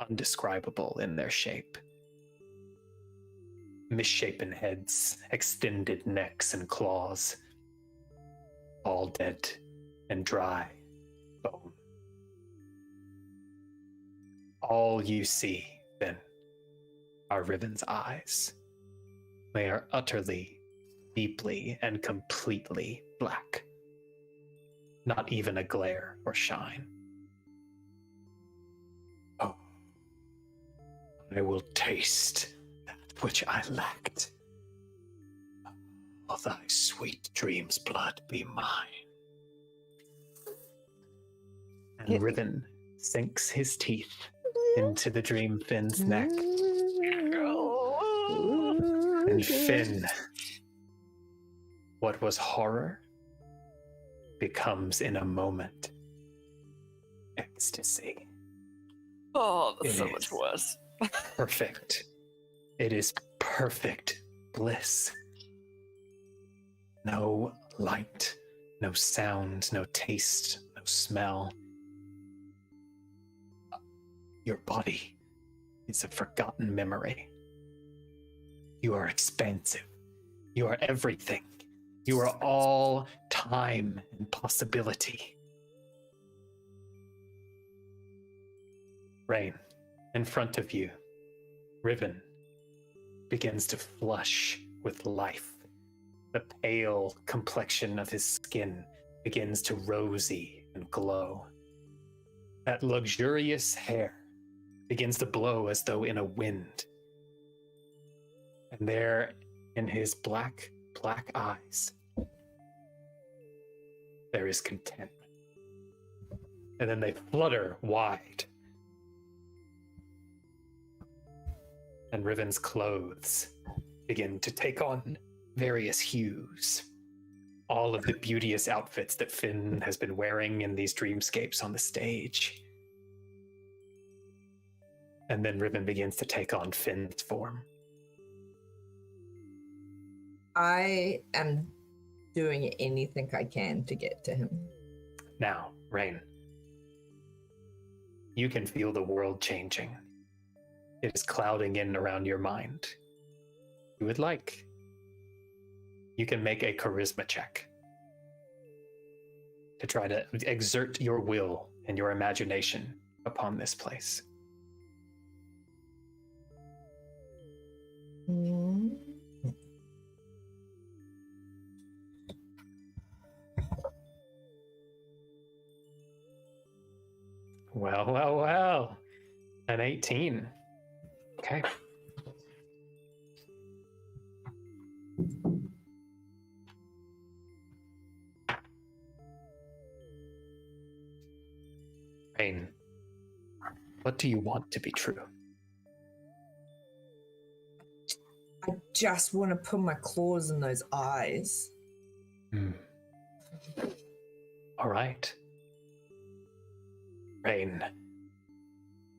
undescribable in their shape. Misshapen heads, extended necks and claws, all dead and dry bone. All you see, then, are Riven's eyes. They are utterly, deeply, and completely black. Not even a glare or shine. I will taste that which I lacked. All thy sweet dreams' blood be mine. And Yeah. Riven sinks his teeth into the dream Finn's neck. And Finn, what was horror becomes in a moment ecstasy. Oh, that's It so is. much worse. Perfect. It is perfect bliss. No light, no sound, no taste, no smell. Your body is a forgotten memory. You are expansive. You are everything. You are all time and possibility. Rain, in front of you, Riven begins to flush with life. The pale complexion of his skin begins to rosy and glow. That luxurious hair begins to blow as though in a wind. And there in his black eyes, there is contentment. And then they flutter wide. And Riven's clothes begin to take on various hues. All of the beauteous outfits that Finn has been wearing in these dreamscapes on the stage. And then Riven begins to take on Finn's form. I am doing anything I can to get to him. Now, Rain, you can feel the world changing. It is clouding in around your mind. You would like. You can make a charisma check to try to exert your will and your imagination upon this place. Mm. Well. An 18. Okay. Rain, what do you want to be true? I just want to put my claws in those eyes. All right. Rain,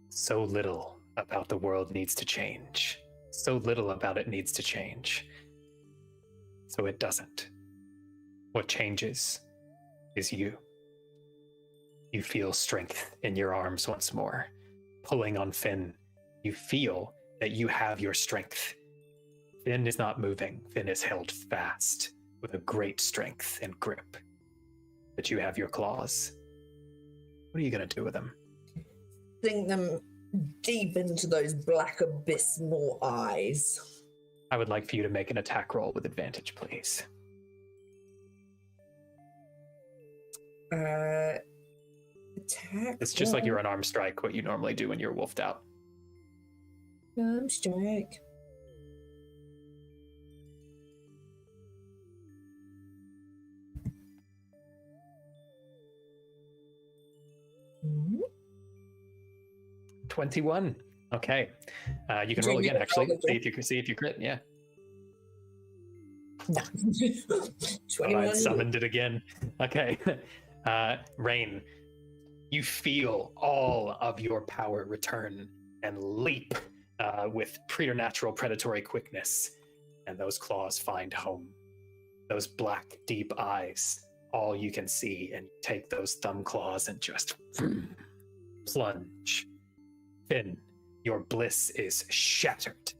so little about the world needs to change. So little about it needs to change. So it doesn't. What changes is you. You feel strength in your arms once more. Pulling on Finn, you feel that you have your strength. Finn is not moving. Finn is held fast with a great strength and grip. But you have your claws. What are you going to do with them? Sink them deep into those black abysmal eyes. I would like for you to make an attack roll with advantage, please. Attack. It's just like your unarmed strike, what you normally do when you're wolfed out. Strike. Mm-hmm. 21. Okay. You can roll again, actually. See if you crit. Yeah. No. Oh, 21. I summoned it again. Okay. Rain, you feel all of your power return and leap with preternatural predatory quickness. And those claws find home. Those black, deep eyes, all you can see, and you take those thumb claws and just plunge. Finn, your bliss is shattered,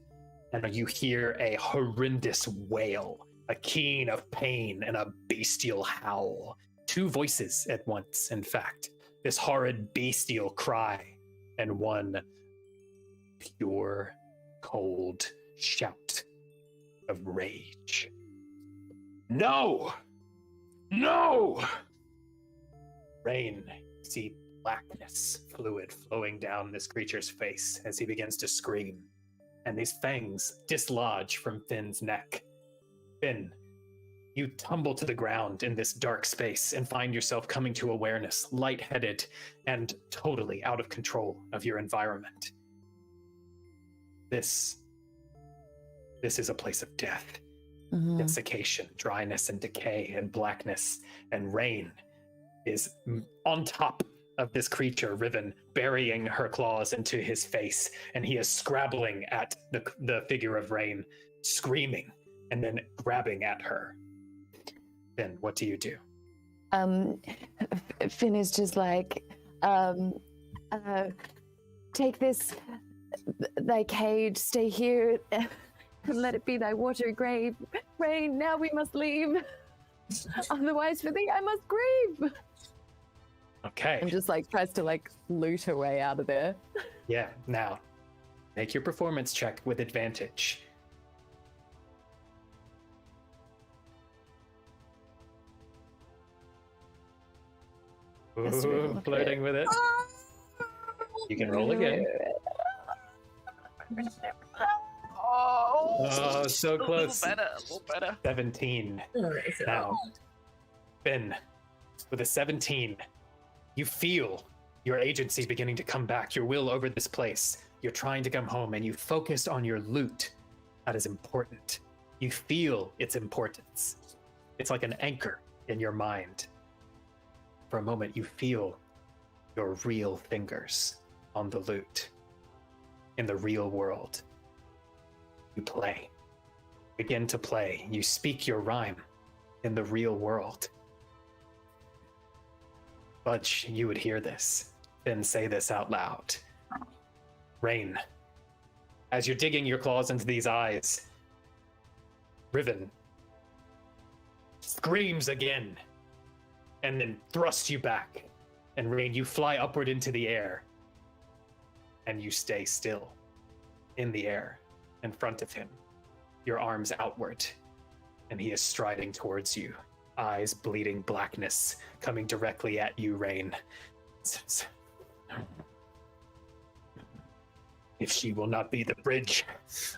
and you hear a horrendous wail, a keen of pain and a bestial howl. Two voices at once, in fact. This horrid bestial cry, and one pure, cold shout of rage. No! No! Rain, see blackness, fluid flowing down this creature's face as he begins to scream. And these fangs dislodge from Finn's neck. Finn, you tumble to the ground in this dark space and find yourself coming to awareness, lightheaded and totally out of control of your environment. This is a place of death. Desiccation, dryness, and decay, and blackness, and rain is on top of this creature, Riven, burying her claws into his face, and he is scrabbling at the figure of Rain, screaming, and then grabbing at her. Then what do you do? Finn is just like, take this, thy cage, stay here, and let it be thy watery grave. Rain, now we must leave. Otherwise, for thee, I must grieve. Okay. And just like tries to like loot her way out of there. Yeah, now, make your performance check with advantage. Ooh, flirting with it. You can roll again. Oh, so close. A little better. 17. Now, Finn, with a 17, you feel your agency beginning to come back, your will over this place. You're trying to come home, and you focus on your loot. That is important. You feel its importance. It's like an anchor in your mind. For a moment, you feel your real fingers on the loot. In the real world. You play. Begin to play. You speak your rhyme in the real world. Budge, you would hear this, then say this out loud. Rain, as you're digging your claws into these eyes, Riven screams again, and then thrusts you back. And Rain, you fly upward into the air, and you stay still in the air in front of him, your arms outward, and he is striding towards you, eyes bleeding blackness coming directly at you, Rain. If she will not be the bridge,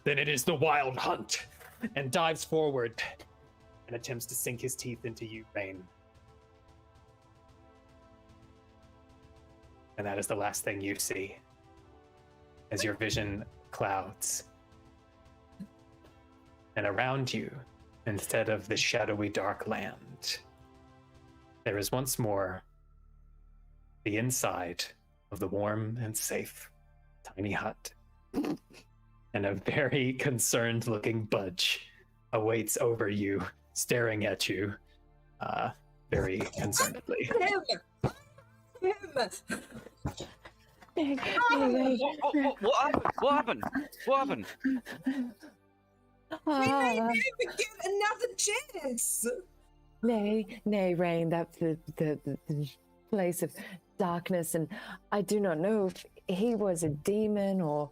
then it is the wild hunt, and dives forward and attempts to sink his teeth into you, Rain. And that is the last thing you see as your vision clouds. And around you, instead of the shadowy dark land, there is once more the inside of the warm and safe tiny hut. And a very concerned looking Budge awaits over you, staring at you very concernedly. What happened? We may never get another chance. Nay, Rain, that's the place of darkness, and I do not know if he was a demon or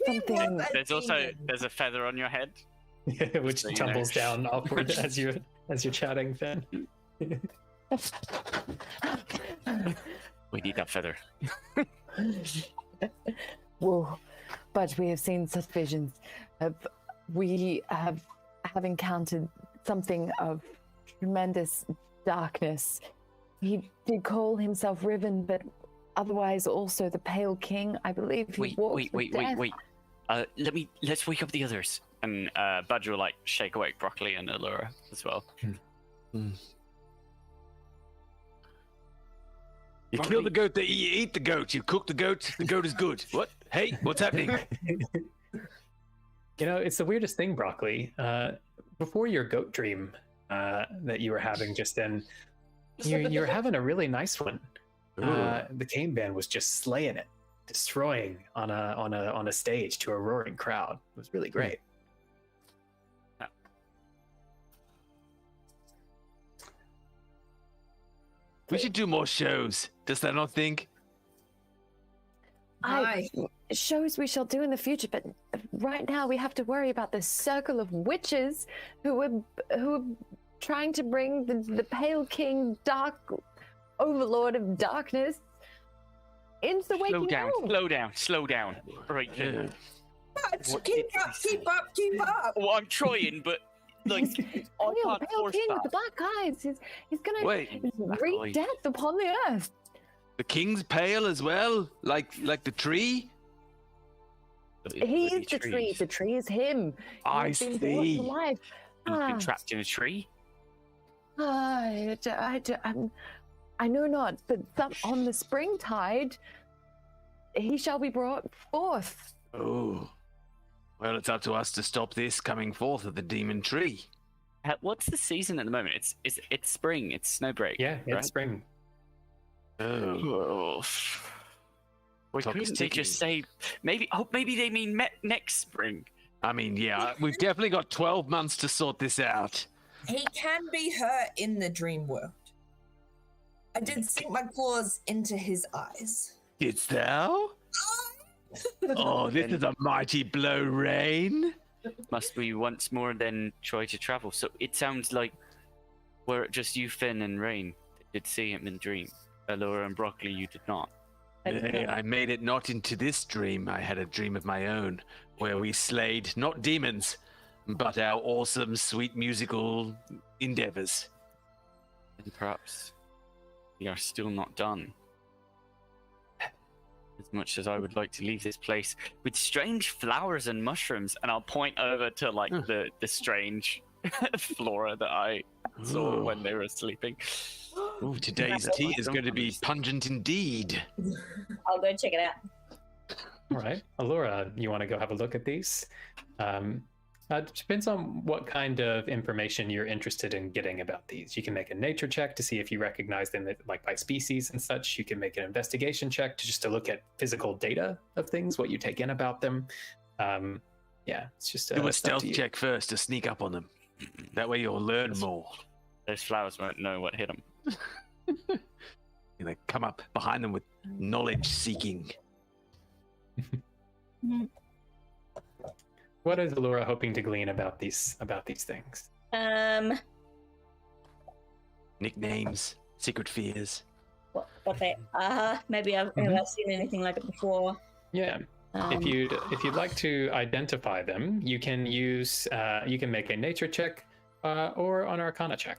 something. There's a feather on your head, which tumbles down upward as you're chatting, Finn. We need that feather. Whoa, but we have seen such visions. We have encountered something of tremendous darkness. He did call himself Riven, but otherwise also the Pale King. I believe he walked with death. Wait. Let's wake up the others. And Budge will like shake awake Broccoli and Allura as well. You kill the goat, you eat the goat. You cook the goat is good. What? Hey, what's happening? You know, it's the weirdest thing, Broccoli. Before your goat dream that you were having just then, you're having a really nice one. The cane band was just slaying it, destroying on a stage to a roaring crowd. It was really great. We should do more shows. Does that not think? Shows we shall do in the future, but right now we have to worry about the circle of witches who are trying to bring the Pale King, dark overlord of darkness, into the waking elf. Slow down. Right. Yeah. Keep up. Well, I'm trying, but like, I Pale can't force king that. with the black eyes. He's gonna Wait, wreak eyes. death upon the earth. The king's pale as well, like the tree. He is the tree. The tree is him. I He's been brought see. to life. He's been trapped in a tree. I know not, but on the springtide, he shall be brought forth. Oh, well, it's up to us to stop this coming forth of the demon tree. What's the season at the moment? It's spring. It's snowbreak. Yeah, it's right? spring. Oh, Why Clock is couldn't they just say maybe? Oh, maybe they mean next spring. I mean, yeah, we've definitely got 12 months to sort this out. He can be hurt in the dream world. I did sink my claws into his eyes. Didst thou? Oh, this is a mighty blow, Rain. Must we once more then try to travel? So it sounds like were it just you, Finn, and Rain that did see him in dream. Allura and Broccoli, you did not. I made it not into this dream. I had a dream of my own, where we slayed not demons, but our awesome, sweet musical endeavors. And perhaps we are still not done. As much as I would like to leave this place with strange flowers and mushrooms, and I'll point over to like the strange flora that I saw when they were sleeping. Ooh, today's tea is going to be pungent indeed. I'll go check it out. All right, Allura, you want to go have a look at these? It depends on what kind of information you're interested in getting about these. You can make a nature check to see if you recognize them, like by species and such. You can make an investigation check to look at physical data of things, what you take in about them. Yeah, it's just Do a stealth check first to sneak up on them. That way you'll learn more. Those flowers won't know what hit them. You know, come up behind them with knowledge seeking. What is Allura hoping to glean about these things? Nicknames, secret fears. What they are? Maybe I've seen anything like it before. Yeah. If you'd like to identify them, you can use you can make a nature check or an arcana check.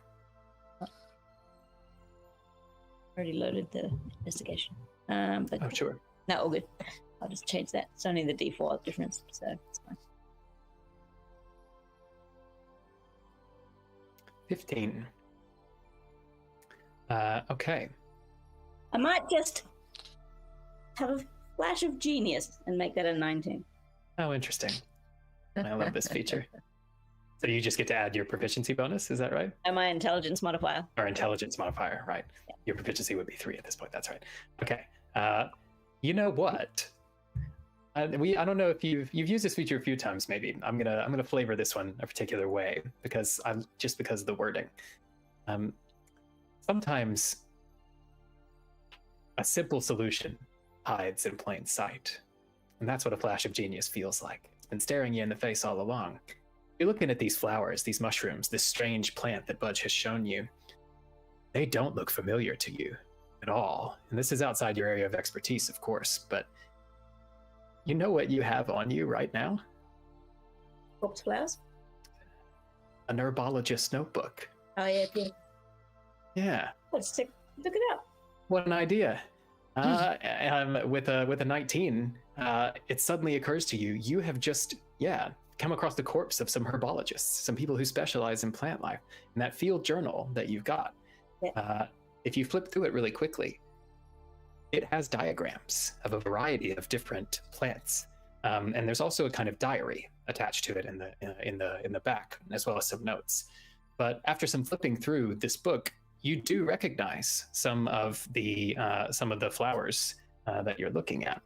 Already loaded the investigation. But Oh, sure. no, all good. I'll just change that. It's only the default difference, so it's fine. 15. Okay. I might just have a flash of genius and make that a 19. Oh, interesting. I love this feature. So you just get to add your proficiency bonus, is that right? And my intelligence modifier. Or intelligence modifier, right? Yeah. Your proficiency would be 3 at this point. That's right. Okay. You know what? I don't know if you've used this feature a few times. Maybe I'm gonna flavor this one a particular way because of the wording. Sometimes a simple solution hides in plain sight, and that's what a flash of genius feels like. It's been staring you in the face all along. You're looking at these flowers, these mushrooms, this strange plant that Budge has shown you. They don't look familiar to you at all, and this is outside your area of expertise, of course, but you know what you have on you right now? Corpse flowers? An herbologist notebook. Oh, yeah. Yeah. Let's look it up. What an idea. With a 19, it suddenly occurs to you, you have just, come across the corpse of some herbologists, some people who specialize in plant life. And that field journal that you've got, if you flip through it really quickly, it has diagrams of a variety of different plants. And there's also a kind of diary attached to it in the back, as well as some notes. But after some flipping through this book, you do recognize some of the flowers that you're looking at.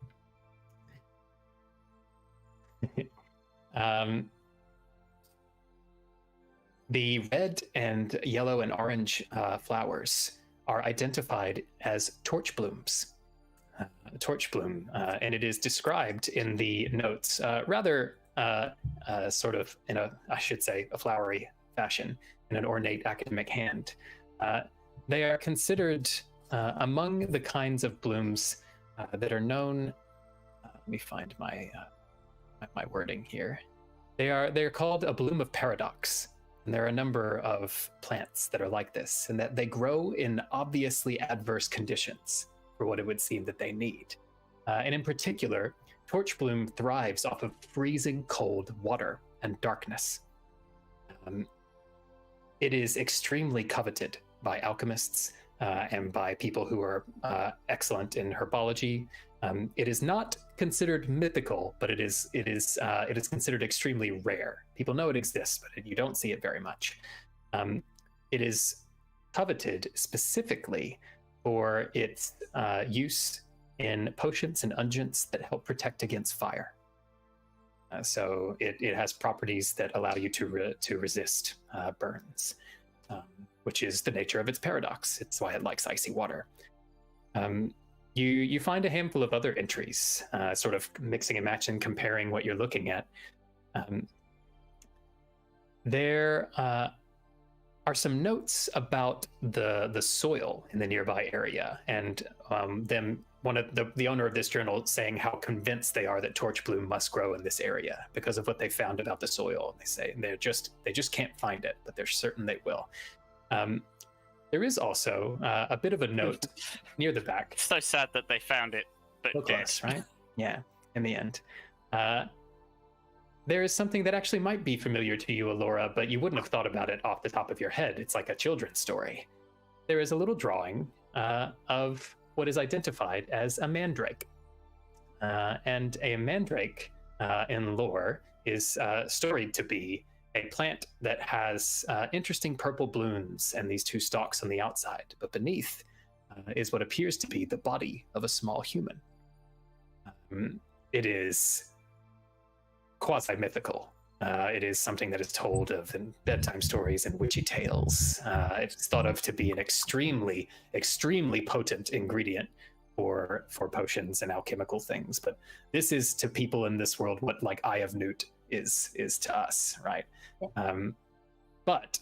The red and yellow and orange flowers are identified as torch blooms. Torch bloom, and it is described in the notes rather sort of in a flowery fashion, in an ornate academic hand. They are considered among the kinds of blooms that are known. Let me find my my wording here. They're called a bloom of paradox, and there are a number of plants that are like this, and that they grow in obviously adverse conditions for what it would seem that they need. And in particular, torch bloom thrives off of freezing cold water and darkness. It is extremely coveted by alchemists and by people who are excellent in herbology. It is not considered mythical, but it is considered extremely rare. People know it exists, but you don't see it very much. It is coveted specifically for its use in potions and unguents that help protect against fire. So it has properties that allow you to resist burns, which is the nature of its paradox. It's why it likes icy water. You find a handful of other entries, sort of mixing and matching, comparing what you're looking at. There are some notes about the soil in the nearby area, and the owner of this journal saying how convinced they are that torch bloom must grow in this area because of what they found about the soil. They say they just can't find it, but they're certain they will. There is also a bit of a note near the back. So sad that they found it, but So close, right? Yeah, in the end. There is something that actually might be familiar to you, Alora, but you wouldn't have thought about it off the top of your head. It's like a children's story. There is a little drawing of what is identified as a mandrake. And a mandrake in lore is storied to be a plant that has interesting purple blooms and these two stalks on the outside, but beneath is what appears to be the body of a small human. It is quasi-mythical. It is something that is told of in bedtime stories and witchy tales. It's thought of to be an extremely, extremely potent ingredient for potions and alchemical things. But this is to people in this world what like Eye of Newt is to us, right? But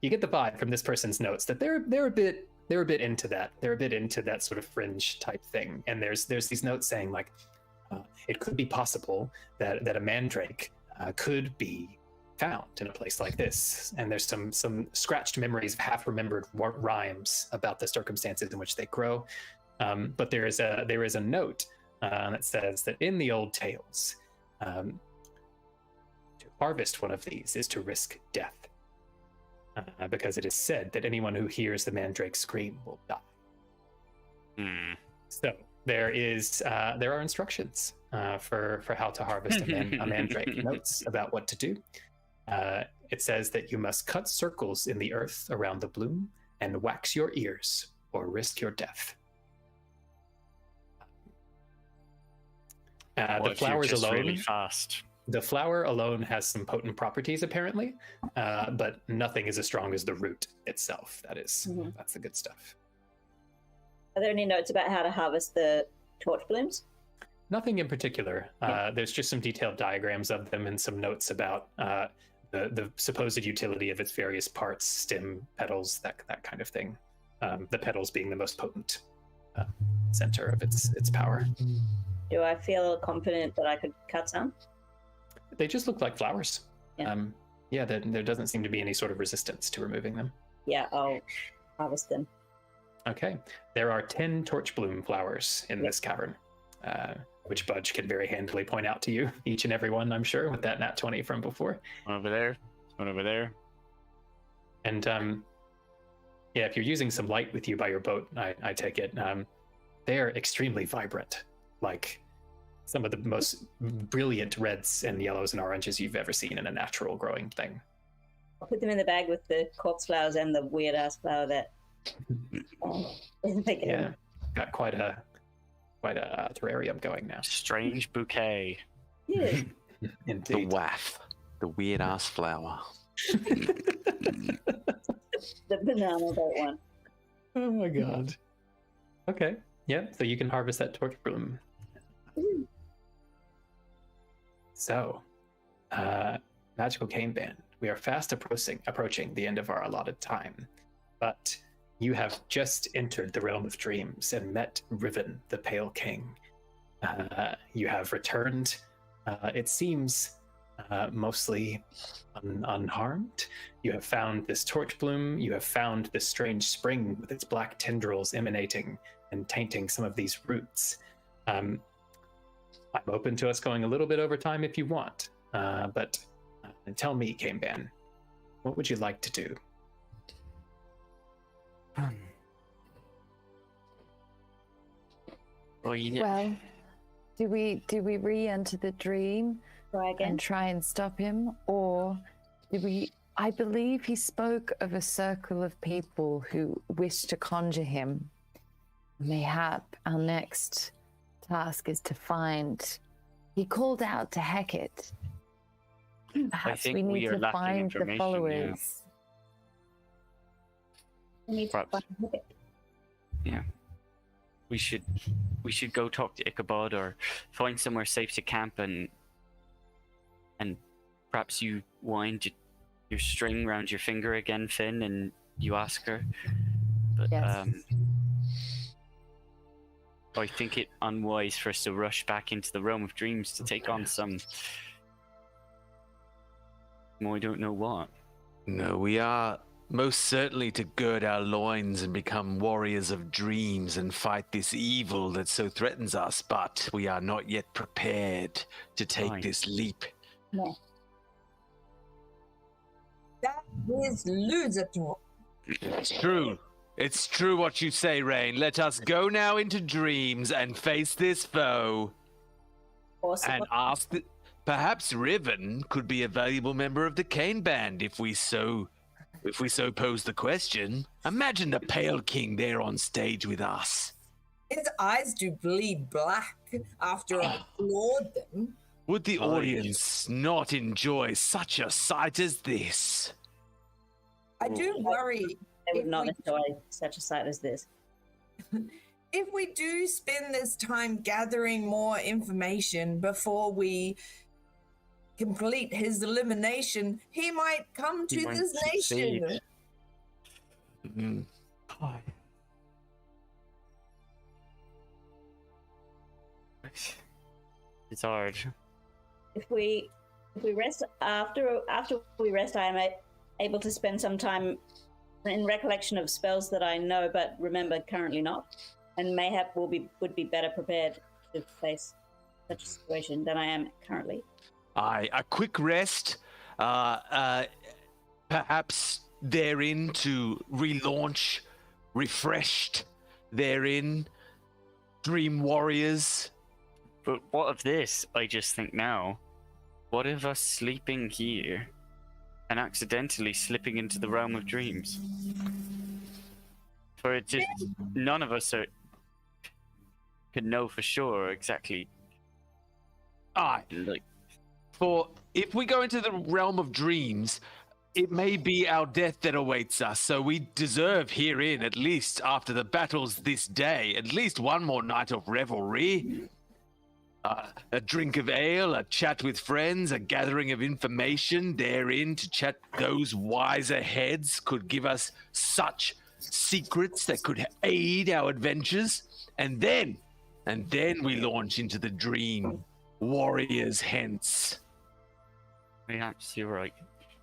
you get the vibe from this person's notes that they're a bit into that. They're a bit into that sort of fringe type thing. And there's these notes saying like it could be possible that a mandrake could be found in a place like this. And there's some scratched memories of half-remembered rhymes about the circumstances in which they grow. But there is a note that says that in the old tales, to harvest one of these is to risk death, because it is said that anyone who hears the mandrake scream will die. So there are instructions for how to harvest a mandrake. Notes about what to do. It says that you must cut circles in the earth around the bloom and wax your ears or risk your death. The flowers alone, really fast. The flower alone has some potent properties apparently, but nothing is as strong as the root itself. That's the good stuff. Are there any notes about how to harvest the torch blooms? Nothing in particular. There's just some detailed diagrams of them and some notes about the supposed utility of its various parts, stem, petals, that kind of thing. The petals being the most potent center of its power. Do I feel confident that I could cut some? They just look like flowers. Yeah. There doesn't seem to be any sort of resistance to removing them. Yeah, I'll harvest them. Okay. There are 10 torch bloom flowers in this cavern, which Budge can very handily point out to you, each and every one, I'm sure, with that nat 20 from before. One over there. One over there. And if you're using some light with you by your boat, I take it, they're extremely vibrant, like some of the most brilliant reds and yellows and oranges you've ever seen in a natural growing thing. I'll put them in the bag with the corpse flowers and the weird ass flower that isn't making Yeah, got quite a terrarium going now. Strange bouquet. Yeah. Indeed. The waff, the weird ass flower. The banana boat one. Oh my god. Okay. Yep. So you can harvest that torch bloom. So, Magical Cane Band. We are fast approaching the end of our allotted time, but You have just entered the realm of dreams and met Riven, the Pale King. You have returned, it seems, mostly unharmed. You have found this torch bloom. You have found this strange spring with its black tendrils emanating and tainting some of these roots. I'm open to us going a little bit over time if you want, but tell me, Cameban, what would you like to do? Well, do we re-enter the dream and try and stop him, or do we? I believe he spoke of a circle of people who wish to conjure him. Mayhap our next task is to find. He called out to Hecate. Perhaps we need to find the followers. Perhaps. Yeah. We should go talk to Ichabod or find somewhere safe to camp and perhaps you wind your string around your finger again, Finn, and you ask her. But yes. I think it unwise for us to rush back into the realm of dreams to take on some. Well, I don't know what. No, we are most certainly to gird our loins and become warriors of dreams and fight this evil that so threatens us, but we are not yet prepared to take this leap. No. That is loser. It's true. It's true what you say, Rain. Let us go now into dreams and face this foe. Awesome. And ask perhaps Riven could be a valuable member of the Cane Band if we so pose the question. Imagine the Pale King there on stage with us. His eyes do bleed black after I floored them. Would the audience not enjoy such a sight as this? I do worry. They would not enjoy such a sight as this. If we do spend this time gathering more information before we complete his elimination, he might come to this nation. Mm-hmm. It's hard. If we rest after we rest, I am able to spend some time in recollection of spells that I know but remember currently not, and mayhap would be better prepared to face such a situation than I am currently. Aye, a quick rest, perhaps therein to relaunch, refreshed therein, Dream Warriors. But what of this? I just think now, what of us sleeping here and accidentally slipping into the realm of dreams? For it just, none of us can know for sure exactly. Aye. Like, for if we go into the realm of dreams, it may be our death that awaits us. So we deserve herein, at least after the battles this day, at least one more night of revelry. A drink of ale, a chat with friends, a gathering of information therein to chat. Those wiser heads could give us such secrets that could aid our adventures. And then we launch into the dream. Warriors hence. Perhaps you're right.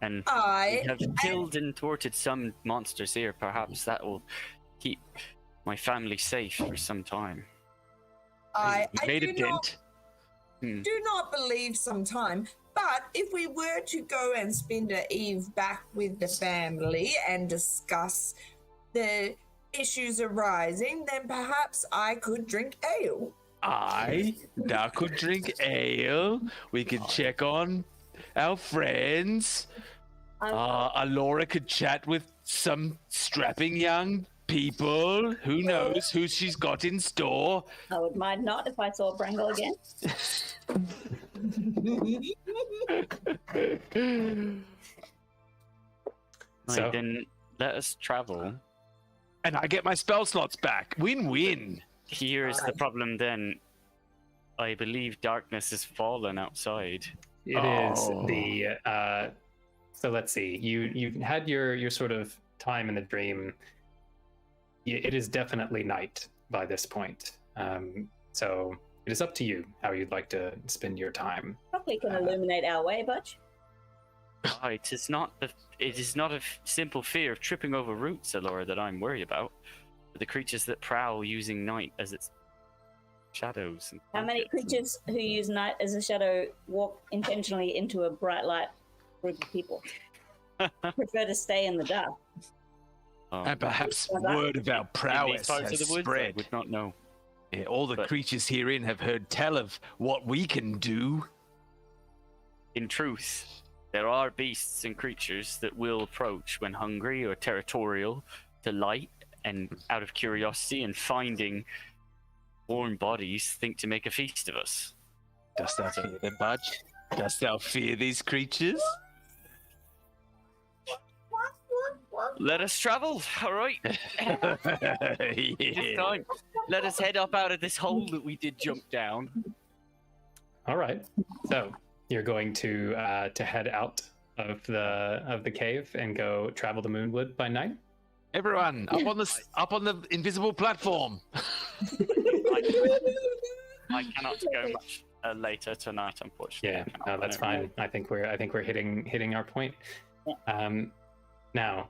And I we have killed and thwarted some monsters here. Perhaps that will keep my family safe for some time. I made do a dent. do not believe sometime, but if we were to go and spend an eve back with the family and discuss the issues arising, then perhaps I could drink ale. Aye, thou could drink ale. We could check on our friends. Alora could chat with some strapping young people. Who knows who she's got in store? I would mind not if I saw Brangle again. So then let us travel. And I get my spell slots back. Win-win. Here's the problem then. I believe darkness has fallen outside. It is the so let's see. You had your sort of time in the dream. it is definitely night by this point. So it is up to you how you'd like to spend your time. Probably can illuminate our way, Butch. Oh, it is not a simple fear of tripping over roots, Alora, that I'm worried about. But the creatures that prowl using night as its shadows. How many creatures who use night as a shadow walk intentionally into a bright light group of people? Prefer to stay in the dark. And perhaps word of our prowess parts has of the woods, I spread. would not know. Yeah, all the creatures herein have heard tell of what we can do. In truth, there are beasts and creatures that will approach when hungry or territorial to light and out of curiosity and finding warm bodies think to make a feast of us. Dost thou fear them, Budge? Dost thou fear these creatures? Let us travel, all right? Yeah. Time. Let us head up out of this hole that we did jump down. All right. So you're going to head out of the cave and go travel the Moonwood by night. Everyone, up on the invisible platform. I cannot go much later tonight, unfortunately. Yeah, no, that's fine. I think we're hitting our point. Now,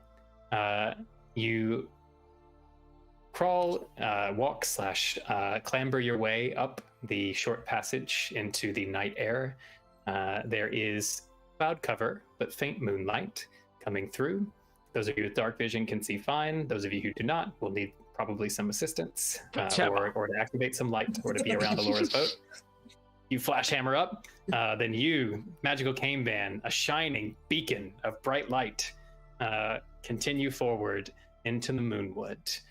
you crawl, walk / clamber your way up the short passage into the night air. There is cloud cover, but faint moonlight coming through. Those of you with dark vision can see fine. Those of you who do not will need probably some assistance, or to activate some light, or to be around Alora's boat. You flash hammer up, then you, Magical Cane Band, a shining beacon of bright light, continue forward into the Moonwood.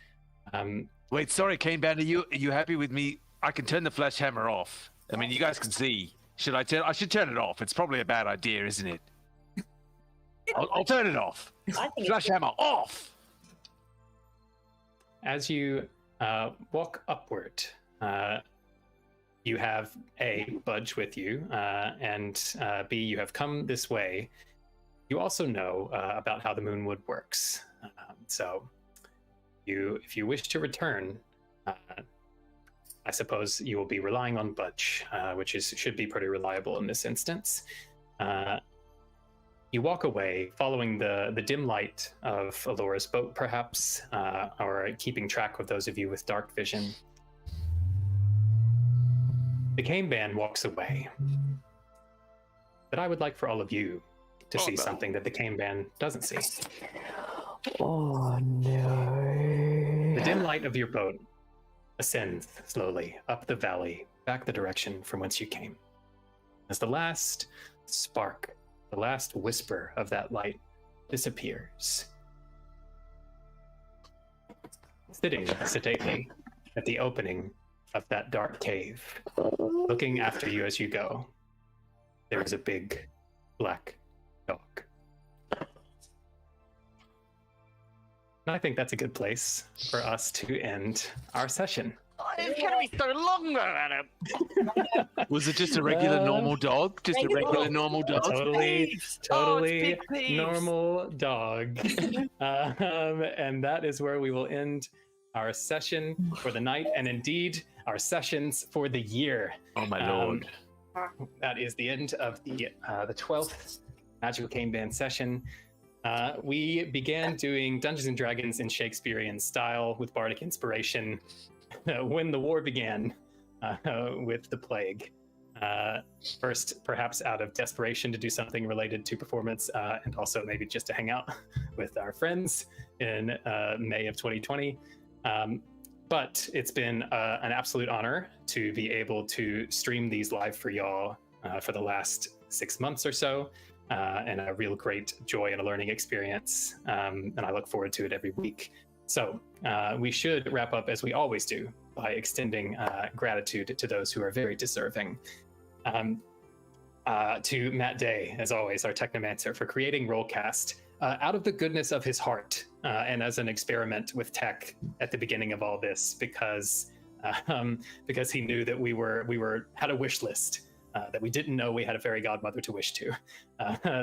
Wait, sorry, Cane Band, are you happy with me? I can turn the flash hammer off. I mean, you guys can see. I should turn it off. It's probably a bad idea, isn't it? I'll turn it off. Flash hammer off. As you walk upward, you have A, Budge with you, and B, you have come this way. You also know about how the Moonwood works. So if you wish to return, I suppose you will be relying on Budge, which should be pretty reliable in this instance. You walk away, following the dim light of Alora's boat, perhaps, or keeping track with those of you with dark vision. The Cane Band walks away. But I would like for all of you to see something that the Cane Band doesn't see. Oh no. The dim light of your boat ascends slowly up the valley, back the direction from whence you came. As the last spark, the last whisper of that light disappears. Sitting sedately at the opening of that dark cave, looking after you as you go, there is a big black dog. And I think that's a good place for us to end our session. It's gonna be so long, though, Adam. Was it just a regular normal dog? Just a regular normal dog? Totally big peeves. normal dog. And that is where we will end our session for the night, and indeed our sessions for the year. Oh my lord. That is the end of the 12th Magical Cane Band session. We began doing Dungeons & Dragons in Shakespearean style with Bardic Inspiration when the war began with the plague. First, perhaps out of desperation to do something related to performance, and also maybe just to hang out with our friends in May of 2020. But it's been an absolute honor to be able to stream these live for y'all for the last 6 months or so, and a real great joy and a learning experience. And I look forward to it every week. So we should wrap up as we always do by extending gratitude to those who are very deserving. To Matt Day, as always, our technomancer, for creating Rollcast out of the goodness of his heart and as an experiment with tech at the beginning of all this, because he knew that we had a wish list that we didn't know we had a fairy godmother to wish to.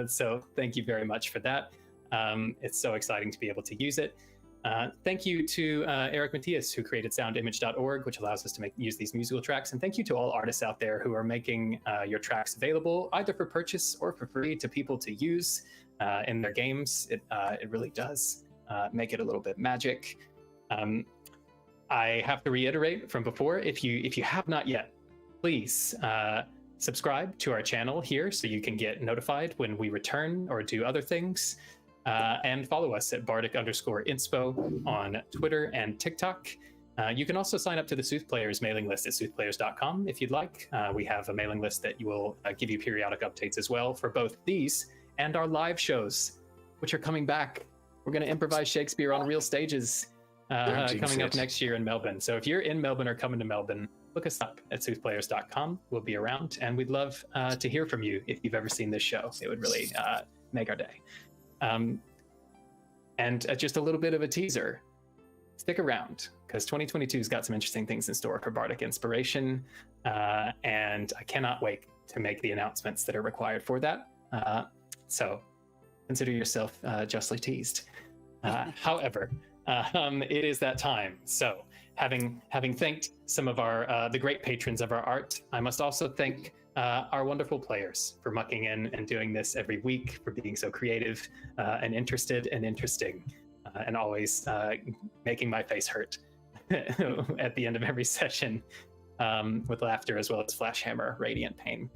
So thank you very much for that. It's so exciting to be able to use it. Thank you to Eric Matthias, who created soundimage.org, which allows us to use these musical tracks. And thank you to all artists out there who are making your tracks available, either for purchase or for free to people to use in their games. It really does make it a little bit magic. I have to reiterate from before, if you have not yet, please subscribe to our channel here so you can get notified when we return or do other things. And follow us at Bardic_inspo on Twitter and TikTok. You can also sign up to the Soothplayers mailing list at soothplayers.com if you'd like. We have a mailing list that will give you periodic updates as well for both these and our live shows, which are coming back. We're going to improvise Shakespeare on real stages coming up next year in Melbourne. So if you're in Melbourne or coming to Melbourne, look us up at soothplayers.com. We'll be around, and we'd love to hear from you if you've ever seen this show. It would really make our day. And just a little bit of a teaser. Stick around, because 2022's got some interesting things in store for Bardic Inspiration, and I cannot wait to make the announcements that are required for that. So consider yourself justly teased. However, it is that time. So having thanked some of the great patrons of our art, I must also thank our wonderful players for mucking in and doing this every week, for being so creative and interested and interesting, and always making my face hurt at the end of every session with laughter as well as flash hammer radiant pain.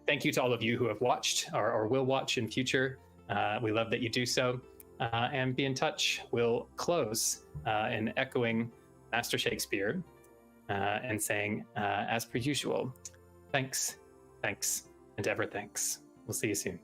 Thank you to all of you who have watched or will watch in future. We love that you do so, and be in touch. We'll close in echoing Master Shakespeare and saying, as per usual, thanks, and ever thanks. We'll see you soon.